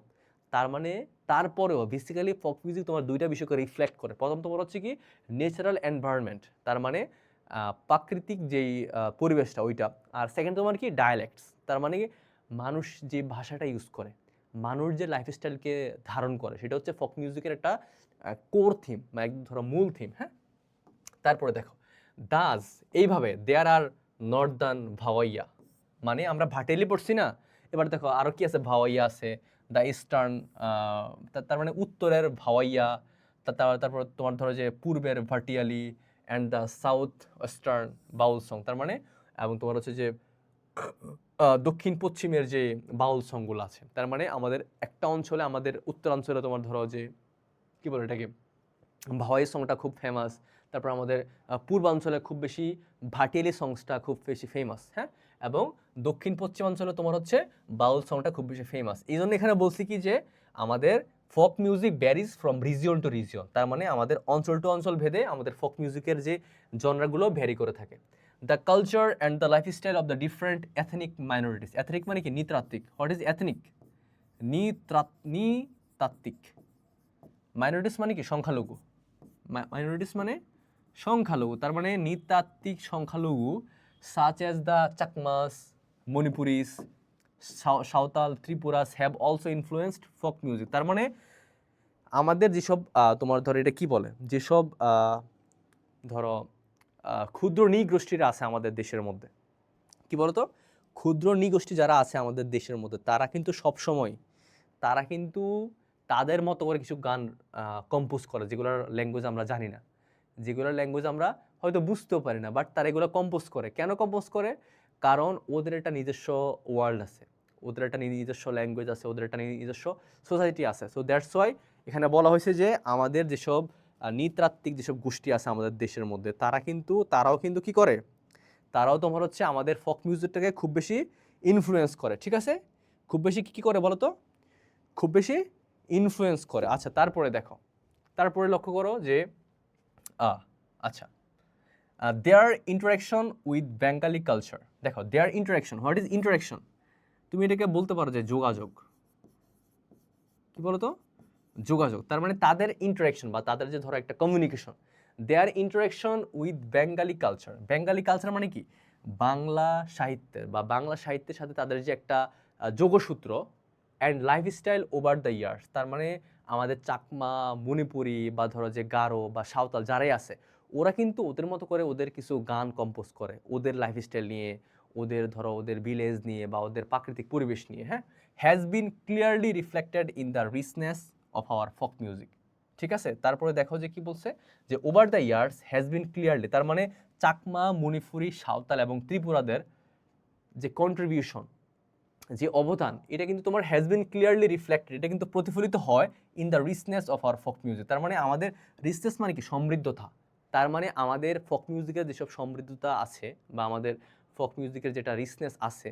তার মানে তারপরেও বেসিক্যালি ফোক মিউজিক তোমার দুইটা বিষয়কে রিফ্লেক্ট করে। প্রথম তোমার হচ্ছে কি ন্যাচারাল এনভায়রনমেন্ট, তার মানে প্রাকৃতিক যেই পরিবেশটা ওইটা। আর সেকেন্ড তোমার কি ডায়ালেক্টস, তার মানে মানুষ যে ভাষাটা ইউজ করে, মানুষ যে লাইফস্টাইলকে ধারণ করে, সেটা হচ্ছে ফোক মিউজিকের একটা কোর থিম বা একদম ধরো মূল থিম। হ্যাঁ, তারপরে দেখো দাস, এইভাবে দেয়ার আর নর্দার্ন ভাওয়াইয়া, মানে আমরা ভাটেলি পড়ছি না, এবার দেখো আরও কি আছে, ভাওয়াইয়া আছে, দ্য ইস্টার্ন, তার মানে উত্তরের ভাওয়াইয়া, তারপর তোমার ধরো যে পূর্বের Bhatiali and the south western Baul song, তার মানে এবং তোমার হচ্ছে যে দক্ষিণ পশ্চিমের যে বাউল সংগুলো আছে, তার মানে আমাদের একটা অঞ্চলে, আমাদের উত্তরাঞ্চলে তোমার ধরো যে কী বলে এটাকে ভাওয়াই সংটা খুব ফেমাস, তারপর আমাদের পূর্বাঞ্চলে খুব বেশি ভাটিয়ালি সংসটা খুব বেশি ফেমাস। হ্যাঁ, এবং দক্ষিণ পশ্চিমাঞ্চলে তোমার হচ্ছে বাউল সংটা খুব বেশি ফেমাস। এই জন্য এখানে বলছি কি যে আমাদের folk music varies from region to region, তার মানে আমাদের অঞ্চল টু অঞ্চল ভেদে আমাদের ফোক মিউজিকের যে জনরাগুলো ভ্যারি করে থাকে। The culture and the lifestyle of the different ethnic minorities. Ethnic মানে কি নৃতাত্ত্বিক। What is ethnic? নৃতাত্ত্বিক। মাইনরিটিস মানে কি সংখ্যালঘু। মাইনরিটিস মানে সংখ্যালঘু, তার মানে নৃতাত্ত্বিক সংখ্যালঘু such as the Chakmas, Manipuris, Santal, Tripuras have also influenced folk music. তার মানে আমাদের যেসব তোমার ধরো এটা কি বলে, যেসব ধরো ক্ষুদ্র নৃগোষ্ঠীরা আছে আমাদের দেশের মধ্যে, কি বলতো, ক্ষুদ্র নৃগোষ্ঠী যারা আছে আমাদের দেশের মধ্যে, তারা কিন্তু সবসময় তারা কিন্তু তাদের মতো করে কিছু গান কম্পোজ করে, যেগুলোর ল্যাঙ্গুয়েজ আমরা জানি না, যেগুলোর ল্যাঙ্গুয়েজ আমরা হয়তো বুঝতেও পারি না, বাট তারা এগুলো কম্পোজ করে। কেন কম্পোজ করে? কারণ ওদের একটা নিজস্ব ওয়ার্ল্ড আছে, ওদের একটা নিজস্ব ল্যাঙ্গুয়েজ আছে, ওদের একটা নিজস্ব সোসাইটি আছে। সো দ্যাটস ওয়াই এখানে বলা হয়েছে যে আমাদের যেসব নৃতাত্ত্বিক যেসব গোষ্ঠী আছে আমাদের দেশের মধ্যে, তারাও কিন্তু কি করে, তারাও তোমার হচ্ছে আমাদের ফোক মিউজিকটাকে খুব বেশি ইনফ্লুয়েন্স করে। ঠিক আছে, খুব বেশি কী করে বলো তো, খুব বেশি ইনফ্লুয়েন্স করে। আচ্ছা, তারপরে দেখো, তারপরে লক্ষ্য করো যে আচ্ছা দেয়ার ইন্টারাকশন উইথ বেঙ্গালি কালচার। দেখো দেয়ার ইন্টারাকশন, হোয়াট ইজ ইন্টারাকশন? তুমি এটাকে বলতে পারো যে যোগাযোগ। কি বলো তো? যোগাযোগ, তার মানে তাদের ইন্টারাকশন বা তাদের যে ধরো একটা communication, their interaction with Bengali culture. Bengali culture মানে কি, বাংলা সাহিত্যের বা বাংলা সাহিত্যের সাথে তাদের যে একটা যোগসূত্র, and lifestyle over the years, তার মানে আমাদের চাকমা, মণিপুরি বা ধরো যে গারো বা সাঁওতাল যারাই আছে, ওরা কিন্তু ওদের মতো করে ওদের কিছু গান কম্পোজ করে ওদের লাইফস্টাইল নিয়ে, ওদের ধরো ওদের ভিলেজ নিয়ে বা ওদের প্রাকৃতিক পরিবেশ নিয়ে। হ্যাঁ, has been clearly reflected in the richness of our folk music. ঠিক আছে, তারপরে দেখো যে কি বলছে, যে over the years has been clearly, তার মানে চাকমা, মণিপুরি, সাঁওতাল এবং ত্রিপুরাদের যে কন্ট্রিবিউশন, যে অবদান, এটা কিন্তু তোমার হ্যাজ বিন ক্লিয়ারলি রিফ্লেক্টেড, এটা কিন্তু প্রতিফলিত হয় in the richness of our folk music. তার মানে আমাদের রিচনেস মানে কি, সমৃদ্ধতা। তার মানে আমাদের ফোক মিউজিকের যেসব সমৃদ্ধতা আছে বা আমাদের ফোক মিউজিকের যেটা রিচনেস আছে,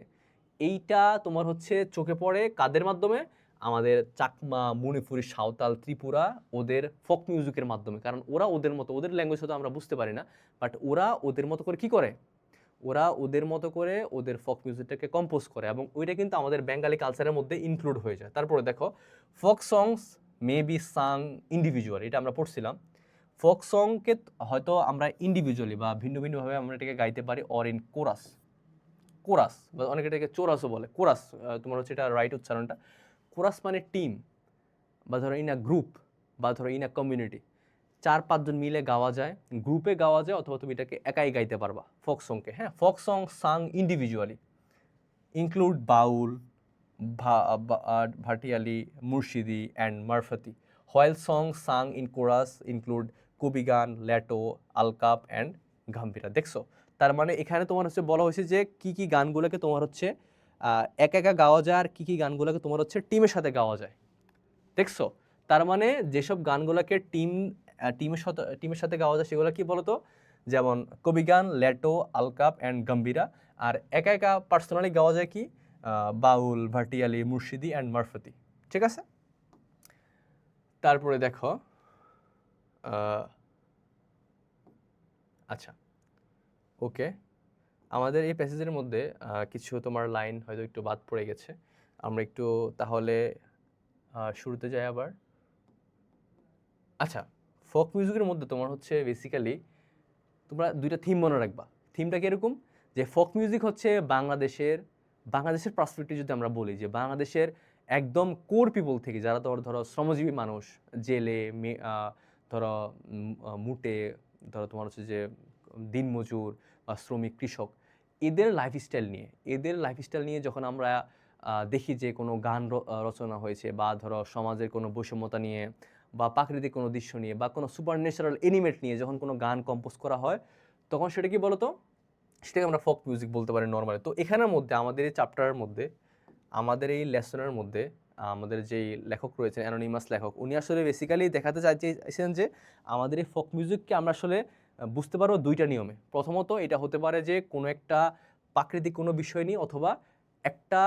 এইটা তোমার হচ্ছে চোখে পড়ে কাদের মাধ্যমে, আমাদের চাকমা, মণিপুরি, সাঁওতাল, ত্রিপুরা ওদের ফোক মিউজিকের মাধ্যমে। কারণ ওরা ওদের মতো, ওদের ল্যাঙ্গুয়েজ হয়তো আমরা বুঝতে পারি না, বাট ওরা ওদের মতো করে কি করে, ওরা ওদের মতো করে ওদের ফোক মিউজিকটাকে কম্পোজ করে, এবং ওইটা কিন্তু আমাদের বেঙ্গালি কালচারের মধ্যে ইনক্লুড হয়ে যায়। তারপরে দেখো folk songs May be Tsang individual, এটা আমরা পড়ছিলাম। ফোক সংকে হয়তো আমরা ইন্ডিভিজুয়ালি বা ভিন্ন ভিন্নভাবে আমরা এটাকে গাইতে পারি, অর ইন কোরাস। কোরাস বা অনেকে এটাকে চোরাসও বলে। কোরাস তোমার হচ্ছে এটা রাইট উচ্চারণটা। কোরাস মানে টিম বা ধরো ইন আ গ্রুপ বা ধরো ইন আ কমিউনিটি, 4-5 জন মিলে গাওয়া যায়, গ্রুপে গাওয়া যায়, অথবা তুমি এটাকে একাই গাইতে পারবা ফোক সংকে। হ্যাঁ, folk song sung individually include Baul, Bhatiali, Murshidi and Marfati, while song sung in chorus include Kabigan, Leto, Alkap and Gambhira. দেখছো, তার মানে এখানে তোমার হচ্ছে বলা হয়েছে যে কি কি গানগুলোকে তোমার হচ্ছে একা একা গাওয়া যায়, আর কি কি গানগুলোকে তোমার হচ্ছে টিমের সাথে গাওয়া যায়। দেখছো, তার মানে যেসব গানগুলোকে টিমের সাথে গাওয়া যায় সেগুলো কি বলতো, যেমন কবিগান, ল্যাটো, আলকাপ অ্যান্ড গম্ভীরা। আর একা একা পার্সোনালি গাওয়া যায় কি, বাউল, ভাটিয়ালি, মুর্শিদি অ্যান্ড মারফতি। ঠিক আছে, তারপরে দেখো আচ্ছা ওকে, আমাদের এই প্যাসেজের মধ্যে কিছু তোমার লাইন হয়তো একটু বাদ পড়ে গেছে, আমরা একটু তাহলে শুরুতে যাই আবার। আচ্ছা, ফোক মিউজিকের মধ্যে তোমার হচ্ছে বেসিক্যালি তোমরা দুইটা থিম মনে রাখবা। থিমটা কীরকম, যে ফোক মিউজিক হচ্ছে বাংলাদেশের পার্সপেক্টিভ যদি আমরা বলি, যে বাংলাদেশের একদম কোর পিপল থেকে, যারা ধরো শ্রমজীবী মানুষ, জেলে, ধরো মুটে, ধরো তোমার হচ্ছে যে দিনমজুর বা শ্রমিক, কৃষক, এদের লাইফস্টাইল নিয়ে যখন আমরা দেখি যে কোনো গান রচনা হয়েছে, বা ধরো সমাজের কোনো বৈষম্যতা নিয়ে, বা প্রাকৃতিক কোনো দৃশ্য নিয়ে, বা কোনো সুপার ন্যাচারাল এনিমেট নিয়ে যখন কোনো গান কম্পোজ করা হয়, তখন সেটা কি বলতো, সেটাকে আমরা ফোক মিউজিক বলতে পারি নর্মালি। তো এখানের মধ্যে আমাদের এই চ্যাপ্টারের মধ্যে, আমাদের এই লেসনের মধ্যে, আমাদের যেই লেখক রয়েছেন, অ্যানোনিমাস লেখক, উনি আসলে বেসিক্যালি দেখাতে চাইছেন যে আমাদের এই ফোক মিউজিককে আমরা আসলে বুঝতে পারবো দুইটা নিয়মে। প্রথমত, এটা হতে পারে যে কোনো একটা প্রাকৃতিক কোনো বিষয় নিয়ে, অথবা একটা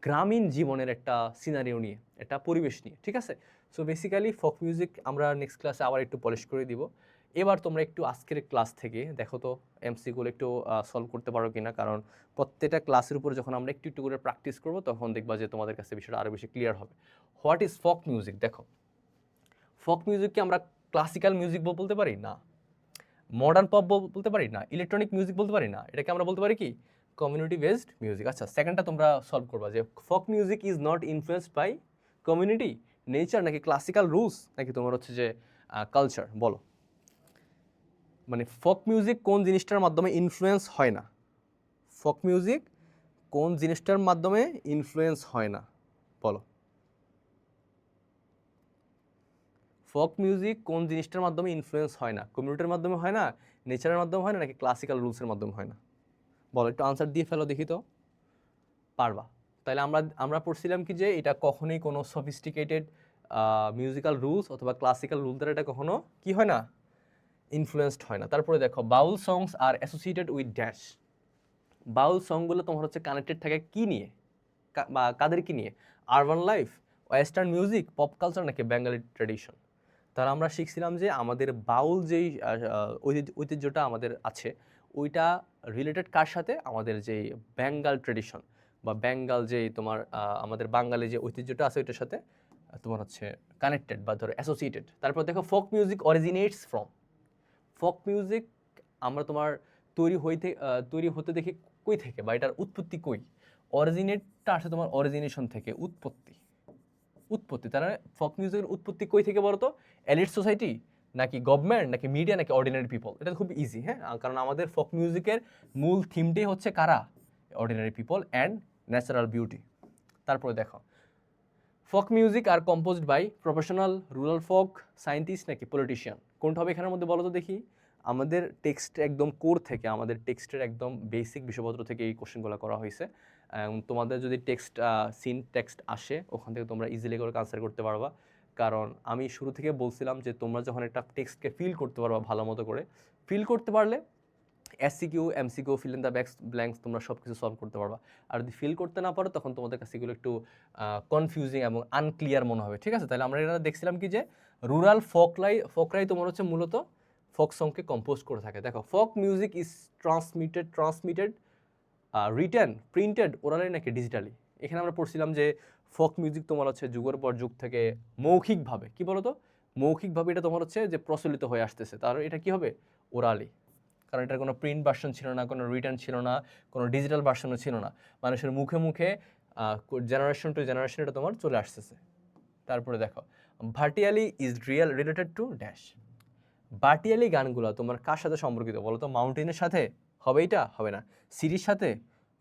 গ্রামীণ জীবনের একটা সিনারিও নিয়ে, একটা পরিবেশ নিয়ে। ঠিক আছে, সো বেসিক্যালি ফোক মিউজিক আমরা নেক্সট ক্লাসে আবার একটু পলিশ করে দিব। এবার তোমরা একটু আজকের ক্লাস থেকে দেখো তো এমসিকিউগুলো একটু সলভ করতে পারো কিনা, কারণ প্রত্যেকটা ক্লাসের উপরে যখন আমরা একটু একটু করে প্র্যাকটিস করবো, তখন দেখবা যে তোমাদের কাছে বিষয়টা আরও বেশি ক্লিয়ার হবে। What is folk music? দেখো, ফোক মিউজিককে আমরা ক্লাসিক্যাল মিউজিক বলতে পারি না, মডার্ন পপ বলতে পারি না, ইলেকট্রনিক মিউজিক বলতে পারি না, এটাকে আমরা বলতে পারি কি, কমিউনিটি বেসড মিউজিক। আচ্ছা, সেকেন্ডটা তোমরা সলভ করবা, যে folk music is not influenced by community, nature, নাকি ক্লাসিক্যাল রুলস, নাকি তোমার হচ্ছে যে কালচার। বলো, মানে ফোক মিউজিক কোন জিনিসটার মাধ্যমে ইনফ্লুয়েন্স হয় না? ফোক মিউজিক কোন জিনিসটার মাধ্যমে ইনফ্লুয়েন্স হয় না? বলো, ফোক মিউজিক কোন জিনিসটার মাধ্যমে ইনফ্লুয়েন্স হয় না? কমিউনিটির মাধ্যমে হয় না, নেচারের মাধ্যমে হয় না, নাকি ক্লাসিক্যাল রুলসের মাধ্যমে হয় না? বলো, একটু আনসার দিয়ে ফেলো দেখি তো। পারবা? তাহলে আমরা পড়ছিলাম কি, যে এটা কখনোই কোনো সফিস্টিকেটেড মিউজিক্যাল রুলস অথবা ক্লাসিক্যাল রুল দ্বারা এটা কখনো কি হয় না, ইনফ্লুয়েন্সড হয় না। তারপরে দেখো, বাউল সংস আর অ্যাসোসিয়েটেড উইথ ড্যাশ। বাউল সংগুলো তোমার হচ্ছে কানেক্টেড থাকে কি নিয়ে, বা কাদের কি নিয়ে? Urban life, western music, pop culture, নাকি বেঙ্গলি ট্র্যাডিশন। তাহলে আমরা শিখছিলাম যে আমাদের বাউল যেই ঐতিহ্যটা আমাদের আছে, ওইটা রিলেটেড কার সাথে? আমাদের যেই বেঙ্গল ট্র্যাডিশন, বা বেঙ্গল যেই তোমার আমাদের বাঙালি যে ঐতিহ্যটা আছে, ওইটার সাথে তোমার হচ্ছে কানেক্টেড, বা ধরো অ্যাসোসিয়েটেড। তারপর দেখো, folk music originates from. Folk music আমরা তোমার তৈরি হতে দেখি কই থেকে, বা এটার উৎপত্তি কই? অরিজিনেটটা আসে তোমার অরিজিনেশন থেকে, উৎপত্তি। তার মানে ফোক মিউজিকের উৎপত্তি কই থেকে বলতো? এলিট সোসাইটি, নাকি গভর্নমেন্ট, নাকি মিডিয়া, নাকি অর্ডিনারি পিপল? এটা খুব ইজি, হ্যাঁ, কারণ আমাদের ফোক মিউজিকের মূল থিমটাই হচ্ছে কারা? Ordinary people and natural beauty. তারপরে দেখো, folk music are composed by professional, rural folk, scientist, নাকি পলিটিশিয়ান? কোনটা হবে এখানের মধ্যে বলো তো দেখি? আমাদের টেক্সট একদম কোর থেকে, আমাদের টেক্সটের একদম বেসিক বিষয়পত্র থেকে এই কোশ্চেনগুলো করা হয়েছে। তোমাদের যদি টেক্সট আসে, ওখান থেকে তোমরা ইজিলি করে আনসার করতে পারবা। কারণ আমি শুরু থেকে বলছিলাম যে তোমরা যখন একটা টেক্সটকে ফিল করতে পারবা ভালো মতো করে, ফিল করতে পারলে SCQ, MCQ, fill in the blanks তোমরা সব কিছু সলভ করতে পারবা। আর যদি ফিল করতে না পারো, তখন তোমাদের কাছে এগুলো একটু কনফিউজিং এবং আনক্লিয়ার মনে হবে। ঠিক আছে, তাহলে আমরা এটা দেখছিলাম কি, যে রুরাল ফোকরাই তোমার হচ্ছে মূলত ফোক সংকে কম্পোজ করে থাকে। দেখো, folk music is transmitted written, printed, orally, নাকি ডিজিটালি? এখানে আমরা পড়ছিলাম যে ফোক মিউজিক তোমার হচ্ছে যুগের পর যুগ থেকে মৌখিকভাবে, কি বলতো, মৌখিকভাবে এটা তোমার হচ্ছে যে প্রচলিত হয়ে আসতেছে। তাহলে এটা কি হবে? ওরালি, কারণ এটার কোনো প্রিন্ট ভার্সন ছিল না, কোনো রিটার্ন ছিল না, কোনো ডিজিটাল ভার্সনও ছিল না। মানুষের মুখে মুখে জেনারেশন টু জেনারেশন এটা তোমার চলে আসতেছে। তারপরে দেখো, ভাটিয়ালি ইজ রিলেটেড টু ড্যাশ। ভাটিয়ালি গানগুলো তোমার কার সাথে সম্পর্কিত বলো তো? মাউন্টেনের সাথে হবে? এটা হবে না। সিরির সাথে,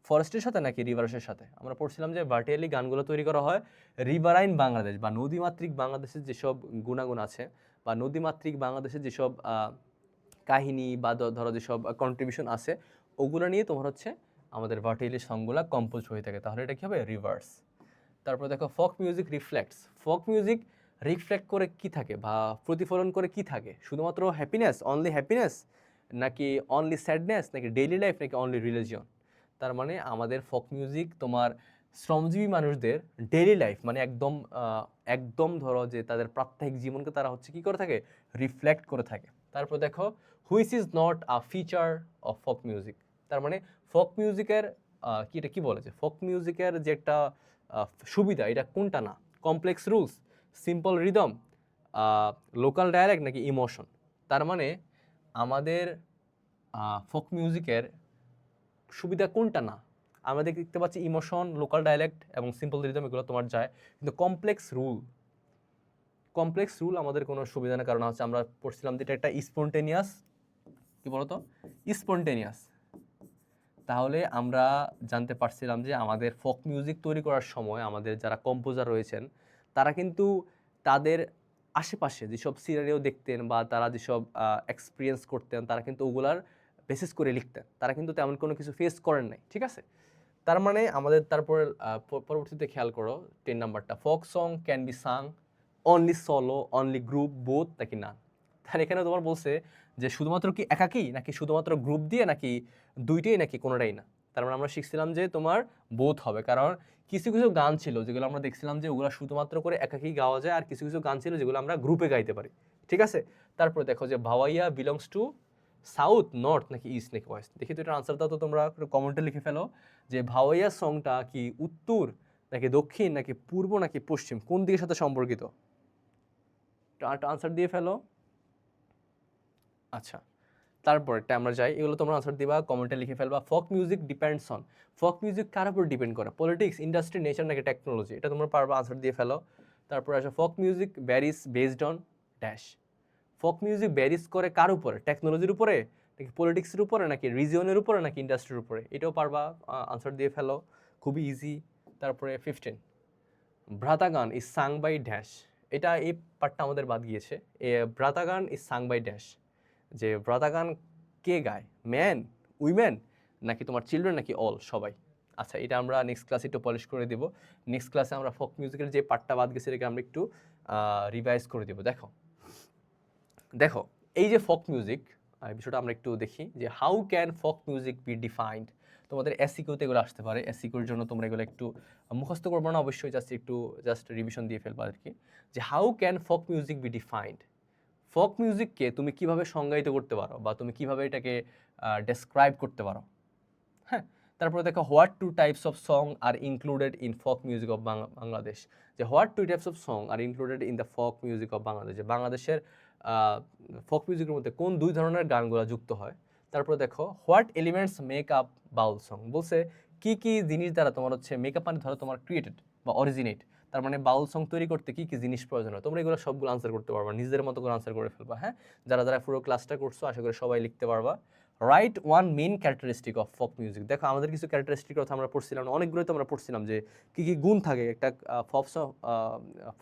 ফরেস্টের সাথে, নাকি রিভার্সের সাথে? আমরা পড়ছিলাম যে ভাটিয়ালি গানগুলো তৈরি করা হয় রিভারাইন বাংলাদেশ, বা নদীমাতৃক বাংলাদেশের যেসব গুণাগুণ আছে, বা নদীমাতৃক বাংলাদেশের যেসব কাহিনী, বা ধরো যেসব কন্ট্রিবিউশন আছে, ওগুলো নিয়ে তোমার হচ্ছে আমাদের ভাটিয়ালি সংগুলা কম্পোজ হয়ে থাকে। তাহলে এটা কি হবে? রিভার্স। তারপর দেখো, folk music reflects. Folk music reflect করে কি থাকে, বা প্রতিফলন করে কি থাকে? শুধুমাত্র হ্যাপিনেস, অনলি হ্যাপিনেস, নাকি অনলি স্যাডনেস, নাকি ডেইলি লাইফ, নাকি অনলি রিলিজিয়ন? তার মানে আমাদের ফোক মিউজিক তোমার শ্রমজীবী মানুষদের ডেইলি লাইফ মানে একদম একদম ধরো যে তাদের প্রাত্যহিক জীবনকে তারা হচ্ছে কি করে থাকে, রিফ্লেক্ট করে থাকে। তারপর দেখো which is not a feature of folk music, তার মানে ফোক মিউজিকের কি এটা কি বলে যে ফোক মিউজিকের যে একটা সুবিধা এটা কোনটা না, complex rules, simple rhythm, local dialect নাকি ইমোশন। তার মানে আমাদের ফোক মিউজিকের সুবিধা কোনটা না, আমরা দেখতে পাচ্ছি ইমোশন, লোকাল ডায়ালেক্ট এবং সিম্পল রিদম এগুলো তোমার যায়, কিন্তু কমপ্লেক্স রুল আমাদের কোনো সুবিধা না। কারণ হচ্ছে আমরা পড়ছিলাম যে এটা একটা স্পন্টেনিয়াস, কি বলতো, স্পন্টেনিয়াস। তাহলে আমরা জানতে পারছিলাম যে আমাদের ফোক মিউজিক তৈরি করার সময় আমাদের যারা কম্পোজার রয়েছেন তারা কিন্তু তাদের আশেপাশে যেসব সিনারিও দেখতেন বা তারা যেসব এক্সপিরিয়েন্স করতেন তারা কিন্তু ওগুলার বেসিস করে লিখতেন, তারা কিন্তু তেমন কোনো কিছু ফেস করেন নাই, ঠিক আছে। তার মানে আমাদের তারপরে পরবর্তীতে খেয়াল করো 10 নাম্বারটা, folk song can be sung only solo, only group, both নাকি না। তাহলে এখানে তোমার বলছে যে শুধুমাত্র কি একাকী নাকি শুধুমাত্র গ্রুপ দিয়ে নাকি দুইটাই নাকি কোনোটাই না। তার মানে আমরা শিখছিলাম যে তোমার বোথ হবে, কারণ কিছু কিছু গান ছিল যেগুলো আমরা দেখছিলাম যে ওগুলো শুধুমাত্র করে একাকী গাওয়া যায়, আর কিছু কিছু গান ছিল যেগুলো আমরা গ্রুপে গাইতে পারি, ঠিক আছে। তারপরে দেখো যে ভাওয়াইয়া বিলংস টু সাউথ, নর্থ নাকি ইস্ট নাকি ওয়েস্ট। দেখি তো এটা আনসার দাও তো তোমরা কমেন্টে লিখে ফেলো যে ভাওয়াইয়া সংটা কি উত্তর নাকি দক্ষিণ নাকি পূর্ব নাকি পশ্চিম, কোন দিকের সাথে সম্পর্কিত, আনসার দিয়ে ফেলো। আচ্ছা, তারপরটা আমরা যাই, এগুলো তোমরা আনসার দিবা, কমেন্টে লিখে ফেলবা। Folk music depends on, folk music কার উপর ডিপেন্ড করে, পলিটিক্স, ইন্ডাস্ট্রি, নেচার নাকি টেকনোলজি, এটা তোমরা পারবা, আনসার দিয়ে ফেলো। তারপর আসো folk music varies based on dash, folk music varies করে কার উপরে, টেকনোলজির উপরে নাকি পলিটিক্সের উপরে নাকি রিজিয়নের উপরে নাকি ইন্ডাস্ট্রির উপরে, এটাও পারবা, আনসার দিয়ে ফেলো, খুবই ইজি। তারপরে 15 ভ্রাতাগান ইজ সাং বাই ড্যাশ, এটা এই পার্টটা আমাদের বাদ গিয়েছে। ভ্রাতাগান ইজ সাং বাই ড্যাশ, যে ভ্রাতাগান কে গায়, ম্যান, উইমেন নাকি তোমার চিলড্রেন নাকি অল, সবাই। আচ্ছা, এটা আমরা নেক্সট ক্লাসে একটু পলিশ করে দেবো। নেক্সট ক্লাসে আমরা ফোক মিউজিকের যে পার্টটা বাদ গেছে এটাকে আমরা একটু রিভাইজ করে দেবো। দেখো দেখো এই যে ফোক মিউজিক বিষয়টা আমরা একটু দেখি যে how can folk music be defined. তোমাদের এসিকিউতে এগুলো আসতে পারে, এসিকিউর জন্য তোমরা এগুলো একটু মুখস্থ করবো না অবশ্যই, জাস্ট রিভিশন দিয়ে ফেলবো আর কি, যে how can folk music be defined, folk মিউজিককে তুমি কিভাবে সংজ্ঞায়িত করতে পারো বা তুমি কিভাবে এটাকে ডেসক্রাইব করতে পারো। হ্যাঁ, তারপরে দেখো what two types of song are included in folk music of Bangladesh, যে what two types of song are included in the folk music of Bangladesh, যে বাংলাদেশের ফোক মিউজিকের মধ্যে কোন দুই ধরনের গানগুলো যুক্ত হয়। তারপরে দেখো what elements make up Baul song, বলছে কি কি জিনিস দ্বারা তোমার হচ্ছে মেকআপ মানে ধরো তোমার ক্রিয়েটেড বা অরিজিনেট, তার মানে বাউল সং তৈরি করতে কি কি জিনিস প্রয়োজন হয়, তোমরা এগুলো সবগুলো আনসার করতে পারবা, নিজেদের মতো করে আনসার করে ফেলবা। হ্যাঁ, যারা যারা পুরো ক্লাসটা করছো আশা করি সবাই লিখতে পারবা। Right one main characteristic of folk music, দেখো আমাদের কিছু ক্যারেক্টারিস্টিক কথা আমরা পড়ছিলাম, অনেকগুলোই তো আমরা পড়ছিলাম যে কী কী গুণ থাকে একটা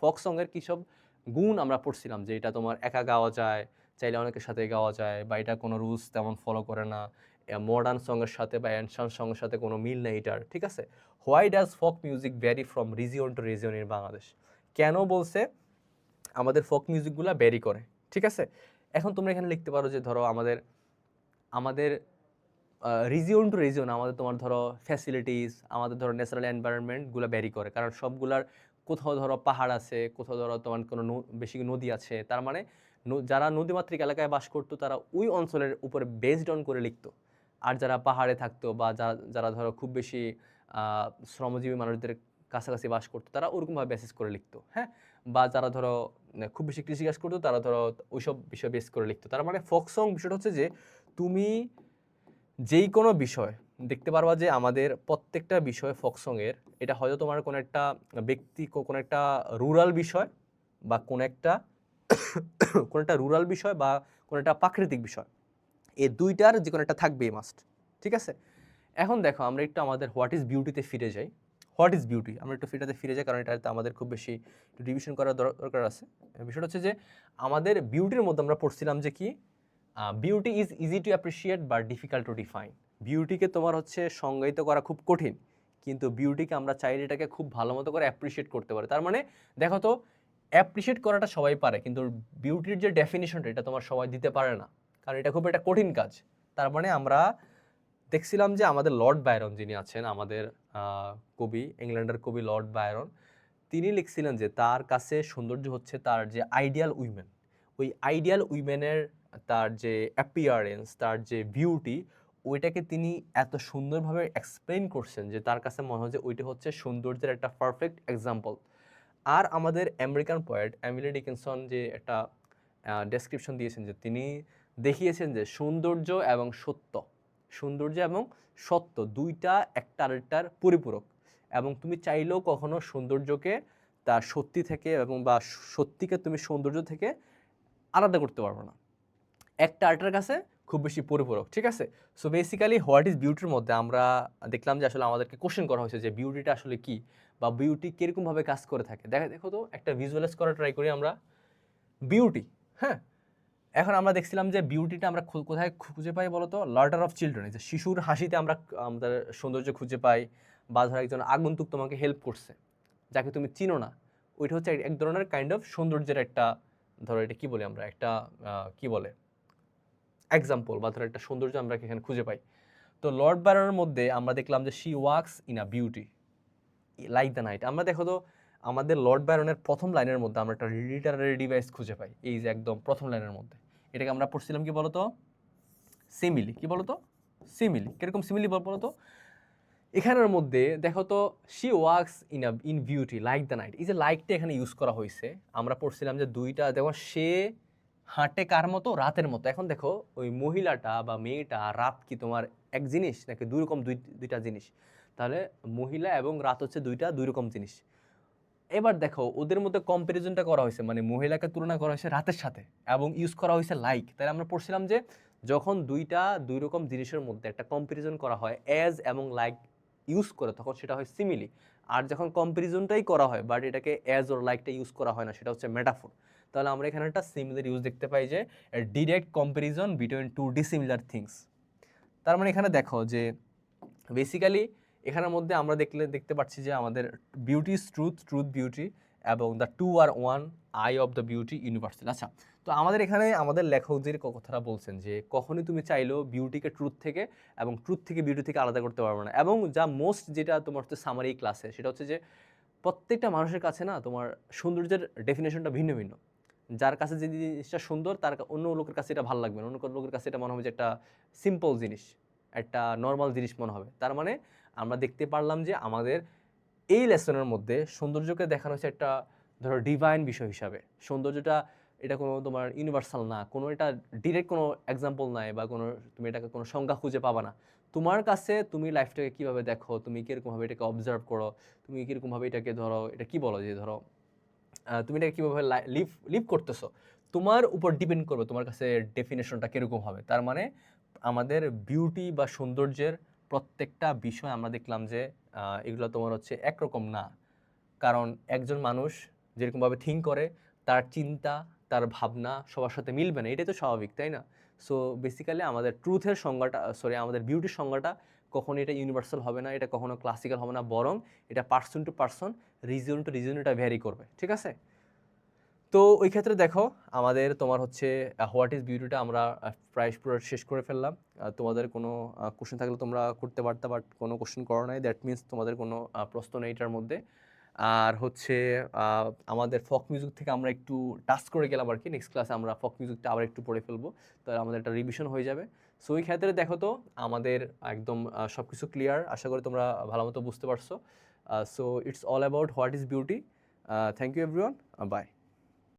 ফোক সঙের কী সব গুণ আমরা পড়ছিলাম, যে এটা তোমার একা গাওয়া যায়, চাইলে অনেকের সাথে গাওয়া যায়, বা এটা কোনো রুলস তেমন ফলো করে না, মডার্ন সঙের সাথে বা অ্যানশান সঙের সাথে কোনো মিল নেই এটার, ঠিক আছে। Why does folk music vary from region to region in Bangladesh, কেন বলছে আমাদের ফোক মিউজিকগুলো ভ্যারি করে, ঠিক আছে। এখন তোমরা এখানে লিখতে পারো যে ধরো আমাদের রিজিয়ন টু রিজিয়ন আমাদের তোমার ধরো ফ্যাসিলিটিস, আমাদের ধরো ন্যাচারাল এনভায়রনমেন্টগুলো ভ্যারি করে, কারণ সবগুলার কোথাও ধরো পাহাড় আছে, কোথাও ধরো তোমার কোনো বেশি নদী আছে, তার মানে যারা নদীমাতৃক এলাকায় বাস করতো তারা ওই অঞ্চলের উপরে বেসড অন করে লিখতো, আর যারা পাহাড়ে থাকতো বা যারা ধরো খুব বেশি শ্রমজীবী মানুষদের কাছাকাছি বাস করতো তারা ওরকমভাবে বেসিস করে লিখতো। হ্যাঁ, বা যারা ধরো খুব বেশি কৃষিকাজ করতো তারা ধরো ওইসব বিষয় বেস করে লিখতো। তার মানে ফোক সং বিষয়টা হচ্ছে যে তুমি যেই কোনো বিষয় দেখতে পারবা যে আমাদের প্রত্যেকটা বিষয় ফোক সঙের, এটা হয়তো তোমার কোনো একটা ব্যক্তি, কোনো একটা রুরাল বিষয় বা কোনো একটা রুরাল বিষয় বা কোনো একটা প্রাকৃতিক বিষয়, এই দুইটার যে কোনো একটা থাকবেই মাস্ট, ঠিক আছে। এখন দেখো আমরা একটু আমাদের হোয়াট ইজ বিউটিতে ফিরে যাই। হোয়াট ইজ বিউটি, আমরা একটু ফিরে যাই, কারণ এটাতে আমাদের খুব বেশি রিভিশন করার দরকার আছে। বিষয়টা হচ্ছে যে আমাদের বিউটির মধ্যে আমরা পড়ছিলাম যে কি, beauty is easy to appreciate বা ডিফিকাল্ট টু ডিফাইন। বিউটিকে তোমার হচ্ছে সংজ্ঞায়িত করা খুব কঠিন, কিন্তু বিউটিকে আমরা চাইলে এটাকে খুব ভালো মতো করে অ্যাপ্রিসিয়েট করতে পারি। তার মানে দেখো তো, অ্যাপ্রিসিয়েট করাটা সবাই পারে, কিন্তু বিউটির যে ডেফিনিশনটা এটা তোমার সবাই দিতে পারে না, কারণ এটা খুব একটা কঠিন কাজ। তার মানে আমরা দেখছিলাম যে আমাদের লর্ড বায়রন যিনি আছেন আমাদের কবি, ইংল্যান্ডের কবি লর্ড বায়রন, তিনি লিখছিলেন যে তার কাছে সৌন্দর্য হচ্ছে তার যে আইডিয়াল উইমেন, ওই আইডিয়াল উইমেনের তার যে অ্যাপিয়ারেন্স, তার যে বিউটি, ওইটাকে তিনি এত সুন্দরভাবে এক্সপ্লেইন করছেন যে তার কাছে মনে হয় যে ওইটা হচ্ছে সৌন্দর্যের একটা পারফেক্ট এক্সাম্পল। আর আমাদের আমেরিকান পোয়েট এমিলি ডিকিনসন যে একটা ডেসক্রিপশন দিয়েছেন যে তিনি দেখিয়েছেন যে সৌন্দর্য এবং সত্য দুইটা একটা আরেকটার পরিপূরক, এবং তুমি চাইলেও কখনো সৌন্দর্যকে তার সত্যি থেকে এবং বা সত্যিকে তুমি সৌন্দর্য থেকে আলাদা করতে পারবে না, একটা আরেকটার কাছে খুব বেশি পরিপূরক। ঠিক আছে, সো বেসিক্যালি হোয়াট ইজ বিউটির মধ্যে আমরা দেখলাম যে আসলে আমাদেরকে কোশ্চেন করা হয়েছে যে বিউটিটা আসলে কি, বা বিউটি কীরকমভাবে কাজ করে থাকে। দেখো তো একটা ভিজুয়ালাইজ করা ট্রাই করি আমরা। বিউটি, হ্যাঁ, এখন আমরা দেখছিলাম যে বিউটিটা আমরা কোথায় খুঁজে পাই বলতো? লার্টার অফ চিলড্রেন, যে শিশুর হাসিতে আমরা আমাদের সৌন্দর্য খুঁজে পাই, বা ধর একজন আগন্তুক তোমাকে হেল্প করছে যাকে তুমি চিনো না, ওইটা হচ্ছে এক ধরনের কাইন্ড অফ সৌন্দর্যের একটা, ধরো এটা কি বলি আমরা, একটা কি বলে এক্সাম্পল, বা ধরো একটা সৌন্দর্য আমরা এখানে খুঁজে পাই। তো লর্ড বায়রনের মধ্যে আমরা দেখলাম যে she walks in a beauty like the night. আমরা দেখো তো আমাদের লর্ড বায়রনের প্রথম লাইনের মধ্যে আমরা একটা লিটারারি ডিভাইস খুঁজে পাই, এই যে একদম প্রথম লাইনের মধ্যে। এটাকে আমরা পড়ছিলাম কি বলতো? সিমিলি। কি বলতো? সিমিলি। কিরকম সিমিলি বলতো? এখানের মধ্যে দেখো তো, she walks in beauty like the night, এই যে লাইকটা এখানে ইউজ করা হয়েছে, আমরা পড়ছিলাম যে দুইটা, দেখো সে হাঁটে কার মতো? রাতের মতো। এখন দেখো ওই মহিলাটা বা মেয়েটা, রাত কি তোমার এক জিনিস নাকি দুই রকম, দুইটা জিনিস? তাহলে মহিলা এবং রাত হচ্ছে দুই রকম জিনিস। এবার দেখো ওদের মধ্যে কম্পারিজনটা করা হয়েছে, মানে মহিলাকে তুলনা করা হয়েছে রাতের সাথে, এবং ইউজ করা হয়েছে লাইক। তাহলে আমরা পড়ছিলাম যে যখন দুই রকম জিনিসের মধ্যে একটা কম্পারিজন করা হয় অ্যাজ এবং লাইক ইউজ করে, তখন সেটা হয় সিমিলি। আর যখন কম্পারিজনটাই করা হয় বাট এটাকে অ্যাজ ওর লাইকটা ইউজ করা হয় না, সেটা হচ্ছে মেটাফোর। তাহলে আমরা এখানে একটা সিমিলার ইউজ দেখতে পাই, যে direct comparison between two dissimilar things. তার মানে এখানে দেখো যে বেসিক্যালি এখানের মধ্যে আমরা দেখতে পাচ্ছি যে আমাদের beauty is truth, truth beauty, এবং the two are one, eye of the beauty universal. আচ্ছা, তো আমাদের এখানে আমাদের লেখকদের কথাটা বলছেন যে কখনই তুমি চাইলেও বিউটিকে ট্রুথ থেকে এবং ট্রুথ থেকে বিউটি থেকে আলাদা করতে পারবে না। এবং যা মোস্ট যেটা তোমার হচ্ছে সামারি ক্লাসে, সেটা হচ্ছে যে প্রত্যেকটা মানুষের কাছে না তোমার সৌন্দর্যের ডেফিনেশনটা ভিন্ন ভিন্ন। যার কাছে যে জিনিসটা সুন্দর, তার অন্য লোকের কাছে এটা ভালো লাগবে না, অন্য লোকের কাছে এটা মনে হবে যে একটা সিম্পল জিনিস, একটা নর্মাল জিনিস মনে হবে। তার মানে আমরা দেখতে পারলাম যে আমাদের এই লেসনের মধ্যে সৌন্দর্যকে দেখানো হচ্ছে একটা, ধরো ডিভাইন বিষয় হিসাবে। সৌন্দর্যটা এটা কোনো তোমার ইউনিভার্সাল না, কোনো এটা ডিরেক্ট কোনো এক্সাম্পল নাই, বা কোনো তুমি এটাকে কোনো সংজ্ঞা খুঁজে পাবা না। তোমার কাছে তুমি লাইফটাকে কীভাবে দেখো, তুমি কীরকমভাবে এটাকে অবজার্ভ করো, তুমি কীরকমভাবে এটাকে ধরো, এটা কী বলো যে ধরো তুমি এটাকে কীভাবে লিভ করতেছো, তোমার উপর ডিপেন্ড করবে তোমার কাছে ডেফিনেশনটা কীরকম হবে। তার মানে আমাদের বিউটি বা সৌন্দর্যের প্রত্যেকটা বিষয় আমরা দেখলাম যে এগুলো তোমার হচ্ছে একরকম না, কারণ একজন মানুষ যেরকমভাবে থিঙ্ক করে, তার চিন্তা, তার ভাবনা সবার সাথে মিলবে না, এটাই তো স্বাভাবিক, তাই না? সো বেসিক্যালি আমাদের ট্রুথের সংজ্ঞাটা, আমাদের বিউটির সংজ্ঞাটা কখনো এটা ইউনিভার্সাল হবে না, এটা কখনো ক্লাসিক্যাল হবে না, বরং এটা person to person, reason to reason এটা ভ্যারি করবে। ঠিক আছে, তো ওই ক্ষেত্রে দেখো আমাদের তোমার হচ্ছে হোয়াট ইজ বিউটিটা আমরা প্রায় পুরো শেষ করে ফেললাম। তোমাদের কোনো কোশ্চেন থাকলে তোমরা করতে পারতে, বাট কোনো কোশ্চেন করো নাই, দ্যাট মিনস তোমাদের কোনো প্রশ্ন নেই এটার মধ্যে। আর হচ্ছে আমাদের ফক মিউজিক থেকে আমরা একটু টাচ করে গেলাম আর কি, নেক্সট ক্লাসে আমরা ফক মিউজিকটা আবার একটু পড়ে ফেলবো, তাহলে আমাদের একটা রিভিশন হয়ে যাবে। সো ওই ক্ষেত্রে দেখো তো আমাদের একদম সব কিছু ক্লিয়ার, আশা করি তোমরা ভালো মতো বুঝতে পারছো। So it's all about what is beauty. Thank you everyone, by.